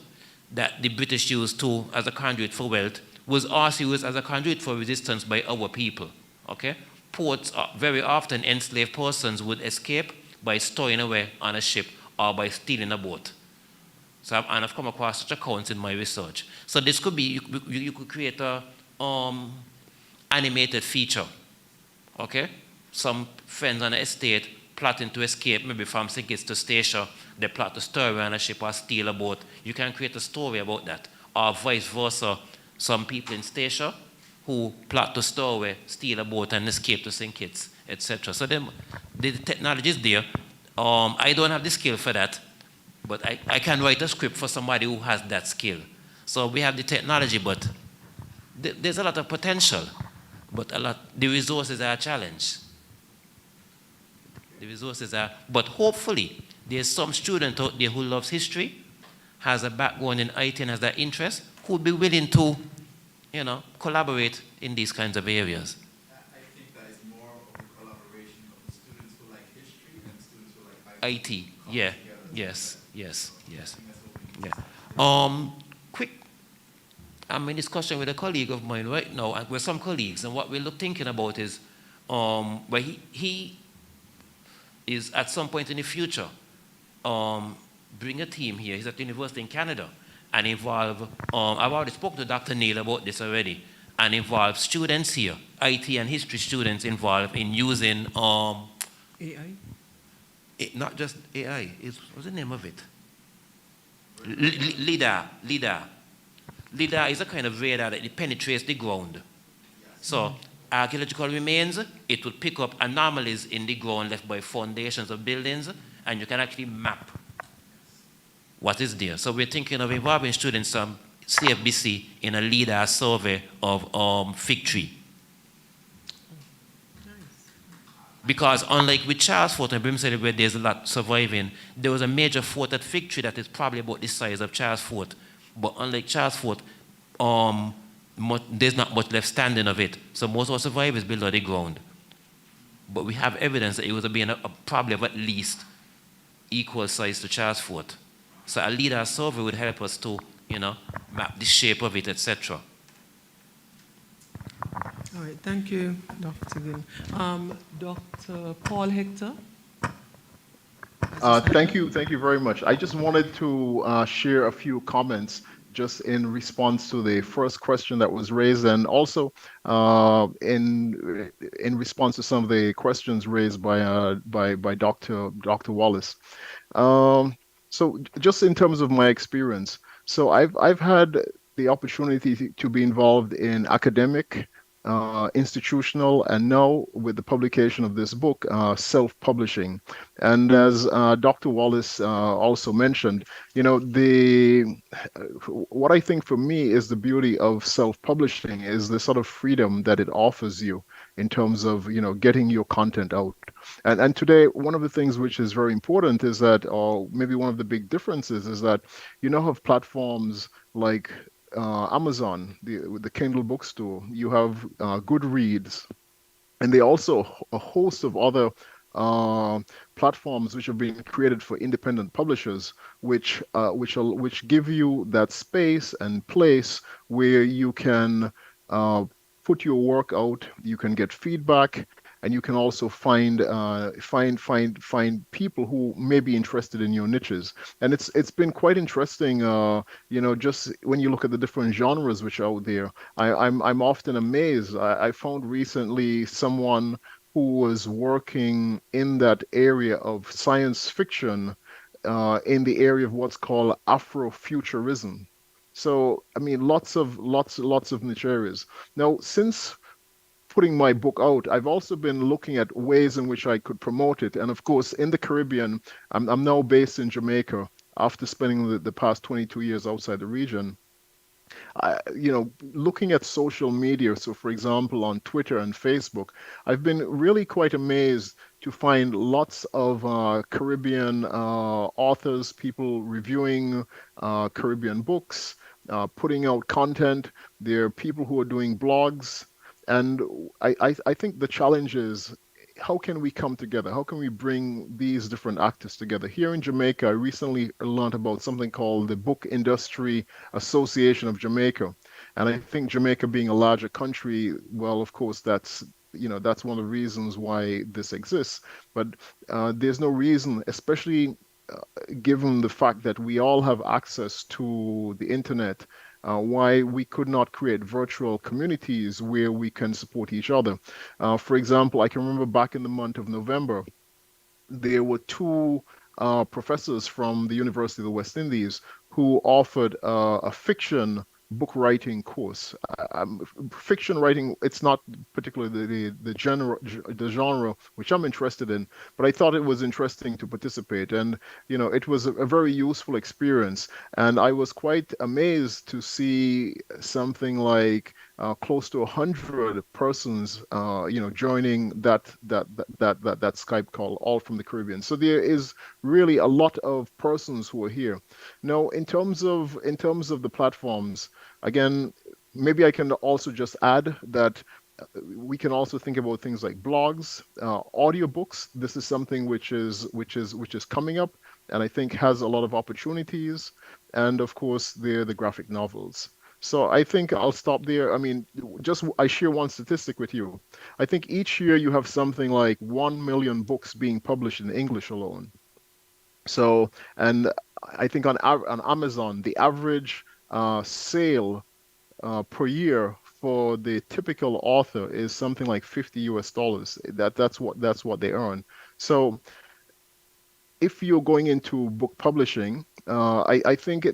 that the British used as a conduit for wealth was also used as a conduit for resistance by our people. Okay? Ports, very often enslaved persons would escape by stowing away on a ship or by stealing a boat. So I've come across such accounts in my research. So this could be, you could create a animated feature, okay? Some friends on the estate plotting to escape, maybe from St. Kitts to Statia, they plot to stow away on a ship or steal a boat. You can create a story about that. Or vice versa, some people in Statia who plot to stow away, steal a boat and escape to St. Kitts, etc. So the technology is there. I don't have the skill for that, but I can write a script for somebody who has that skill. So we have the technology, but there's a lot of potential, but the resources are a challenge. The resources are, but hopefully there's some student out there who loves history, has a background in IT and has that interest, who would be willing to, collaborate in these kinds of areas. I think that is more of a collaboration of the students who like history and students who like IT. Yeah, yes. Yeah. I'm in discussion with a colleague of mine right now, and with some colleagues, and what we're thinking about is, where he is at some point in the future, bring a team here. He's at the university in Canada, and involve, I've already spoken to Dr. Neil about this already, and involve students here, IT and history students involved in using AI? Not just AI, what's the name of it? LIDAR. LIDAR is a kind of radar that penetrates the ground. So archaeological remains, it will pick up anomalies in the ground left by foundations of buildings, and you can actually map what is there. So we're thinking of involving students from CFBC in a LIDAR survey of Fig Tree. Because unlike with Charles Fort and Brimsey, where there's a lot surviving, there was a major fort at Fig Tree that is probably about the size of Charles Fort. But unlike Charles Fort, there's not much left standing of it. So most of our survivors below the ground. But we have evidence that it was being probably of at least equal size to Charles Fort. So a LIDAR survey would help us to, map the shape of it, etc. All right, thank you, Dr. Gill. Dr. Paul Hector. Thank you very much. I just wanted to share a few comments just in response to the first question that was raised, and also in response to some of the questions raised by Dr. Wallace. So just in terms of my experience, so I've had the opportunity to be involved in academic institutional, and now with the publication of this book, self-publishing. And as Dr. Wallace also mentioned, what I think for me is the beauty of self-publishing is the sort of freedom that it offers you in terms of, getting your content out. And today, one of the things which is very important is that, or maybe one of the big differences is that you now have platforms like Amazon, the Kindle bookstore. You have Goodreads, and they also a host of other uh, platforms which have been created for independent publishers, which give you that space and place where you can put your work out, you can get feedback, and you can also find people who may be interested in your niches. And it's been quite interesting, just when you look at the different genres which are out there. I'm often amazed. I found recently someone who was working in that area of science fiction, in the area of what's called Afrofuturism. So, I mean, lots of niche areas. Now, since putting my book out, I've also been looking at ways in which I could promote it. And of course, in the Caribbean, I'm now based in Jamaica after spending the past 22 years outside the region. Looking at social media, so for example, on Twitter and Facebook, I've been really quite amazed to find lots of Caribbean authors, people reviewing Caribbean books, putting out content. There are people who are doing blogs. And I think the challenge is, how can we come together? How can we bring these different actors together? Here in Jamaica, I recently learned about something called the Book Industry Association of Jamaica. And I think Jamaica being a larger country, well, of course, that's one of the reasons why this exists. But there's no reason, especially given the fact that we all have access to the internet, why we could not create virtual communities where we can support each other. For example, I can remember back in the month of November, there were two professors from the University of the West Indies who offered a fiction book writing course. Fiction writing, it's not particularly the genre which I'm interested in, but I thought it was interesting to participate. And, it was a very useful experience. And I was quite amazed to see something like close to 100 persons, joining that Skype call, all from the Caribbean. So there is really a lot of persons who are here. Now, in terms of the platforms, again, maybe I can also just add that we can also think about things like blogs, audiobooks. This is something which is coming up, and I think has a lot of opportunities. And of course, there are the graphic novels. So I think I'll stop there. I mean, I share one statistic with you. I think each year you have something like 1 million books being published in English alone. So, and I think on Amazon, the average sale per year for the typical author is something like $50. That's what they earn. So if you're going into book publishing, I think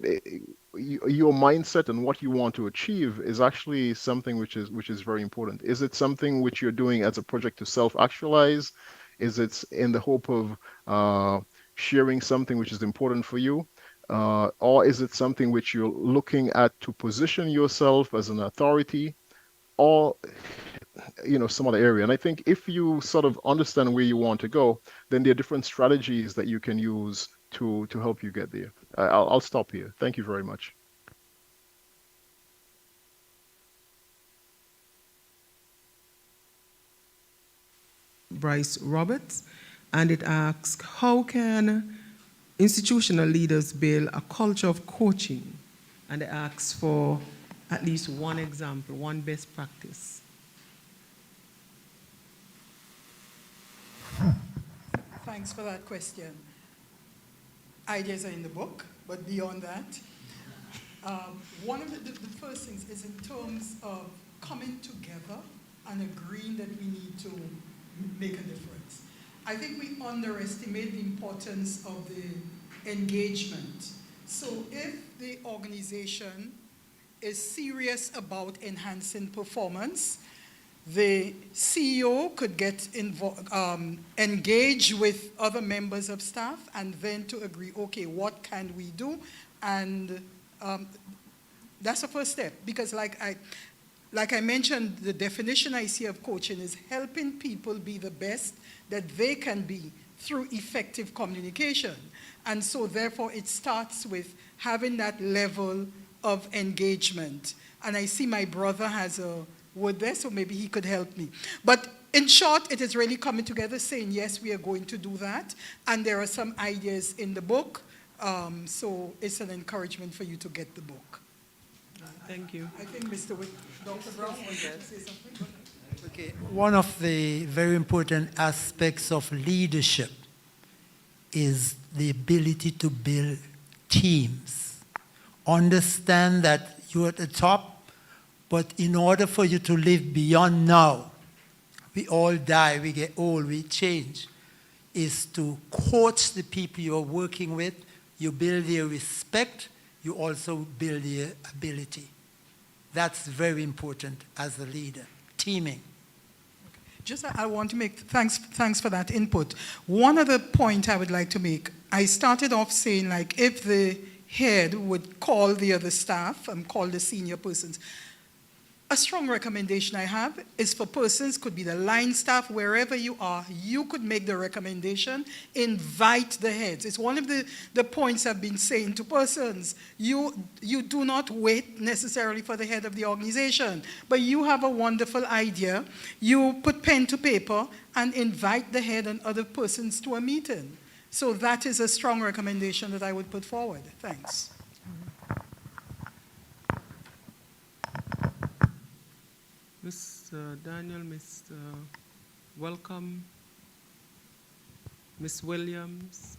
your mindset and what you want to achieve is actually something which is very important. Is it something which you're doing as a project to self-actualize? Is it in the hope of sharing something which is important for you? Or is it something which you're looking at to position yourself as an authority, or some other area? And I think if you sort of understand where you want to go, then there are different strategies that you can use to help you get there. I'll stop here. Thank you very much. Bryce Roberts, and it asks, how can institutional leaders build a culture of coaching? And it asks for at least one example, one best practice. Thanks for that question. Ideas are in the book, but beyond that, one of the first things is in terms of coming together and agreeing that we need to make a difference. I think we underestimate the importance of the engagement. So if the organization is serious about enhancing performance, The CEO could get engaged with other members of staff and then to agree, okay, what can we do? And that's the first step, because like I mentioned, the definition I see of coaching is helping people be the best that they can be through effective communication. And so therefore it starts with having that level of engagement. And I see my brother has a word there, so maybe he could help me. But in short, it is really coming together saying, yes, we are going to do that. And there are some ideas in the book. So it's an encouragement for you to get the book. Thank you. I think Dr. Brown wanted to say something. Okay. One of the very important aspects of leadership is the ability to build teams. Understand that you're at the top, but in order for you to live beyond now, we all die, we get old, we change, is to coach the people you're working with. You build their respect, you also build their ability. That's very important as a leader, teaming. Just I want to make, thanks for that input. One other point I would like to make, I started off saying like if the head would call the other staff and call the senior persons. A strong recommendation I have is for persons, could be the line staff, wherever you are, you could make the recommendation, invite the heads. It's one of the points I've been saying to persons. You do not wait necessarily for the head of the organization, but you have a wonderful idea. You put pen to paper and invite the head and other persons to a meeting. So that is a strong recommendation that I would put forward. Thanks. Ms. Daniel, welcome. Ms. Williams.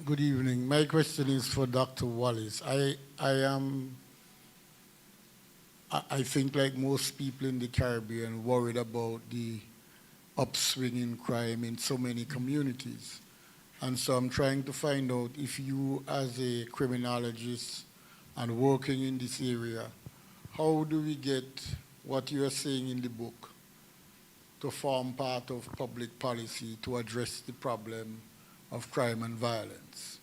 Good evening. My question is for Dr. Wallace. I think like most people in the Caribbean, worried about the upswing in crime in so many communities. And so I'm trying to find out if you, as a criminologist and working in this area, how do we get what you are saying in the book to form part of public policy to address the problem of crime and violence?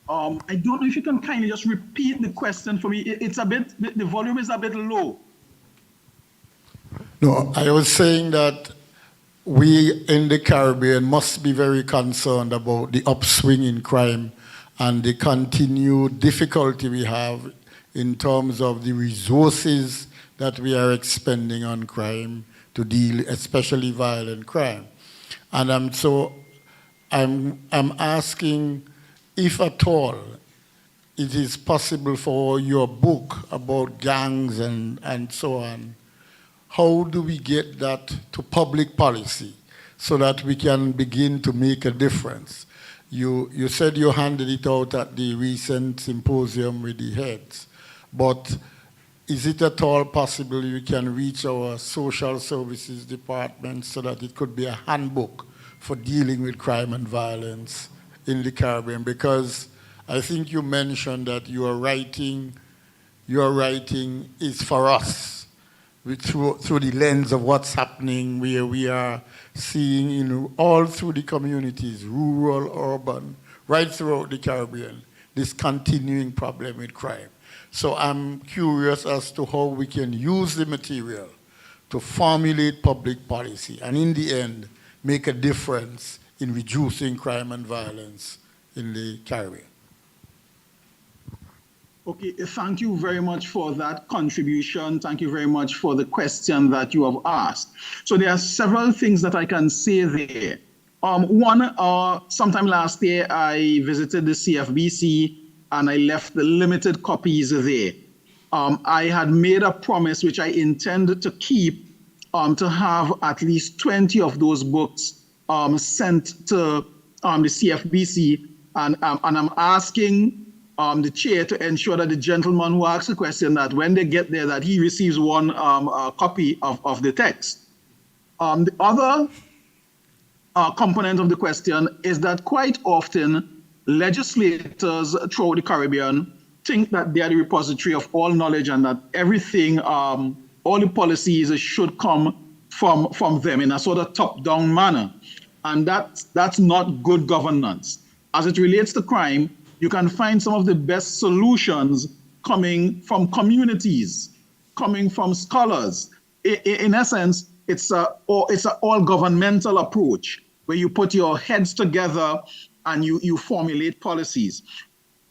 I don't know if you can kindly just repeat the question for me. It's a bit, the volume is a bit low. No, I was saying that we in the Caribbean must be very concerned about the upswing in crime and the continued difficulty we have in terms of the resources that we are expending on crime to deal, especially violent crime. And I'm asking if at all it is possible for your book about gangs and so on, how do we get that to public policy so that we can begin to make a difference? You said you handed it out at the recent symposium with the heads, but is it at all possible you can reach our social services department so that it could be a handbook for dealing with crime and violence in the Caribbean? Because I think you mentioned that your writing is for us, through the lens of what's happening, where we are seeing all through the communities, rural, urban, right throughout the Caribbean, this continuing problem with crime. So I'm curious as to how we can use the material to formulate public policy and in the end make a difference in reducing crime and violence in the Caribbean. Okay, thank you very much for that contribution. Thank you very much for the question that you have asked. So there are several things that I can say there. One, sometime last year, I visited the CFBC and I left the limited copies there. I had made a promise, which I intend to keep, to have at least 20 of those books sent to the CFBC. And I'm asking the chair to ensure that the gentleman who asked the question, that when they get there, that he receives one copy of the text. The other component of the question is that quite often legislators throughout the Caribbean think that they are the repository of all knowledge and that everything, all the policies should come from them in a sort of top-down manner. And that's not good governance. As it relates to crime, you can find some of the best solutions coming from communities, coming from scholars. In essence, it's an all-governmental approach where you put your heads together and you formulate policies.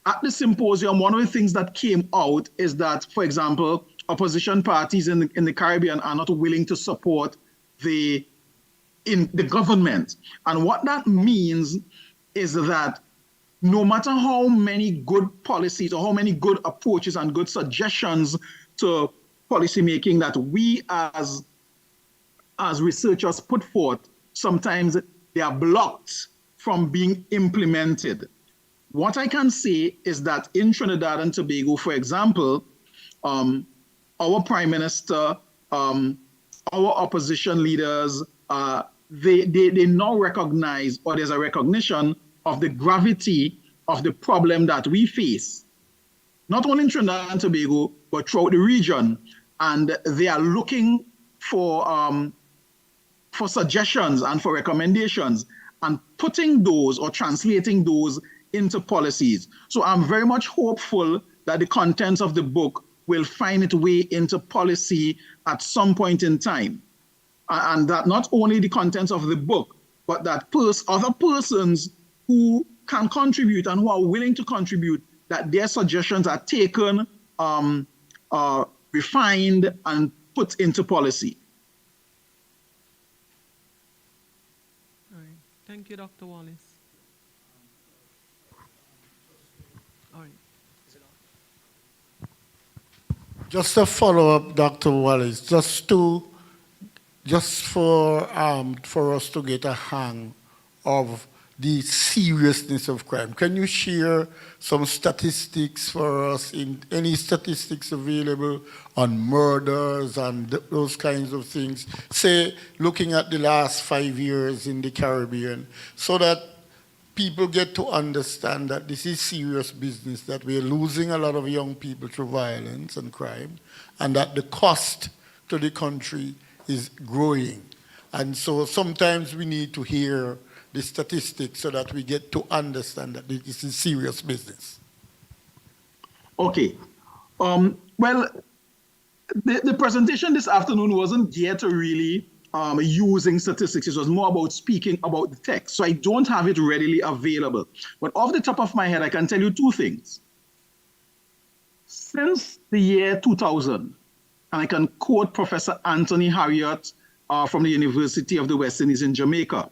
At the symposium, one of the things that came out is that, for example, opposition parties in the Caribbean are not willing to support the government. And what that means is that no matter how many good policies or how many good approaches and good suggestions to policymaking that we as researchers put forth, sometimes they are blocked from being implemented. What I can say is that in Trinidad and Tobago, for example, our Prime Minister, our opposition leaders, they now recognize, or there's a recognition of the gravity of the problem that we face, not only in Trinidad and Tobago, but throughout the region. And they are looking for suggestions and for recommendations and putting those or translating those into policies. So I'm very much hopeful that the contents of the book will find its way into policy at some point in time. And that not only the contents of the book, but that other persons who can contribute and who are willing to contribute, that their suggestions are taken, refined, and put into policy. All right. Thank you, Dr. Wallace. All right. Just a follow-up, Dr. Wallace, just for us to get a hang of the seriousness of crime. Can you share some statistics for us, any statistics available on murders and those kinds of things, say, looking at the last 5 years in the Caribbean, so that people get to understand that this is serious business, that we're losing a lot of young people through violence and crime, and that the cost to the country is growing. And so sometimes we need to hear the statistics so that we get to understand that this is serious business. Okay. Well, the presentation this afternoon wasn't geared to really using statistics. It was more about speaking about the text. So I don't have it readily available. But off the top of my head, I can tell you two things. Since the year 2000, and I can quote Professor Anthony Harriott from the University of the West Indies in Jamaica,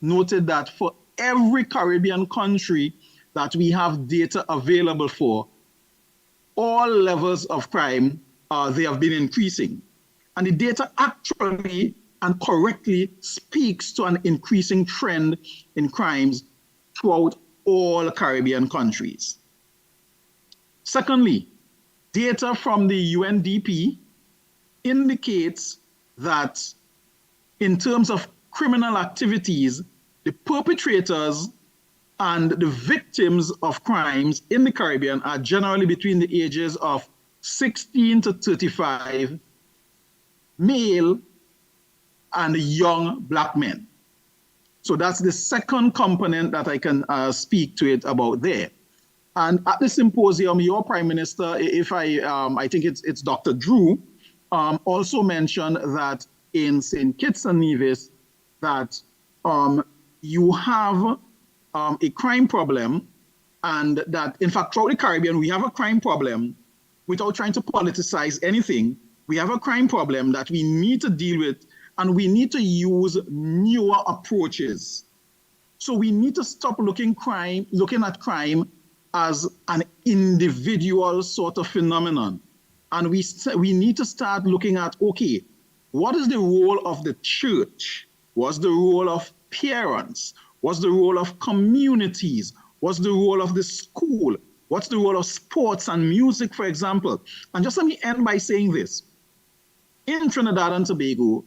noted that for every Caribbean country that we have data available for, all levels of crime, they have been increasing. And the data actually and correctly speaks to an increasing trend in crimes throughout all Caribbean countries. Secondly, data from the UNDP indicates that in terms of criminal activities, the perpetrators and the victims of crimes in the Caribbean are generally between the ages of 16 to 35, male and young Black men. So that's the second component that I can speak to it about there. And at the symposium, your Prime Minister, if I think it's Dr. Drew, also mentioned that in St. Kitts and Nevis, that you have a crime problem, and that, in fact, throughout the Caribbean, we have a crime problem without trying to politicize anything. We have a crime problem that we need to deal with, and we need to use newer approaches. So we need to stop looking at crime as an individual sort of phenomenon. And we need to start looking at, okay, what is the role of the church? What's the role of parents? What's the role of communities? What's the role of the school? What's the role of sports and music, for example? And just let me end by saying this. In Trinidad and Tobago,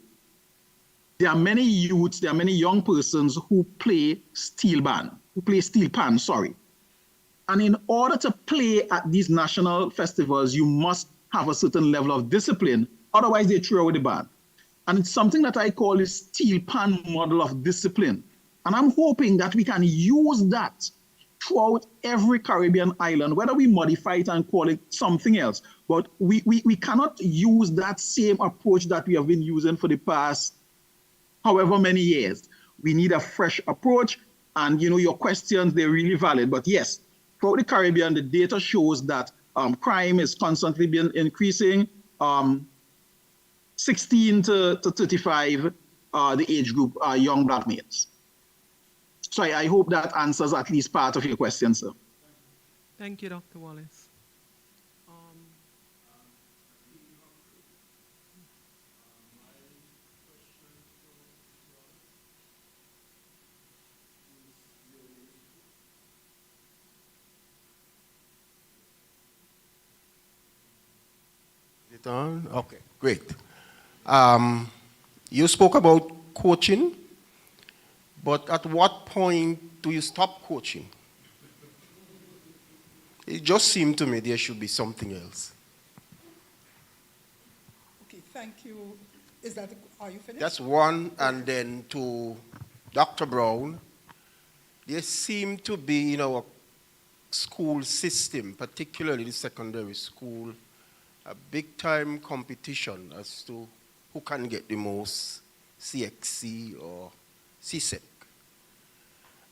there are many youths, there are many young persons who play steel pan, And in order to play at these national festivals, you must have a certain level of discipline. Otherwise, they throw away the band. And it's something that I call the steel pan model of discipline. And I'm hoping that we can use that throughout every Caribbean island, whether we modify it and call it something else. But we cannot use that same approach that we have been using for the past however many years. We need a fresh approach. And your questions, they're really valid. But yes, throughout the Caribbean, the data shows that crime is constantly been increasing. 16 to 35, the age group are young black males. So I hope that answers at least part of your question, sir. Thank you, Dr. Wallace. Is it on? Okay, great. You spoke about coaching, but at what point do you stop coaching? It just seemed to me there should be something else. Okay, thank you. Are you finished? That's one, and then to Dr. Brown, there seemed to be in our school system, particularly the secondary school, a big-time competition as to who can get the most CXC or CSEC.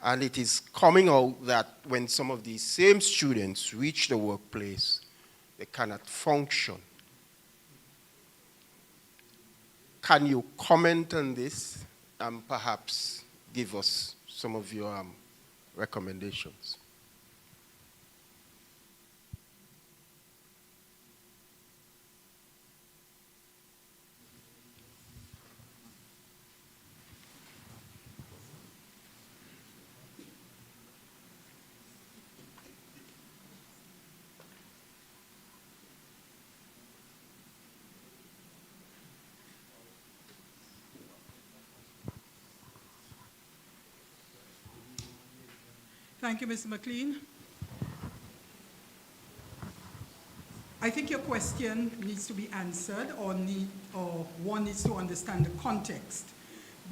And it is coming out that when some of these same students reach the workplace, they cannot function. Can you comment on this and perhaps give us some of your recommendations? Thank you, Mr. McLean. I think your question needs to be answered, or one needs to understand the context.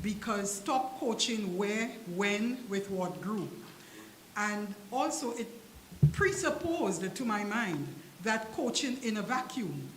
Because stop coaching where, when, with what group. And also it presupposed, to my mind, that coaching in a vacuum.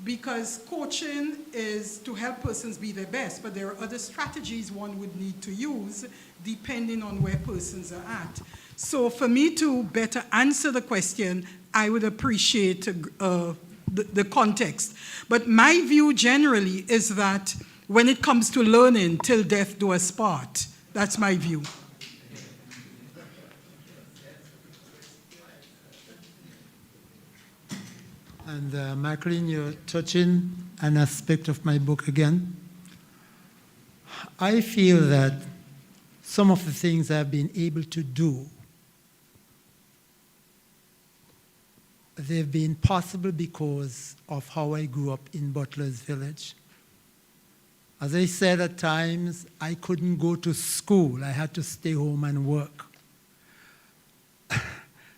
Because coaching is to help persons be their best, but there are other strategies one would need to use depending on where persons are at. So for me to better answer the question, I would appreciate the context. But my view generally is that when it comes to learning, till death do us part. That's my view. And Maclean, you're touching an aspect of my book again. I feel that some of the things I've been able to do, they've been possible because of how I grew up in Butler's Village. As I said, at times, I couldn't go to school. I had to stay home and work.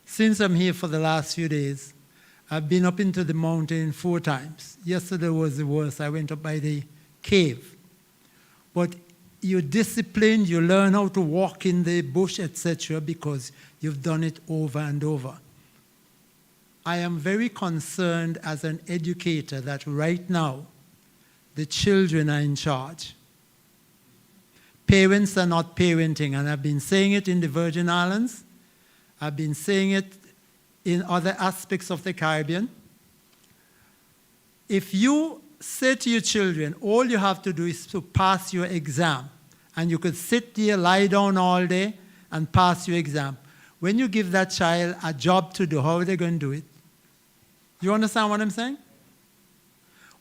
Since I'm here for the last few days, I've been up into the mountain 4 times. Yesterday was the worst. I went up by the cave. But you're disciplined, you learn how to walk in the bush, etc., because you've done it over and over. I am very concerned as an educator that right now, the children are in charge. Parents are not parenting, and I've been saying it in the Virgin Islands. I've been saying it in other aspects of the Caribbean. If you say to your children, all you have to do is to pass your exam, and you could sit there, lie down all day, and pass your exam. When you give that child a job to do, how are they going to do it? You understand what I'm saying?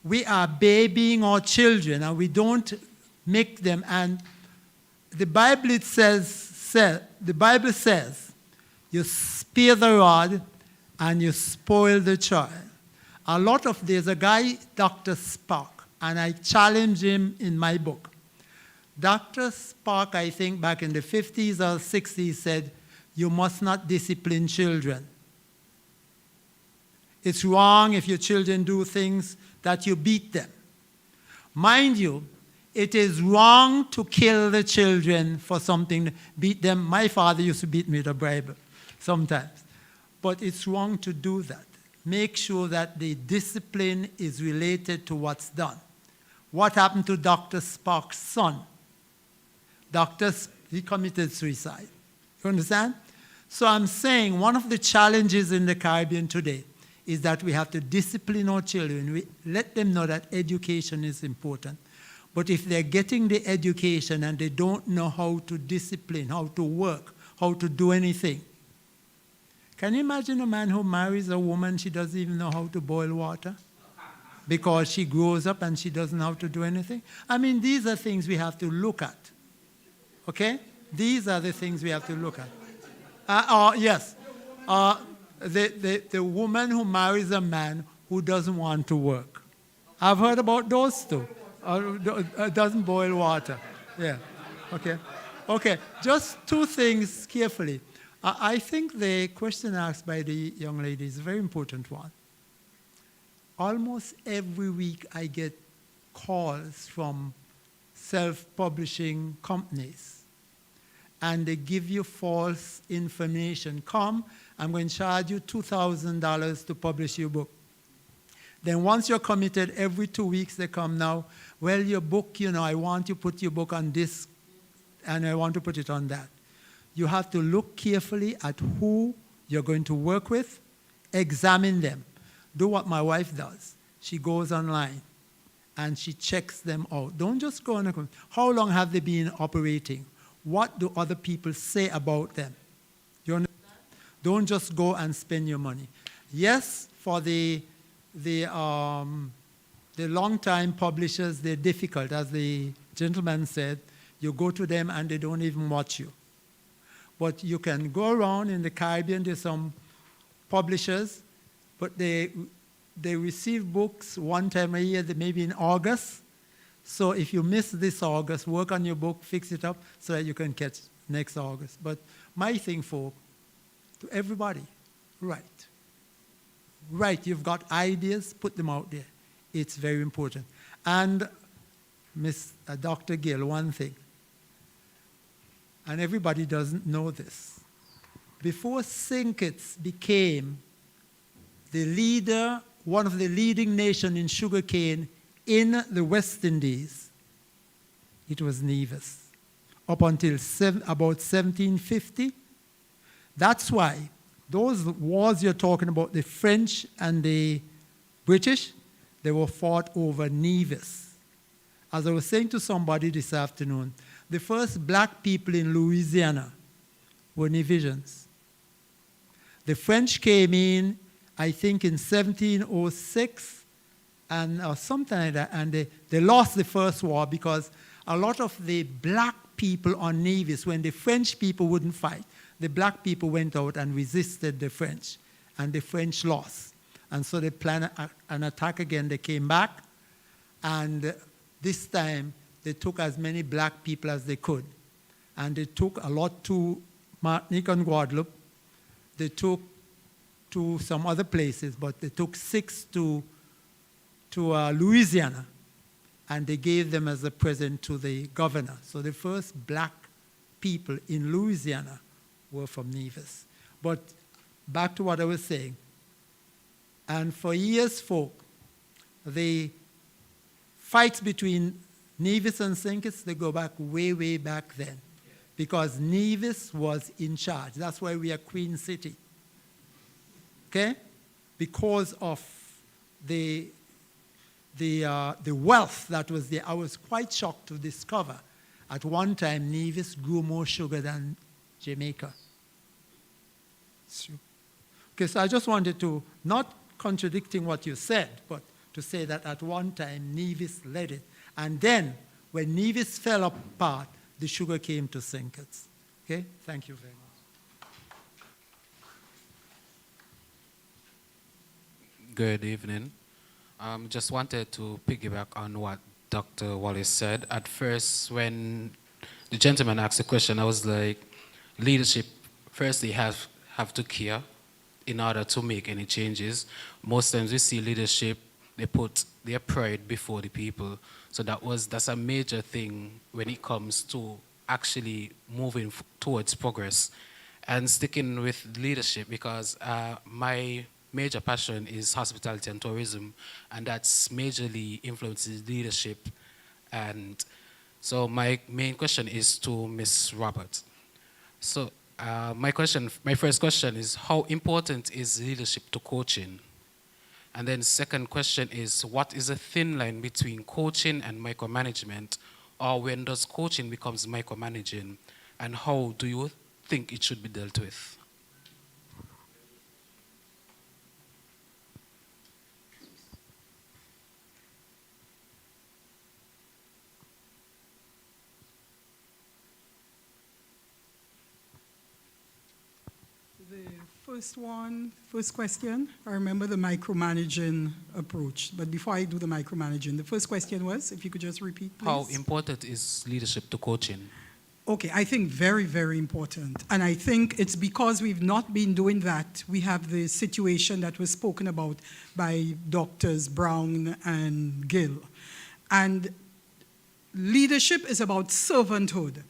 We are babying our children, and we don't make them. And the Bible says, you spare the rod and you spoil the child. There's a guy, Dr. Spark, and I challenge him in my book. Dr. Spark, I think back in the 50s or 60s, said, You must not discipline children. It's wrong if your children do things that you beat them. Mind you, it is wrong to kill the children for something, beat them. My father used to beat me with a Bible sometimes. But it's wrong to do that. Make sure that the discipline is related to what's done. What happened to Dr. Spock's son? He committed suicide. You understand? So I'm saying one of the challenges in the Caribbean today is that we have to discipline our children. We let them know that education is important. But if they're getting the education and they don't know how to discipline, how to work, how to do anything. Can you imagine a man who marries a woman, she doesn't even know how to boil water? Because she grows up and she doesn't know how to do anything? I mean, these are things we have to look at. Okay? These are the things we have to look at. Yes. The woman who marries a man who doesn't want to work. I've heard about those too. Doesn't boil water. Yeah. Okay. Okay. Just two things carefully. I think the question asked by the young lady is a very important one. Almost every week I get calls from self-publishing companies, and they give you false information. Come, I'm going to charge you $2,000 to publish your book. Then once you're committed, every 2 weeks they come now, well, your book, I want you to put your book on this, and I want to put it on that. You have to look carefully at who you're going to work with, examine them. Do what my wife does. She goes online and she checks them out. Don't just go on. How long have they been operating? What do other people say about them? You understand? Don't just go and spend your money. Yes, for the long-time publishers, they're difficult. As the gentleman said, you go to them and they don't even watch you. But you can go around in the Caribbean, there's some publishers, but they receive books one time a year, maybe in August. So if you miss this August, work on your book, fix it up so that you can catch next August. But my thing for to everybody, write. Write. You've got ideas, put them out there. It's very important. And Dr. Gill, one thing, and everybody doesn't know this. Before St. Kitts became the leader, one of the leading nations in sugarcane in the West Indies, it was Nevis. Up until about 1750. That's why those wars you're talking about, the French and the British, they were fought over Nevis. As I was saying to somebody this afternoon, the first black people in Louisiana were Nevisians. The French came in, I think, in 1706 or something like that, and they lost the first war because a lot of the black people on Nevis, when the French people wouldn't fight, the black people went out and resisted the French, and the French lost. And so they planned an attack again. They came back, and this time they took as many black people as they could. And they took a lot to Martinique and Guadeloupe. They took to some other places, but they took 6 to Louisiana, and they gave them as a present to the governor. So the first black people in Louisiana were from Nevis. But back to what I was saying. And for years, folk, the fights between Nevis and St. Kitts, they go back way, way back then. Because Nevis was in charge. That's why we are Queen City. Okay? Because of the wealth that was there. I was quite shocked to discover at one time Nevis grew more sugar than Jamaica. Okay, so I just wanted to, not contradicting what you said, but to say that at one time Nevis led it. And then when Nevis fell apart, the sugar came to St. Kitts. Okay, thank you very much. Good evening. Just wanted to piggyback on what Dr. Wallace said. At first, when the gentleman asked the question, I was like, leadership first they have to care in order to make any changes. Most times we see leadership, they put their pride before the people. So that's a major thing when it comes to actually moving towards progress. And sticking with leadership, because my major passion is hospitality and tourism, and that's majorly influences leadership. And so my main question is to Ms. Roberts. So my first question is, how important is leadership to coaching? And then second question is, what is the thin line between coaching and micromanagement, or when does coaching becomes micromanaging, and how do you think it should be dealt with? First question, I remember the micromanaging approach. But before I do the micromanaging, the first question was, if you could just repeat, please. How important is leadership to coaching? Okay, I think very, very important. And I think it's because we've not been doing that. We have the situation that was spoken about by Doctors Brown and Gill. And leadership is about servanthood.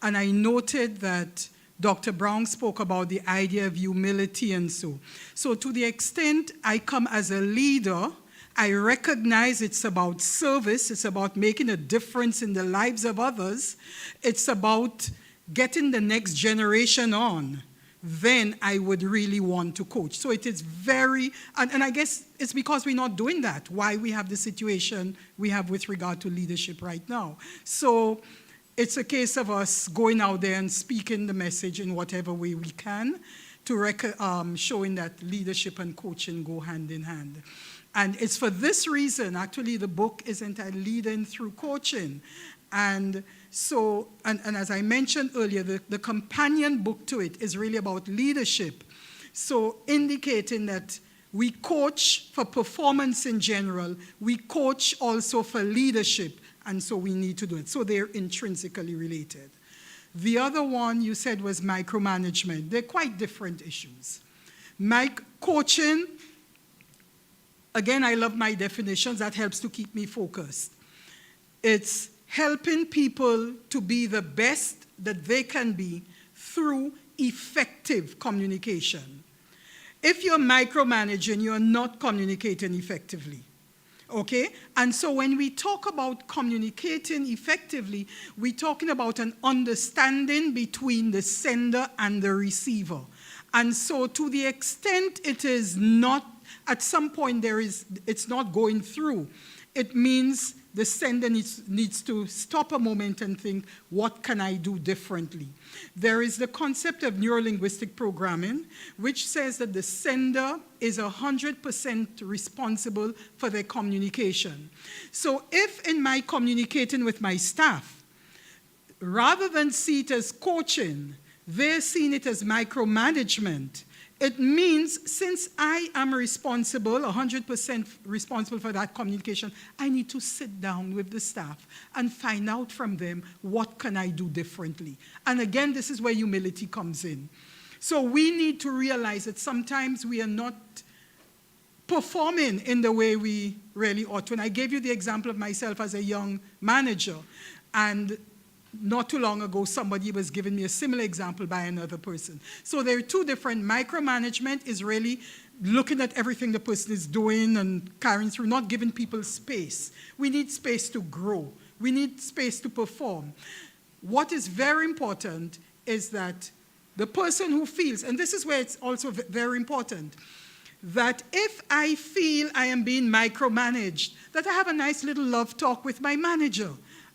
And I noted that Dr. Brown spoke about the idea of humility and so. So to the extent I come as a leader, I recognize it's about service, it's about making a difference in the lives of others, it's about getting the next generation on, then I would really want to coach. So it is very, and I guess it's because we're not doing that, why we have the situation we have with regard to leadership right now. So it's a case of us going out there and speaking the message in whatever way we can to showing that leadership and coaching go hand in hand. And it's for this reason, actually, the book is entitled Leading Through Coaching. And so, and as I mentioned earlier, the companion book to it is really about leadership. So indicating that we coach for performance in general, we coach also for leadership, and so we need to do it. So they're intrinsically related. The other one you said was micromanagement. They're quite different issues. Coaching, again, I love my definitions. That helps to keep me focused. It's helping people to be the best that they can be through effective communication. If you're micromanaging, you're not communicating effectively. Okay? And so when we talk about communicating effectively, we're talking about an understanding between the sender and the receiver. And so to the extent it is not, at some point it's not going through, it means the sender needs to stop a moment and think, what can I do differently? There is the concept of neurolinguistic programming, which says that the sender is 100% responsible for their communication. So if in my communicating with my staff, rather than see it as coaching, they're seeing it as micromanagement, it means since I am responsible, 100% responsible for that communication, I need to sit down with the staff and find out from them what can I do differently. And again, this is where humility comes in. So we need to realize that sometimes we are not performing in the way we really ought to. And I gave you the example of myself as a young manager. And not too long ago, somebody was giving me a similar example by another person. So there are two different. Micromanagement is really looking at everything the person is doing and carrying through, not giving people space. We need space to grow. We need space to perform. What is very important is that the person who feels, and this is where it's also very important, that if I feel I am being micromanaged, that I have a nice little love talk with my manager.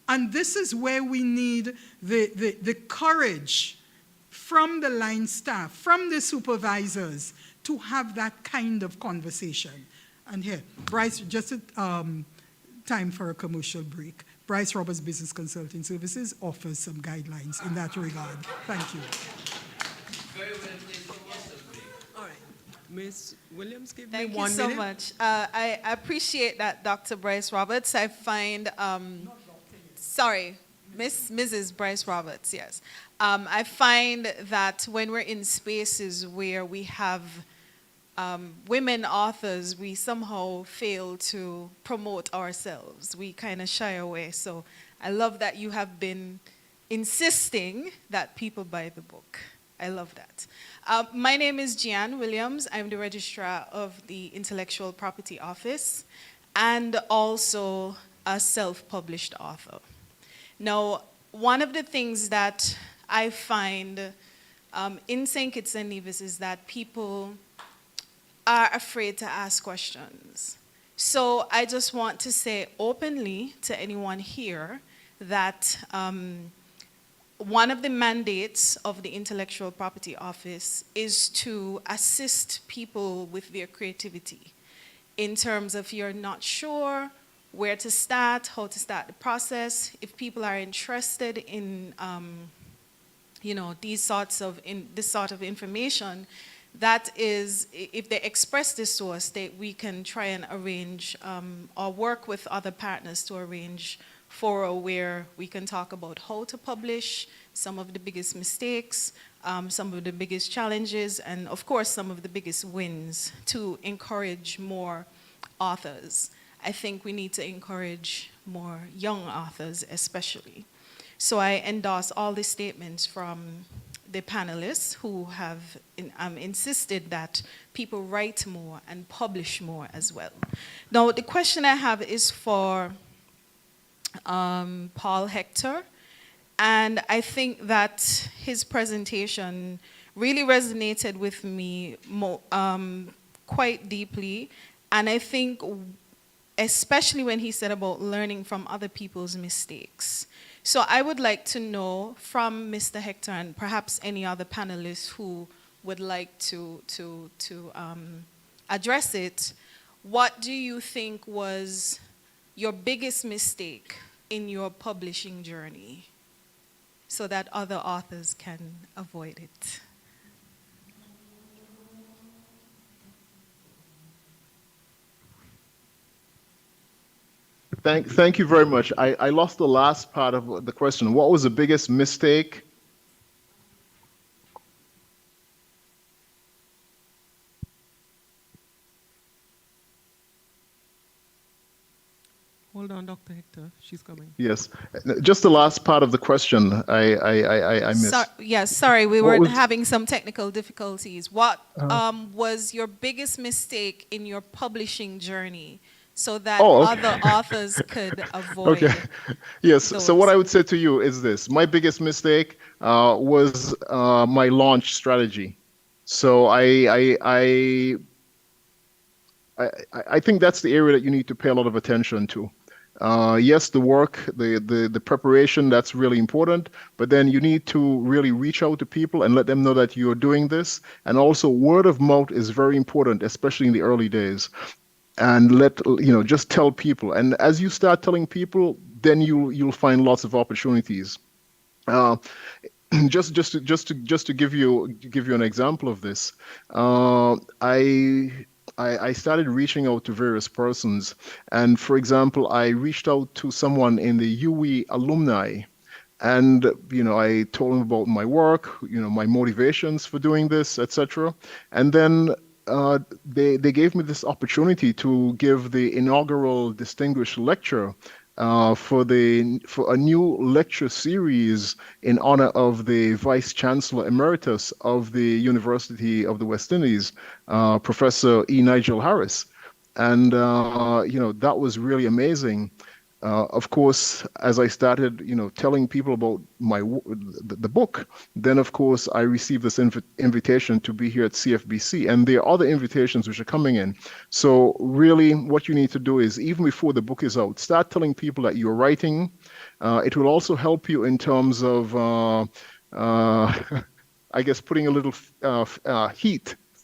And this is where we need the courage from the line staff, from the supervisors, to have that kind of conversation. And here, Bryce, just time for a commercial break. Bryce Roberts Business Consulting Services offers some guidelines in that regard. Thank you. All right. Ms. Williams, give me 1 minute. Thank you so much. I appreciate that, Dr. Bryce Roberts. I find... Sorry, Mrs. Bryce Roberts, yes. I find that when we're in spaces where we have women authors, we somehow fail to promote ourselves. We kind of shy away. So I love that you have been insisting that people buy the book. I love that. My name is Jeanne Williams. I'm the registrar of the Intellectual Property Office and also a self-published author. Now, one of the things that I find in St. Kitts and Nevis is that people are afraid to ask questions. So I just want to say openly to anyone here that one of the mandates of the Intellectual Property Office is to assist people with their creativity in terms of you're not sure where to start, how to start the process. If people are interested in this sort of information, that is, if they express this to us, we can try and arrange or work with other partners to arrange for where we can talk about how to publish, some of the biggest mistakes, some of the biggest challenges, and of course some of the biggest wins to encourage more authors. I think we need to encourage more young authors especially. So I endorse all the statements from the panelists who have insisted that people write more and publish more as well. Now, the question I have is for Paul Hector, and I think that his presentation really resonated with me quite deeply, and I think especially when he said about learning from other people's mistakes. So I would like to know from Mr. Hector and perhaps any other panelists who would like to address it, what do you think was your biggest mistake in your publishing journey so that other authors can avoid it? Thank you very much. I lost the last part of the question. What was the biggest mistake? Hold on, Dr. Hector. She's coming. Yes. Just the last part of the question I missed. Yes, sorry, we were having some technical difficulties. What was your biggest mistake in your publishing journey so that other authors could avoid? Okay. Yes. those? So what I would say to you is this: my biggest mistake was my launch strategy. So I think that's the area that you need to pay a lot of attention to. Yes, the work, the preparation, that's really important, but then you need to really reach out to people and let them know that you're doing this. And also word of mouth is very important, especially in the early days. And just tell people. And as you start telling people, then you'll find lots of opportunities. Just to give you an example of this, I started reaching out to various persons, and for example, I reached out to someone in the UE alumni, and I told them about my work, my motivations for doing this, etc. And then they gave me this opportunity to give the inaugural distinguished lecture for a new lecture series in honor of the Vice Chancellor Emeritus of the University of the West Indies, Professor E. Nigel Harris. And, that was really amazing. Of course, as I started, telling people about the book, then of course I received this invitation to be here at CFBC, and there are other invitations which are coming in. So really, what you need to do is, even before the book is out, start telling people that you're writing. It will also help you in terms of, I guess, putting a little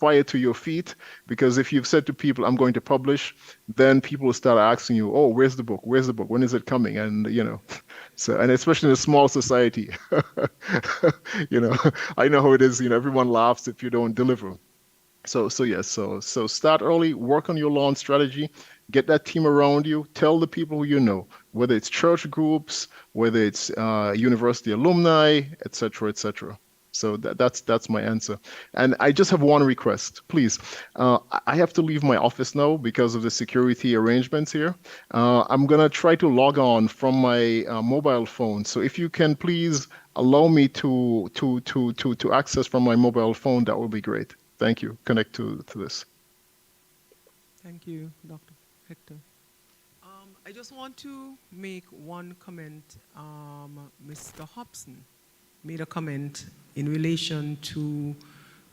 fire to your feet, because if you've said to people, I'm going to publish, then people will start asking you, oh, where's the book? Where's the book? When is it coming? And, and especially in a small society, I know how it is, everyone laughs if you don't deliver. So start early, work on your launch strategy, Get that team around you. Tell the people who you know, whether it's church groups, whether it's university alumni, etc., etc. So that's my answer. And I just have one request, please. I have to leave my office now because of the security arrangements here. I'm gonna try to log on from my mobile phone. So if you can please allow me to access from my mobile phone, that would be great. Thank you. Connect to this. Thank you, Dr. Hector. I just want to make one comment. Mr. Hobson made a comment in relation to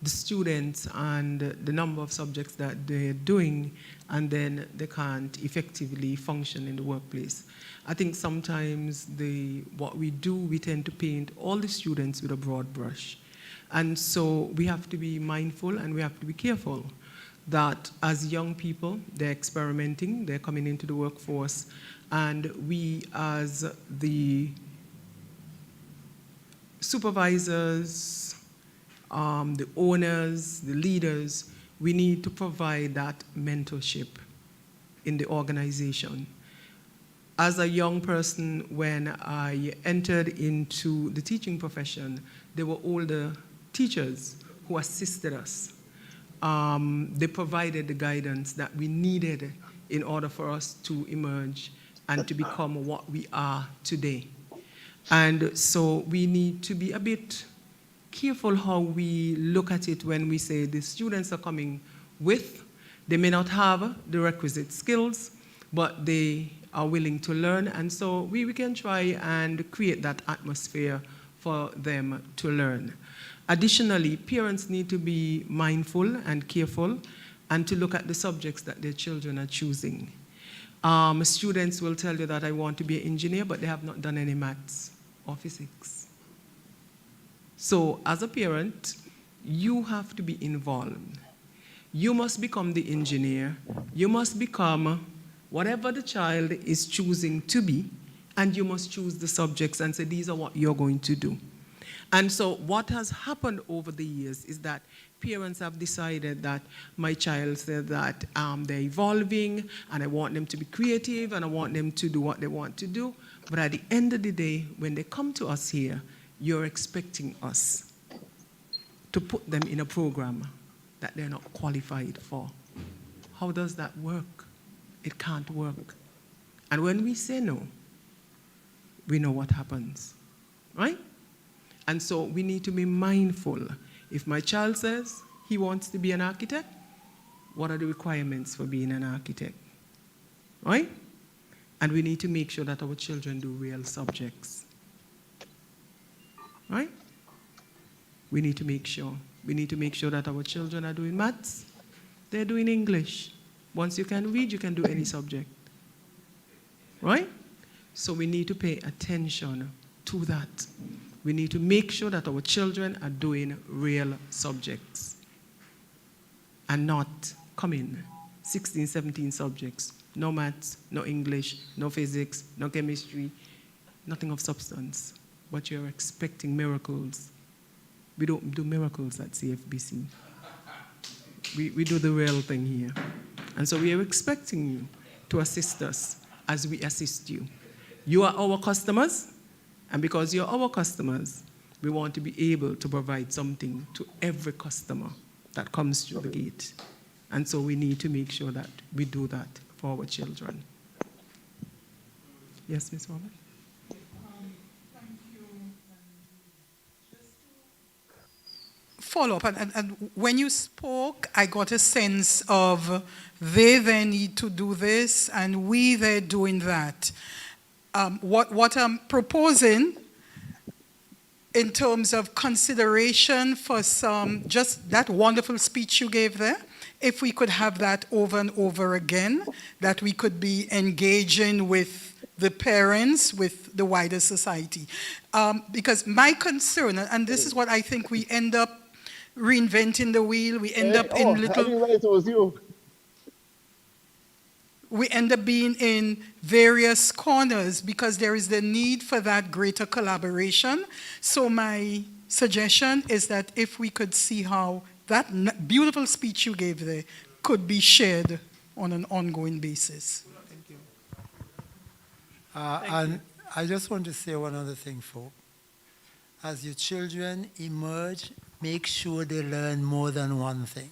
the students and the number of subjects that they're doing, and then they can't effectively function in the workplace. I think sometimes what we do, we tend to paint all the students with a broad brush. And so we have to be mindful and we have to be careful that as young people, they're experimenting, they're coming into the workforce, and we as the supervisors, the owners, the leaders, we need to provide that mentorship in the organization. As a young person, when I entered into the teaching profession, there were older teachers who assisted us. They provided the guidance that we needed in order for us to emerge and to become what we are today. And so we need to be a bit careful how we look at it when we say the students are coming with, they may not have the requisite skills, but they are willing to learn. And so we can try and create that atmosphere for them to learn. Additionally, parents need to be mindful and careful and to look at the subjects that their children are choosing. Students will tell you that I want to be an engineer, but they have not done any maths or physics. So as a parent, you have to be involved. You must become the engineer. You must become whatever the child is choosing to be, and you must choose the subjects and say, these are what you're going to do. And so what has happened over the years is that parents have decided that my child said that they're evolving and I want them to be creative and I want them to do what they want to do. But at the end of the day, when they come to us here, you're expecting us to put them in a program that they're not qualified for. How does that work? It can't work. And when we say no, we know what happens, right? And so we need to be mindful. If my child says he wants to be an architect, what are the requirements for being an architect, right? And we need to make sure that our children do real subjects, right? We need to make sure. We need to make sure that our children are doing maths, they're doing English. Once you can read, you can do any subject, right? So we need to pay attention to that. We need to make sure that our children are doing real subjects and not coming 16, 17 subjects. No maths, no English, no physics, no chemistry, nothing of substance. But you're expecting miracles. We don't do miracles at CFBC. We do the real thing here. And so we are expecting you to assist us as we assist you. You are our customers, and because you're our customers, we want to be able to provide something to every customer that comes through the gate. And so we need to make sure that we do that for our children. Yes, Ms. Wallace? Thank you. Follow up, and when you spoke, I got a sense of they need to do this, and they're doing that. What I'm proposing in terms of consideration for just that wonderful speech you gave there, if we could have that over and over again, that we could be engaging with the parents, with the wider society. Because my concern, and this is what I think we end up reinventing the wheel, we end up in little... I didn't realize it was you. We end up being in various corners because there is the need for that greater collaboration. So my suggestion is that if we could see how that beautiful speech you gave there could be shared on an ongoing basis. Thank you. And I just want to say one other thing, folks. As your children emerge, make sure they learn more than one thing.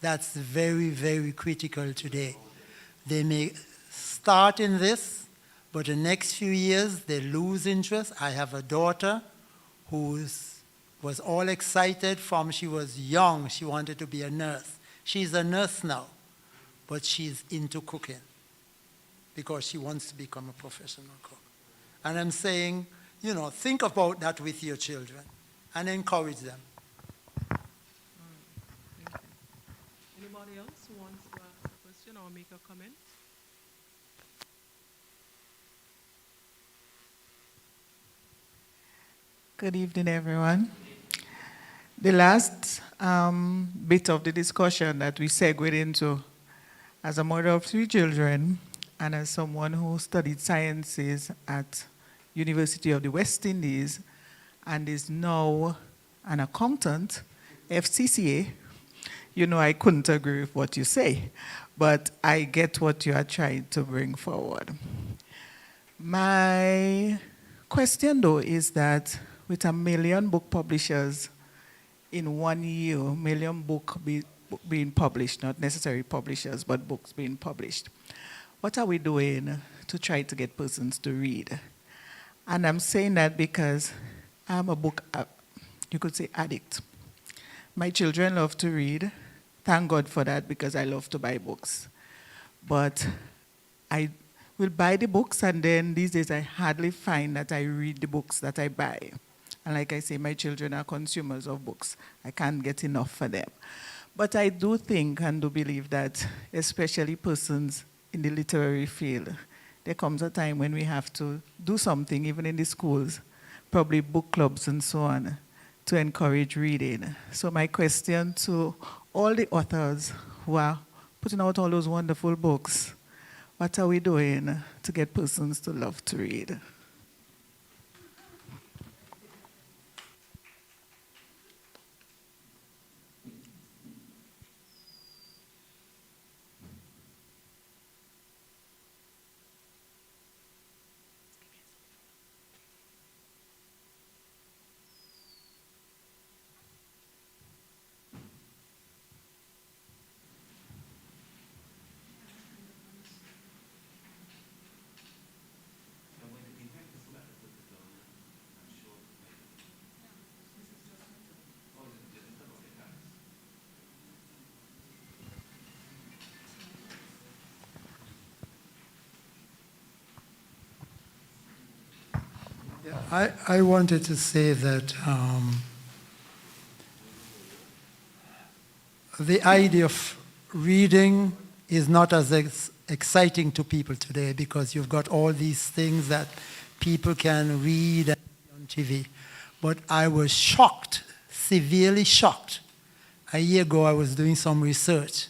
That's very, very critical today. They may start in this, but the next few years they lose interest. I have a daughter who was all excited from she was young. She wanted to be a nurse. She's a nurse now, but she's into cooking because she wants to become a professional cook. And I'm saying, you know, think about that with your children and encourage them. Anybody else who wants to ask a question or make a comment? Good evening, everyone. The last bit of the discussion that we segued into, as a mother of 3 children and as someone who studied sciences at University of the West Indies and is now an accountant, FCCA, you know I couldn't agree with what you say, but I get what you are trying to bring forward. My question, though, is that with 1 million book publishers in 1 year, 1 million books being published, not necessarily publishers, but books being published, what are we doing to try to get persons to read? And I'm saying that because I'm a book, you could say, addict. My children love to read. Thank God for that, because I love to buy books. But I will buy the books, and then these days I hardly find that I read the books that I buy. And like I say, my children are consumers of books. I can't get enough for them. But I do think and do believe that, especially persons in the literary field, there comes a time when we have to do something, even in the schools, probably book clubs and so on, to encourage reading. So my question to all the authors who are putting out all those wonderful books, what are we doing to get persons to love to read? I wanted to say that the idea of reading is not as exciting to people today, because you've got all these things that people can read and see on TV. But I was shocked, severely shocked. A year ago I was doing some research,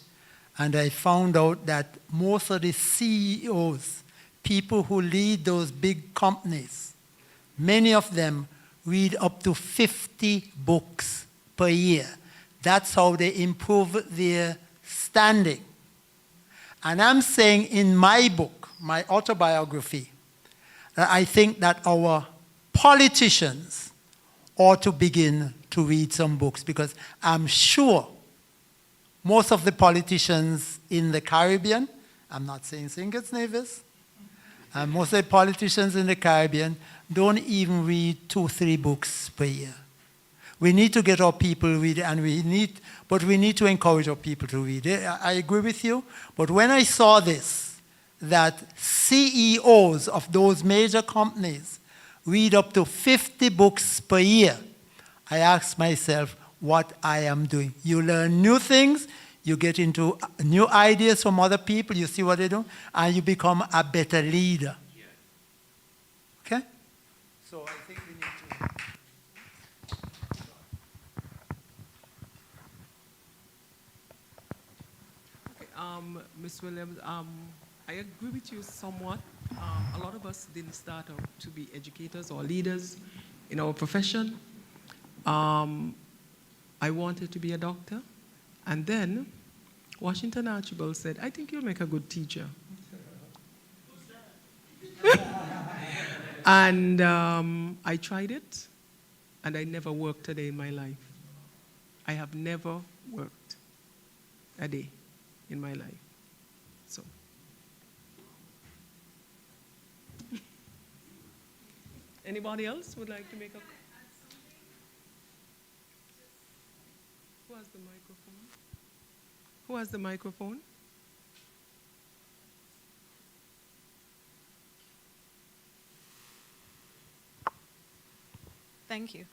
and I found out that most of the CEOs, people who lead those big companies, many of them read up to 50 books per year. That's how they improve their standing. And I'm saying in my book, my autobiography, that I think that our politicians ought to begin to read some books, because I'm sure most of the politicians in the Caribbean, I'm not saying St. Kitts Nevis, most of the politicians in the Caribbean don't even read 2-3 books per year. We need to get our people reading, and we need to encourage our people to read. I agree with you, but when I saw this, that CEOs of those major companies read up to 50 books per year, I asked myself what I am doing. You learn new things, you get into new ideas from other people, you see what they do, and you become a better leader. Okay? So I think we need to... Okay, Ms. Williams, I agree with you somewhat. A lot of us didn't start out to be educators or leaders in our profession. I wanted to be a doctor, and then Washington Archibald said, I think you'll make a good teacher. And I tried it, and I never worked a day in my life. I have never worked a day in my life. So. Anybody else would like to make a... Who has the microphone? Who has the microphone? Thank you.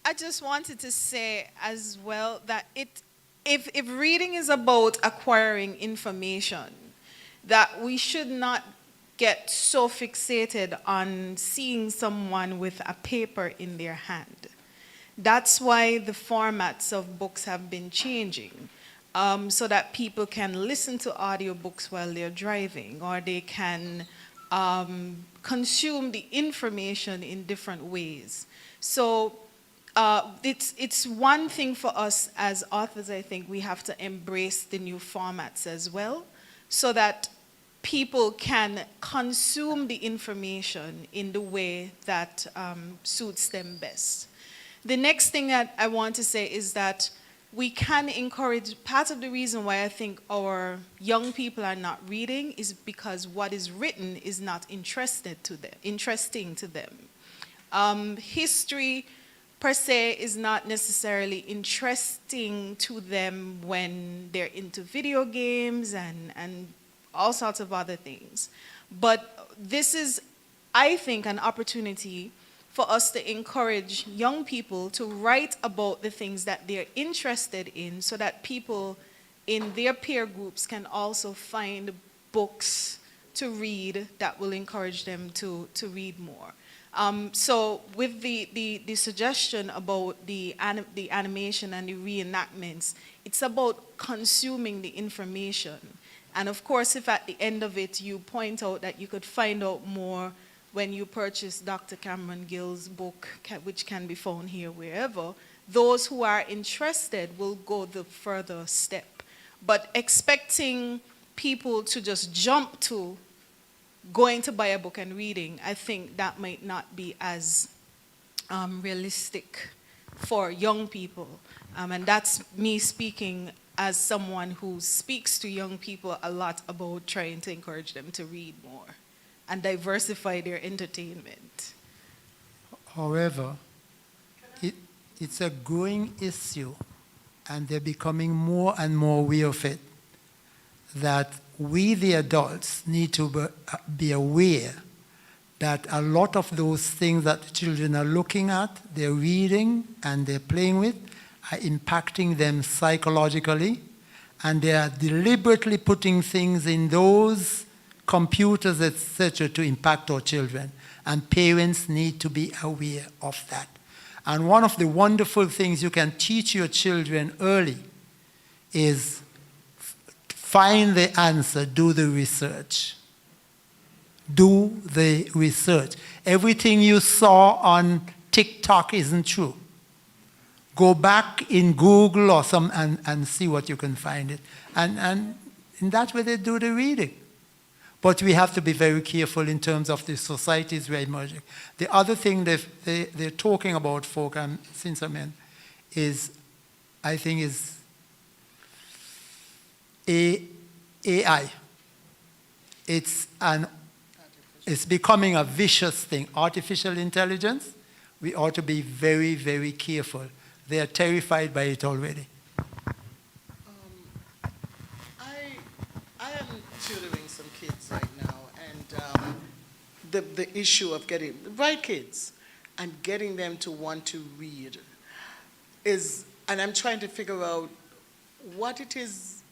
I just wanted to say as well that if reading is about acquiring information, that we should not get so fixated on seeing someone with a paper in their hand. That's why the formats of books have been changing, so that people can listen to audiobooks while they're driving, or they can consume the information in different ways. So it's one thing for us as authors, I think we have to embrace the new formats as well, so that people can consume the information in the way that suits them best. The next thing that I want to say is that we can encourage, part of the reason why I think our young people are not reading is because what is written is not interesting to them. History per se is not necessarily interesting to them when they're into video games and all sorts of other things. But this is, I think, an opportunity for us to encourage young people to write about the things that they're interested in, so that people in their peer groups can also find books to read that will encourage them to read more. So with the suggestion about the animation and the reenactments, it's about consuming the information. And of course, if at the end of it you point out that you could find out more when you purchase Dr. Cameron Gill's book, which can be found here wherever, those who are interested will go the further step. But expecting people to just jump to going to buy a book and reading, I think that might not be as realistic for young people. And that's me speaking as someone who speaks to young people a lot about trying to encourage them to read more and diversify their entertainment. However, it's a growing issue, and they're becoming more and more aware of it, that we, the adults, need to be aware that a lot of those things that the children are looking at, they're reading, and they're playing with, are impacting them psychologically, and they are deliberately putting things in those computers, etc., to impact our children. And parents need to be aware of that. And one of the wonderful things you can teach your children early is find the answer, do the research. Do the research. Everything you saw on TikTok isn't true. Go back in Google or and see what you can find it. And in that way they do the reading. But we have to be very careful in terms of the societies we're emerging. The other thing they're talking about, folk, and since I'm in, is, I think, is AI. It's becoming a vicious thing. Artificial intelligence, we ought to be very, very careful. They are terrified by it already. I am tutoring some kids right now, and the issue of getting the right kids and getting them to want to read is, and I'm trying to figure out what it is,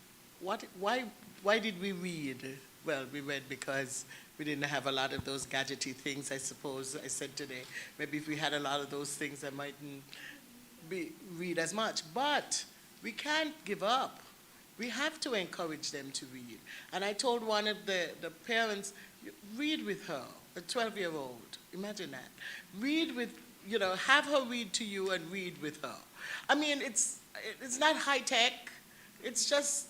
why did we read? Well, we read because we didn't have a lot of those gadgety things, I suppose. I said today, maybe if we had a lot of those things, I mightn't read as much. But we can't give up. We have to encourage them to read. And I told one of the parents, read with her, a 12-year-old. Imagine that. Read with, have her read to you and read with her. I mean, it's not high tech. It's just,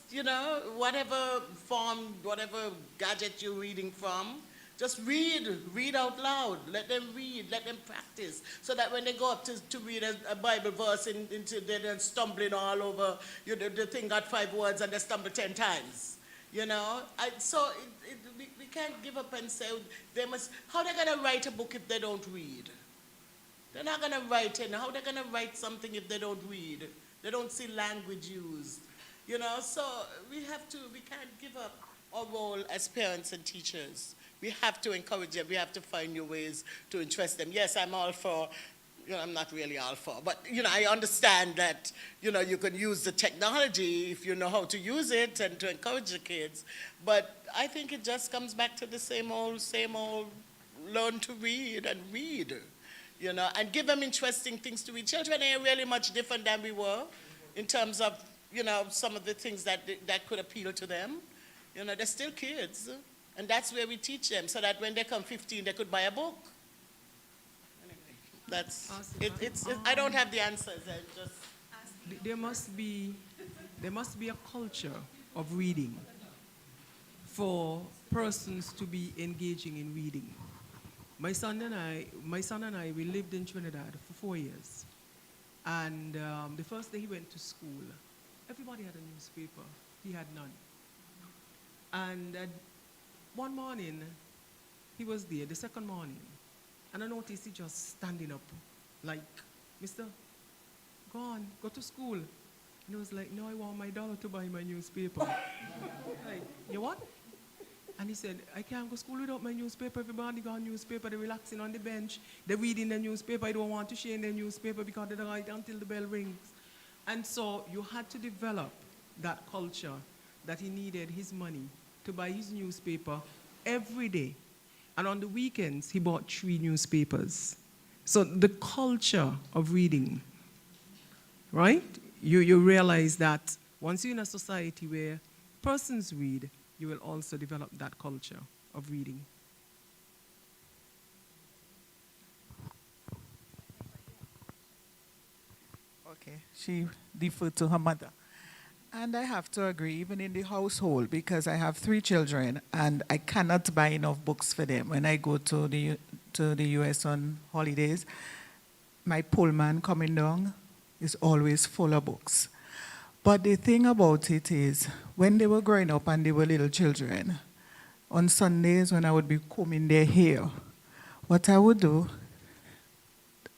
whatever form, whatever gadget you're reading from, just read out loud. Let them read, let them practice. So that when they go up to read a Bible verse, they're stumbling all over. The thing got 5 words and they stumble 10 times. We can't give up and say how they're going to write a book if they don't read? They're not going to write it. How they're going to write something if they don't read? They don't see language used. So we can't give up our role as parents and teachers. We have to encourage them. We have to find new ways to interest them. Yes, I'm all for, I'm not really all for, but, I understand that, you can use the technology if you know how to use it and to encourage the kids. But I think it just comes back to the same old, learn to read and read, and give them interesting things to read. Children ain't really much different than we were in terms of, some of the things that could appeal to them. They're still kids. And that's where we teach them, so that when they come 15, they could buy a book. Anyway, that's I don't have the answers. There must be a culture of reading for persons to be engaging in reading. My son and I, we lived in Trinidad for 4 years. And the first day he went to school, everybody had a newspaper. He had none. And one morning, he was there, the second morning, and I noticed he just standing up, like, "Mister, go on, go to school." And I was like, "No, I want my daughter to buy my newspaper." Like, "You what?" And he said, "I can't go to school without my newspaper. Everybody got a newspaper. They're relaxing on the bench. They're reading the newspaper. I don't want to share the newspaper because they don't write until the bell rings." And so you had to develop that culture that he needed his money to buy his newspaper every day. And on the weekends, he bought 3 newspapers. So the culture of reading, right? You realize that once you're in a society where persons read, you will also develop that culture of reading. Okay, she deferred to her mother. And I have to agree, even in the household, because I have 3 children and I cannot buy enough books for them. When I go to the US on holidays, my Pullman coming down is always full of books. But the thing about it is, when they were growing up and they were little children, on Sundays when I would be combing their hair, what I would do,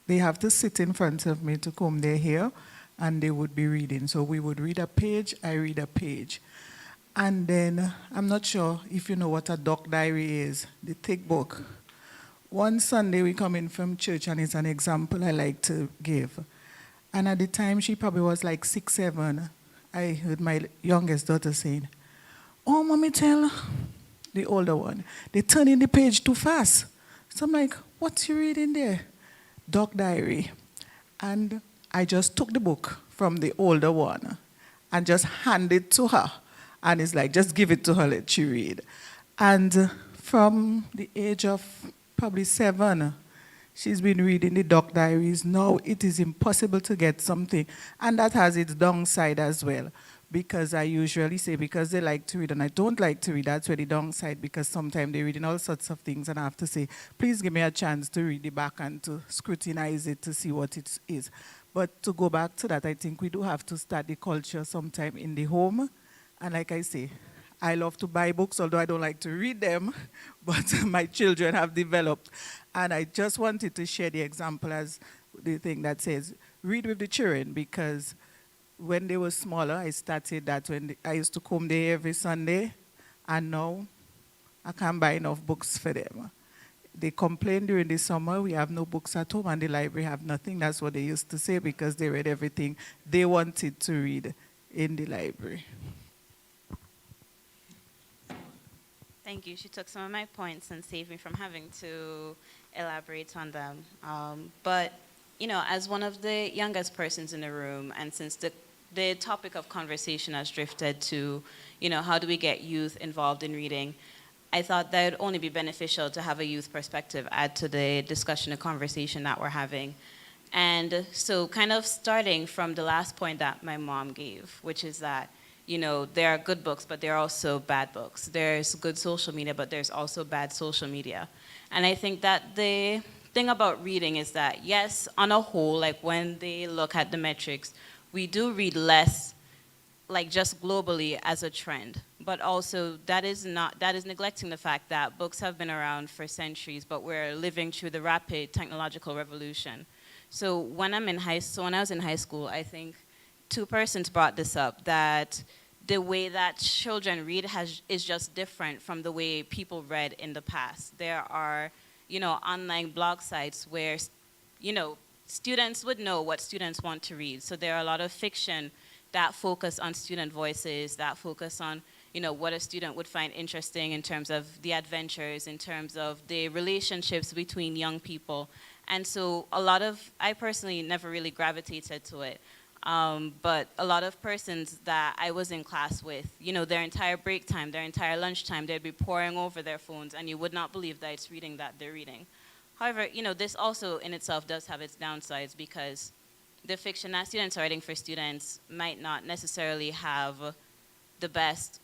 they have to sit in front of me to comb their hair, and they would be reading. So we would read a page, I read a page. And then, I'm not sure if you know what a doc diary is, the thick book. One Sunday we come in from church, and it's an example I like to give. And at the time, she probably was like 6, 7, I heard my youngest daughter saying, "Oh, Mommy, tell the older one, they're turning the page too fast." So I'm like, "What you reading there?" Doc diary. And I just took the book from the older one and just handed it to her. And it's like, just give it to her, let she read. And from the age of probably 7, she's been reading the doc diaries. Now it is impossible to get something. And that has its downside as well. Because I usually say, because they like to read and I don't like to read, that's where the downside, because sometimes they're reading all sorts of things and I have to say, please give me a chance to read it back and to scrutinize it to see what it is. But to go back to that, I think we do have to start the culture sometime in the home. And like I say, I love to buy books, although I don't like to read them, but my children have developed. And I just wanted to share the example as the thing that says, read with the children, because when they were smaller, I started that when I used to comb their hair every Sunday, and now I can't buy enough books for them. They complain during the summer, we have no books at home, and the library have nothing. That's what they used to say, because they read everything they wanted to read in the library. Thank you. She took some of my points and saved me from having to elaborate on them. But, you know, as one of the youngest persons in the room, and since the topic of conversation has drifted to, you know, how do we get youth involved in reading, I thought that it would only be beneficial to have a youth perspective add to the discussion and conversation that we're having. And so kind of starting from the last point that my mom gave, which is that, there are good books, but there are also bad books. There's good social media, but there's also bad social media. And I think that the thing about reading is that, yes, on a whole, like when they look at the metrics, we do read less, like just globally as a trend. But also that is neglecting the fact that books have been around for centuries, but we're living through the rapid technological revolution. So when I was in high school, I think two persons brought this up, that the way that children read is just different from the way people read in the past. There are, online blog sites where, students would know what students want to read. So there are a lot of fiction that focus on student voices, that focus on, what a student would find interesting in terms of the adventures, in terms of the relationships between young people. And so I personally never really gravitated to it. But a lot of persons that I was in class with, their entire break time, their entire lunch time, they'd be poring over their phones, and you would not believe that it's reading that they're reading. However, this also in itself does have its downsides, because the fiction that students are writing for students might not necessarily have the best,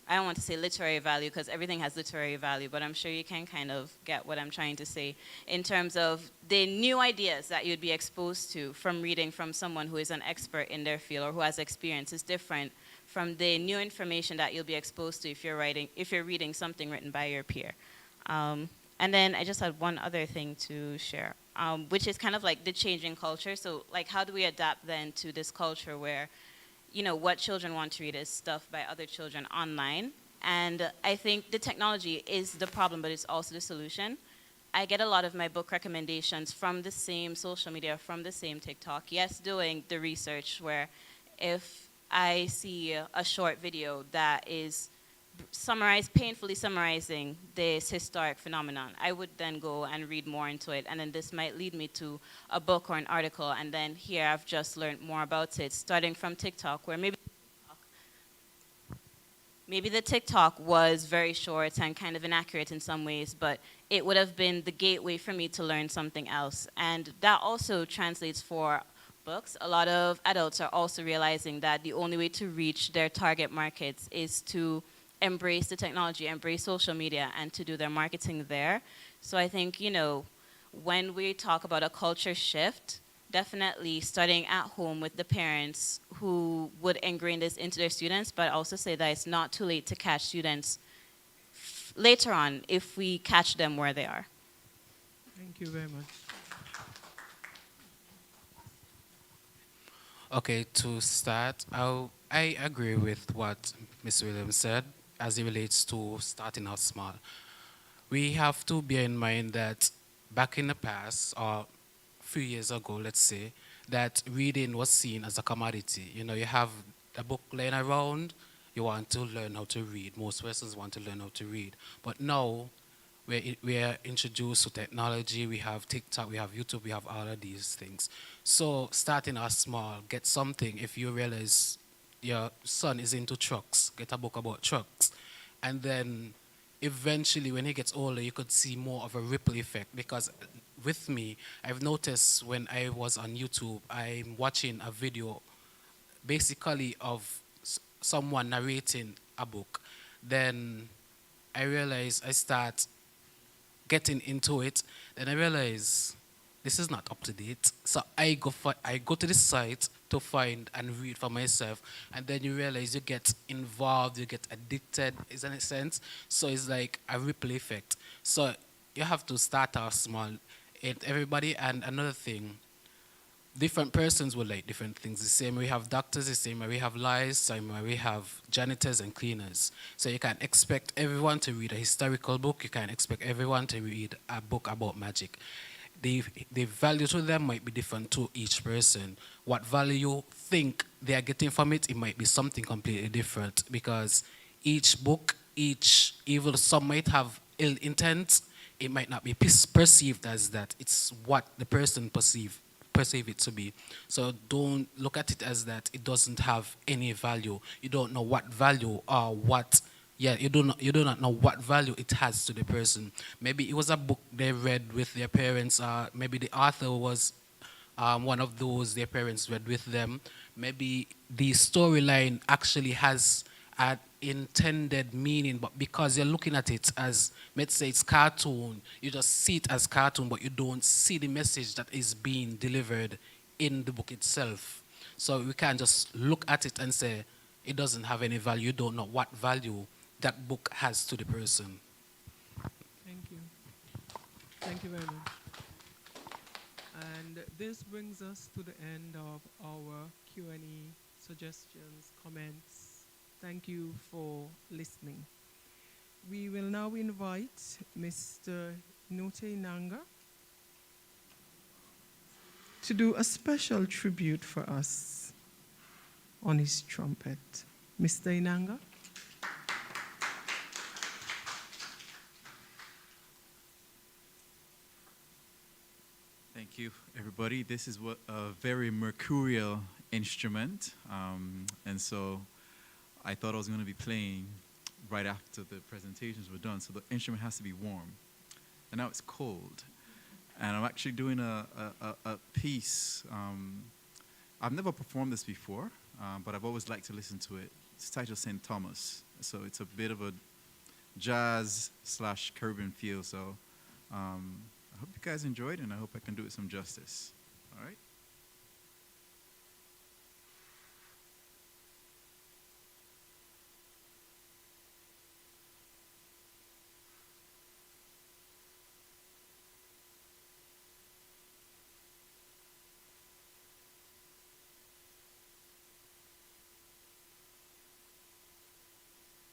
I don't want to say literary value, because everything has literary value, but I'm sure you can kind of get what I'm trying to say in terms of the new ideas that you'd be exposed to from reading from someone who is an expert in their field or who has experience is different from the new information that you'll be exposed to if you're reading something written by your peer. And then I just had one other thing to share, which is kind of like the changing culture. So like, how do we adapt then to this culture where what children want to read is stuff by other children online? And I think the technology is the problem, but it's also the solution. I get a lot of my book recommendations from the same social media, from the same TikTok. Yes, doing the research where if I see a short video that is painfully summarizing this historic phenomenon, I would then go and read more into it, and then this might lead me to a book or an article, and then here I've just learned more about it, starting from TikTok, where maybe the TikTok was very short and kind of inaccurate in some ways, but it would have been the gateway for me to learn something else. And that also translates for books. A lot of adults are also realizing that the only way to reach their target markets is to embrace the technology, embrace social media, and to do their marketing there. So I think, when we talk about a culture shift, definitely starting at home with the parents who would ingrain this into their students, but also say that it's not too late to catch students later on if we catch them where they are. Thank you very much. Okay, to start, I agree with what Ms. Williams said as it relates to starting out small. We have to bear in mind that back in the past, or a few years ago, let's say, that reading was seen as a commodity. You have a book laying around, you want to learn how to read. Most persons want to learn how to read. But now, we are introduced to technology, we have TikTok, we have YouTube, we have all of these things. So starting out small, get something. If you realize your son is into trucks, get a book about trucks. And then eventually when he gets older, you could see more of a ripple effect. Because with me, I've noticed when I was on YouTube, I'm watching a video basically of someone narrating a book. Then I realize I start getting into it. Then I realize this is not up to date. So I go to the site to find and read for myself. And then you realize you get involved, you get addicted, isn't it sense? So it's like a ripple effect. So you have to start off small. And another thing, different persons will like different things. The same way we have doctors, the same way we have lawyers, the same way we have janitors and cleaners. So you can't expect everyone to read a historical book. You can't expect everyone to read a book about magic. The value to them might be different to each person. What value you think they are getting from it, it might be something completely different, because each book, even some might have ill intent, it might not be perceived as that. It's what the person perceive it to be. So don't look at it as that it doesn't have any value. You don't know what value or what. Yeah, you do not know what value it has to the person. Maybe it was a book they read with their parents. Maybe the author was one of those their parents read with them, maybe the storyline actually has an intended meaning, but because you're looking at it as, let's say it's cartoon, you just see it as cartoon, but you don't see the message that is being delivered in the book itself. So we can't just look at it and say it doesn't have any value. You don't know what value that book has to the person. Thank you. Thank you very much. And this brings us to the end of our Q&A, suggestions, comments. Thank you for listening. We will now invite Mr. Note Nanga to do a special tribute for us on his trumpet. Mr. Inanga. Thank you, everybody. This is a very mercurial instrument, and so I thought I was going to be playing right after the presentations were done, so the instrument has to be warm. And now it's cold. And I'm actually doing a piece. I've never performed this before, but I've always liked to listen to it. It's titled St. Thomas. So it's a bit of a jazz/Caribbean feel. So I hope you guys enjoyed, and I hope I can do it some justice. All right?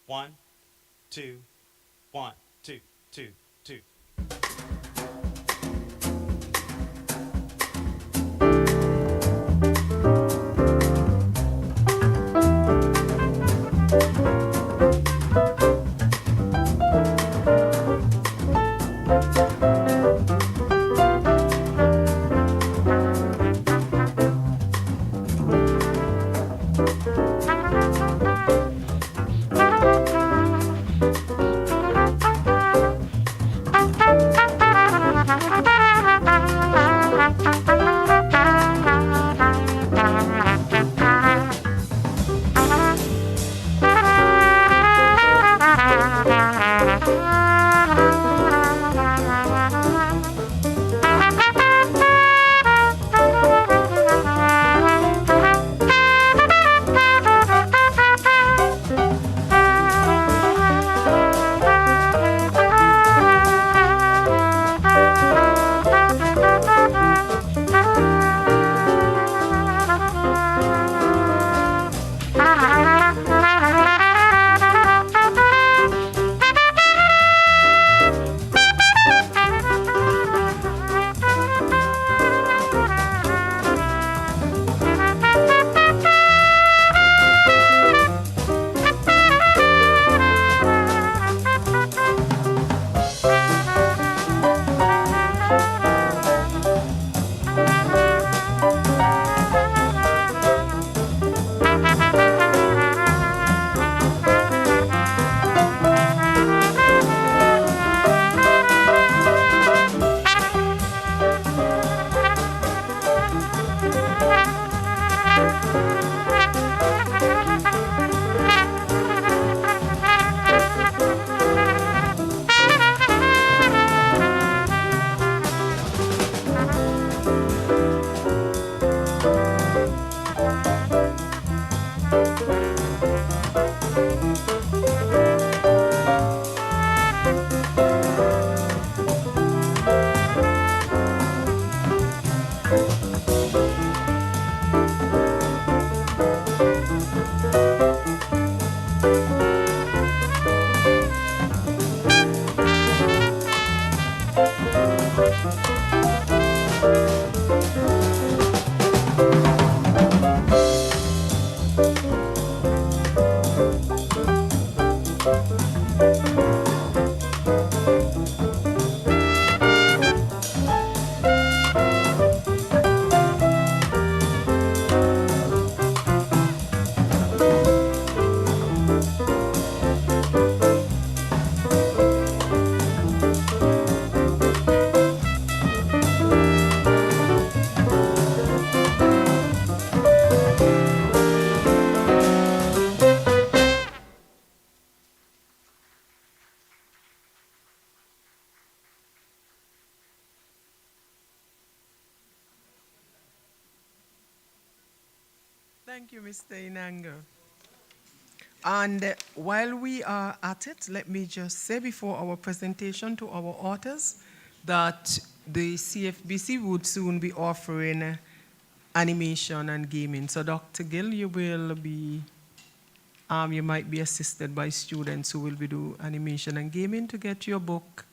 One, two, 1, 2, 2, 2. Thank you, Mr. Inanga. And while we are at it, let me just say before our presentation to our authors that the CFBC would soon be offering animation and gaming. So Dr. Gill, you will be, you might be assisted by students who will be doing animation and gaming to get your book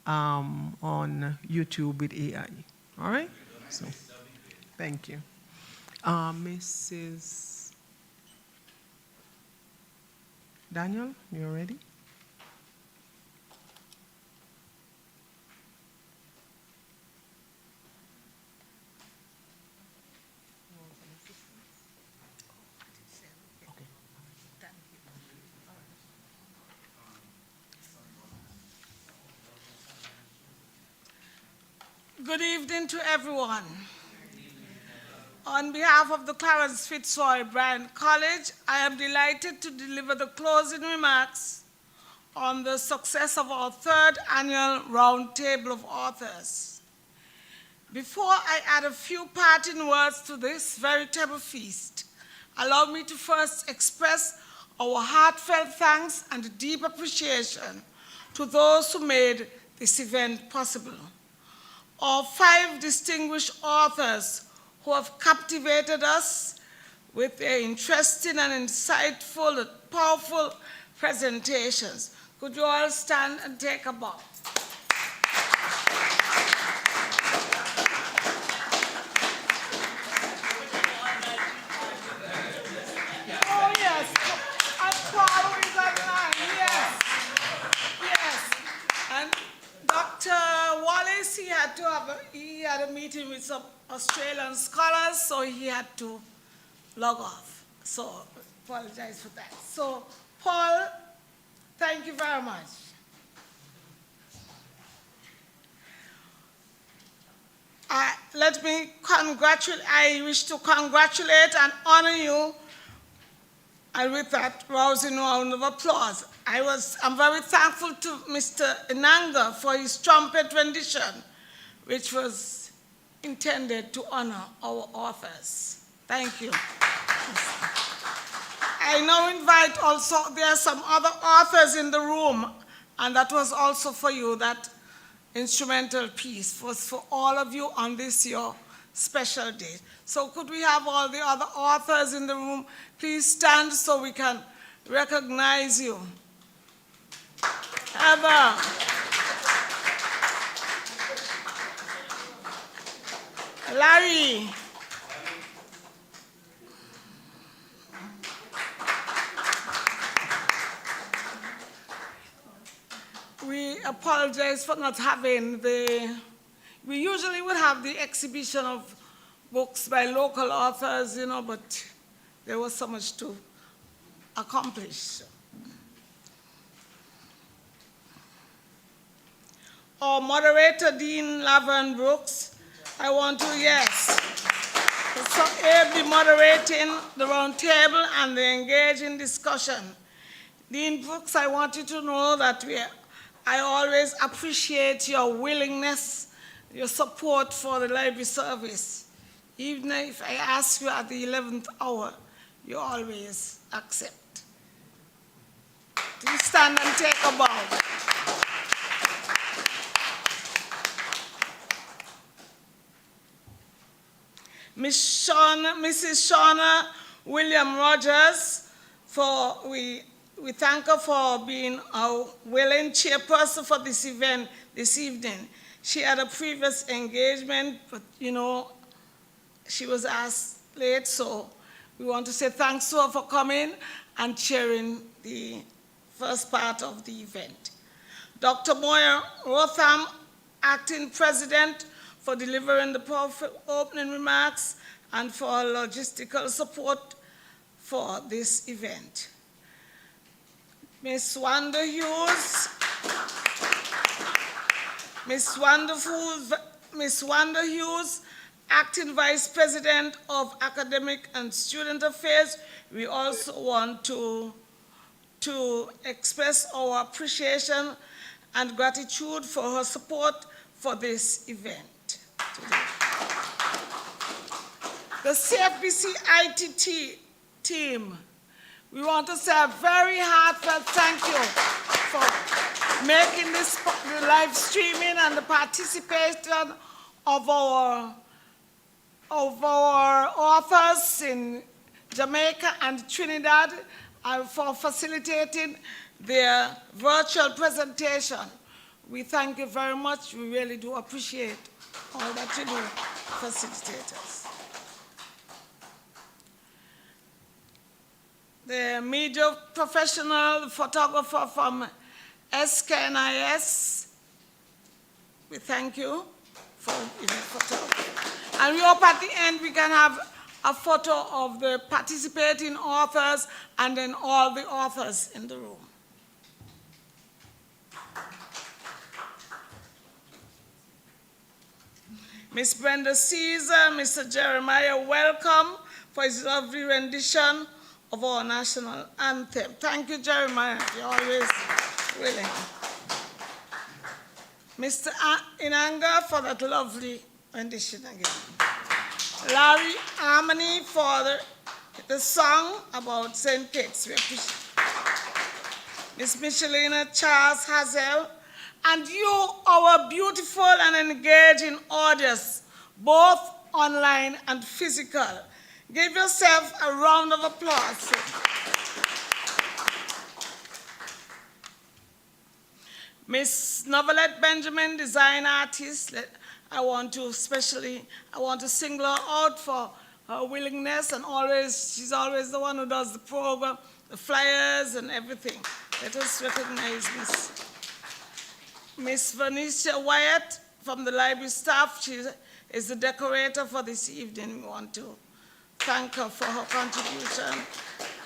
on YouTube with AI. All right? So, thank you. Mrs. Daniel, you ready? Good evening to everyone. On behalf of the Clarence Fitzroy Bryant College, I am delighted to deliver the closing remarks on the success of our third annual Roundtable of Authors. Before I add a few parting words to this veritable feast, allow me to first express our heartfelt thanks and deep appreciation to those who made this event possible. Our 5 distinguished authors who have captivated us with their interesting and insightful and powerful presentations. Could you all stand and take a bow? Oh yes, and Paul is online, yes. Yes, and Dr. Wallace, he had a meeting with some Australian scholars, so he had to log off. So apologize for that. So Paul, thank you very much. I wish to congratulate and honor you, and with that rousing round of applause. I'm very thankful to Mr. Inanga for his trumpet rendition, which was intended to honor our authors. Thank you. I now invite also, there are some other authors in the room, and that was also for you, that instrumental piece was for all of you on this your special day. So could we have all the other authors in the room please stand so we can recognize you? Heather. Larry. We apologize for not having we usually would have the exhibition of books by local authors, you know, but there was so much to accomplish. Our moderator, Dean Laverne Brooks, I want to, yes, so ably moderating the round table and the engaging discussion. Dean Brooks, I want you to know that I always appreciate your willingness, your support for the library service. Even if I ask you at the 11th hour, you always accept. Please stand and take a bow. Mrs. Shauna William Rogers, we thank her for being a willing chairperson for this event this evening. She had a previous engagement, but you know, she was asked late, so we want to say thanks to her for coming and chairing the first part of the event. Dr. Moya Rotham, acting president, for delivering the powerful opening remarks and for logistical support for this event. Ms. Wanda Hughes, acting vice president of academic and student affairs. We also want to express our appreciation and gratitude for her support for this event today. the CFBC IT team, we want to say a very heartfelt thank you for making this the live streaming and the participation of our authors in Jamaica and Trinidad for facilitating their virtual presentation. We thank you very much. We really do appreciate all that you do, facilitators. The media professional, the photographer from SKNIS, we thank you for photography. And we hope at the end we can have a photo of the participating authors and then all the authors in the room. Miss Brenda Caesar, Mr. Jeremiah, welcome for his lovely rendition of our national anthem. Thank you, Jeremiah. You're always willing. Mr. Inanga for that lovely rendition again. Larry Harmony for the song about St. Kitts. We appreciate it. Miss Michelina Charles Hazel, and you, our beautiful and engaging audience, both online and physical. Give yourself a round of applause. Miss Novelette Benjamin, design artist, I want to single her out for her willingness, and she's always the one who does the program, the flyers and everything. Let us recognize Miss Venetia Wyatt from the library staff. She is the decorator for this evening. We want to thank her for her contribution.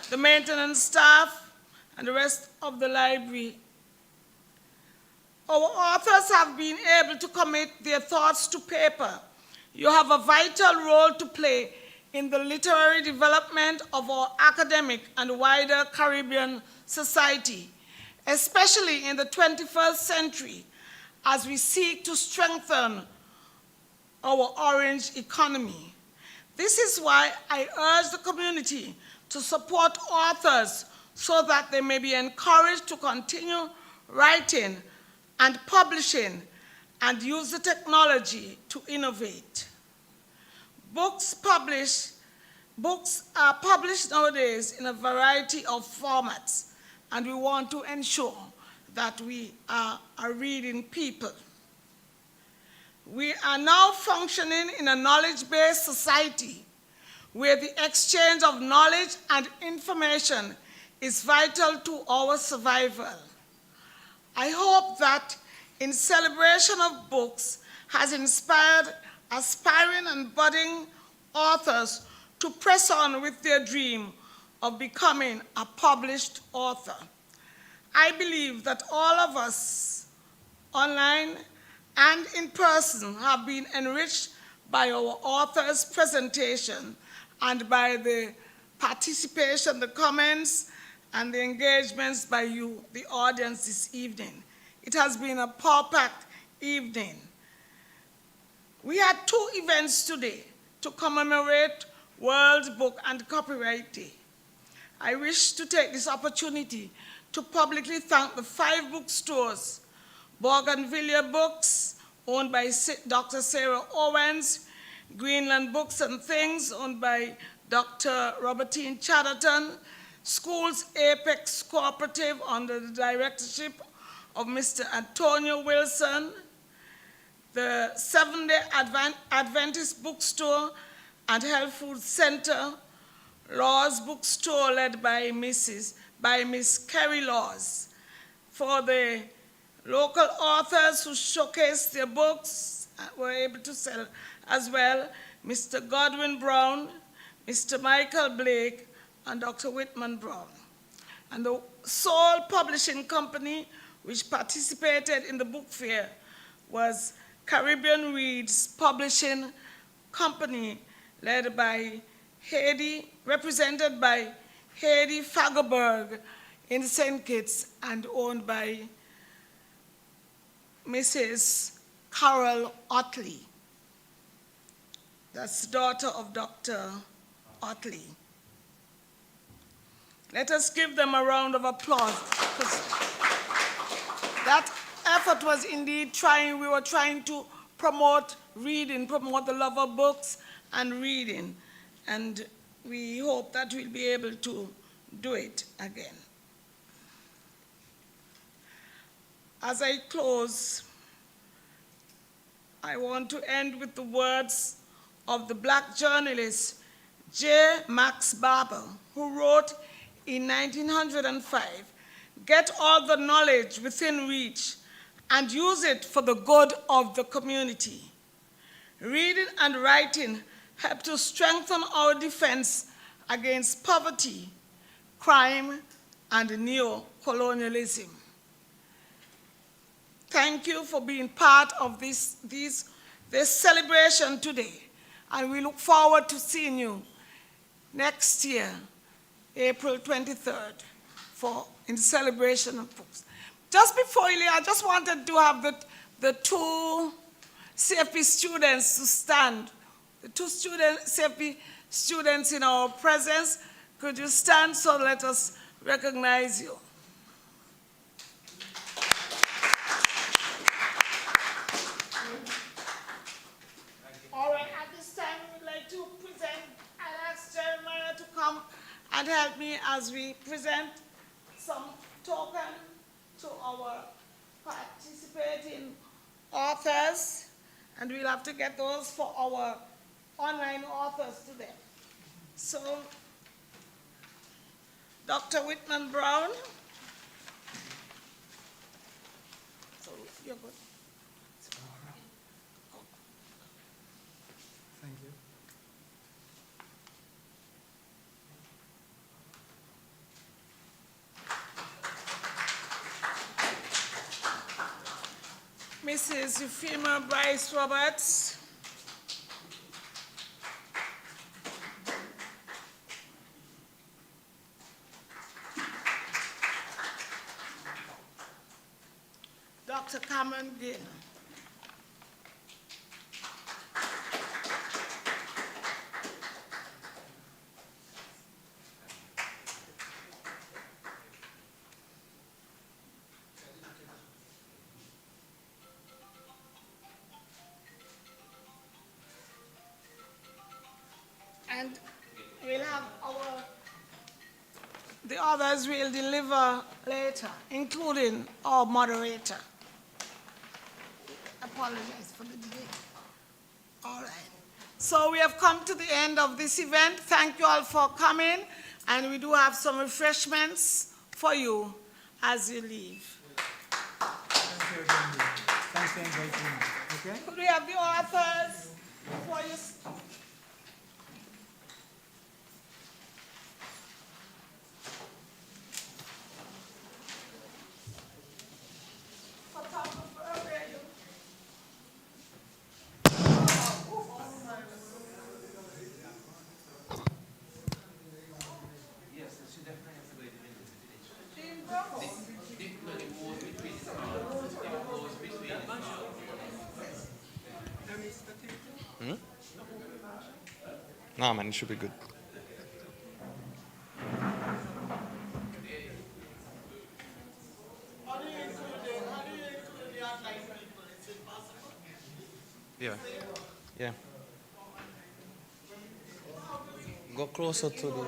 The maintenance staff and the rest of the library. Our authors have been able to commit their thoughts to paper. You have a vital role to play in the literary development of our academic and wider Caribbean society, especially in the 21st century, as we seek to strengthen our orange economy. This is why I urge the community to support authors so that they may be encouraged to continue writing and publishing and use the technology to innovate. Books are published nowadays in a variety of formats, and we want to ensure that we are a reading people. We are now functioning in a knowledge-based society where the exchange of knowledge and information is vital to our survival. I hope that in celebration of books has inspired aspiring and budding authors to press on with their dream of becoming a published author. I believe that all of us, online and in person, have been enriched by our authors' presentation and by the participation, the comments, and the engagements by you, the audience, this evening. It has been a power-packed evening. We had 2 events today to commemorate World Book and Copyright Day. I wish to take this opportunity to publicly thank the 5 bookstores, Bougainvillea Books, owned by Dr. Sarah Owens, Greenland Books and Things, owned by Dr. Robertine Chatterton, Schools Apex Cooperative under the directorship of Mr. Antonio Wilson, the Seventh-day Adventist Bookstore and Health Food Center, Laws Bookstore led by Miss Kerry Laws. For the local authors who showcased their books, were able to sell as well, Mr. Godwin Brown, Mr. Michael Blake, and Dr. Whitman Brown. And the sole publishing company which participated in the book fair was Caribbean Reads Publishing Company, led by represented by Heidi Fagerberg in St. Kitts and owned by Mrs. Carol Otley. That's the daughter of Dr. Otley. Let us give them a round of applause, because that effort was indeed we were trying to promote reading, promote the love of books and reading, and we hope that we'll be able to do it again. As I close, I want to end with the words of the Black journalist J. Max Barber, who wrote in 1905, "Get all the knowledge within reach and use it for the good of the community. Reading and writing help to strengthen our defense against poverty, crime, and neo-colonialism." Thank you for being part of this celebration today, and we look forward to seeing you next year, April 23rd, in celebration of books. Just before you leave, I just wanted to have the two CFP students to stand. The two CFP students in our presence, could you stand so let us recognize you? All right, at this time, we'd like to present and ask Jeremiah to come and help me as we present some token to our participating authors, and we'll have to get those for our online authors today. So, Dr. Whitman Brown. So, you're good. Thank you. Mrs. Euphemia Bryce Roberts. Dr. Cameron Gill. And we'll have the others will deliver later, including our moderator. Apologize for the delay. All right. So we have come to the end of this event. Thank you all for coming, and we do have some refreshments for you as you leave. Thank you again. Thanks for inviting me. Okay? Could we have the authors for you? No, man, it should be good. Yeah. Yeah. Go closer to the...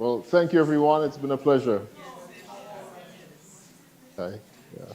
Well, thank you, everyone. It's been a pleasure. Okay. Yeah.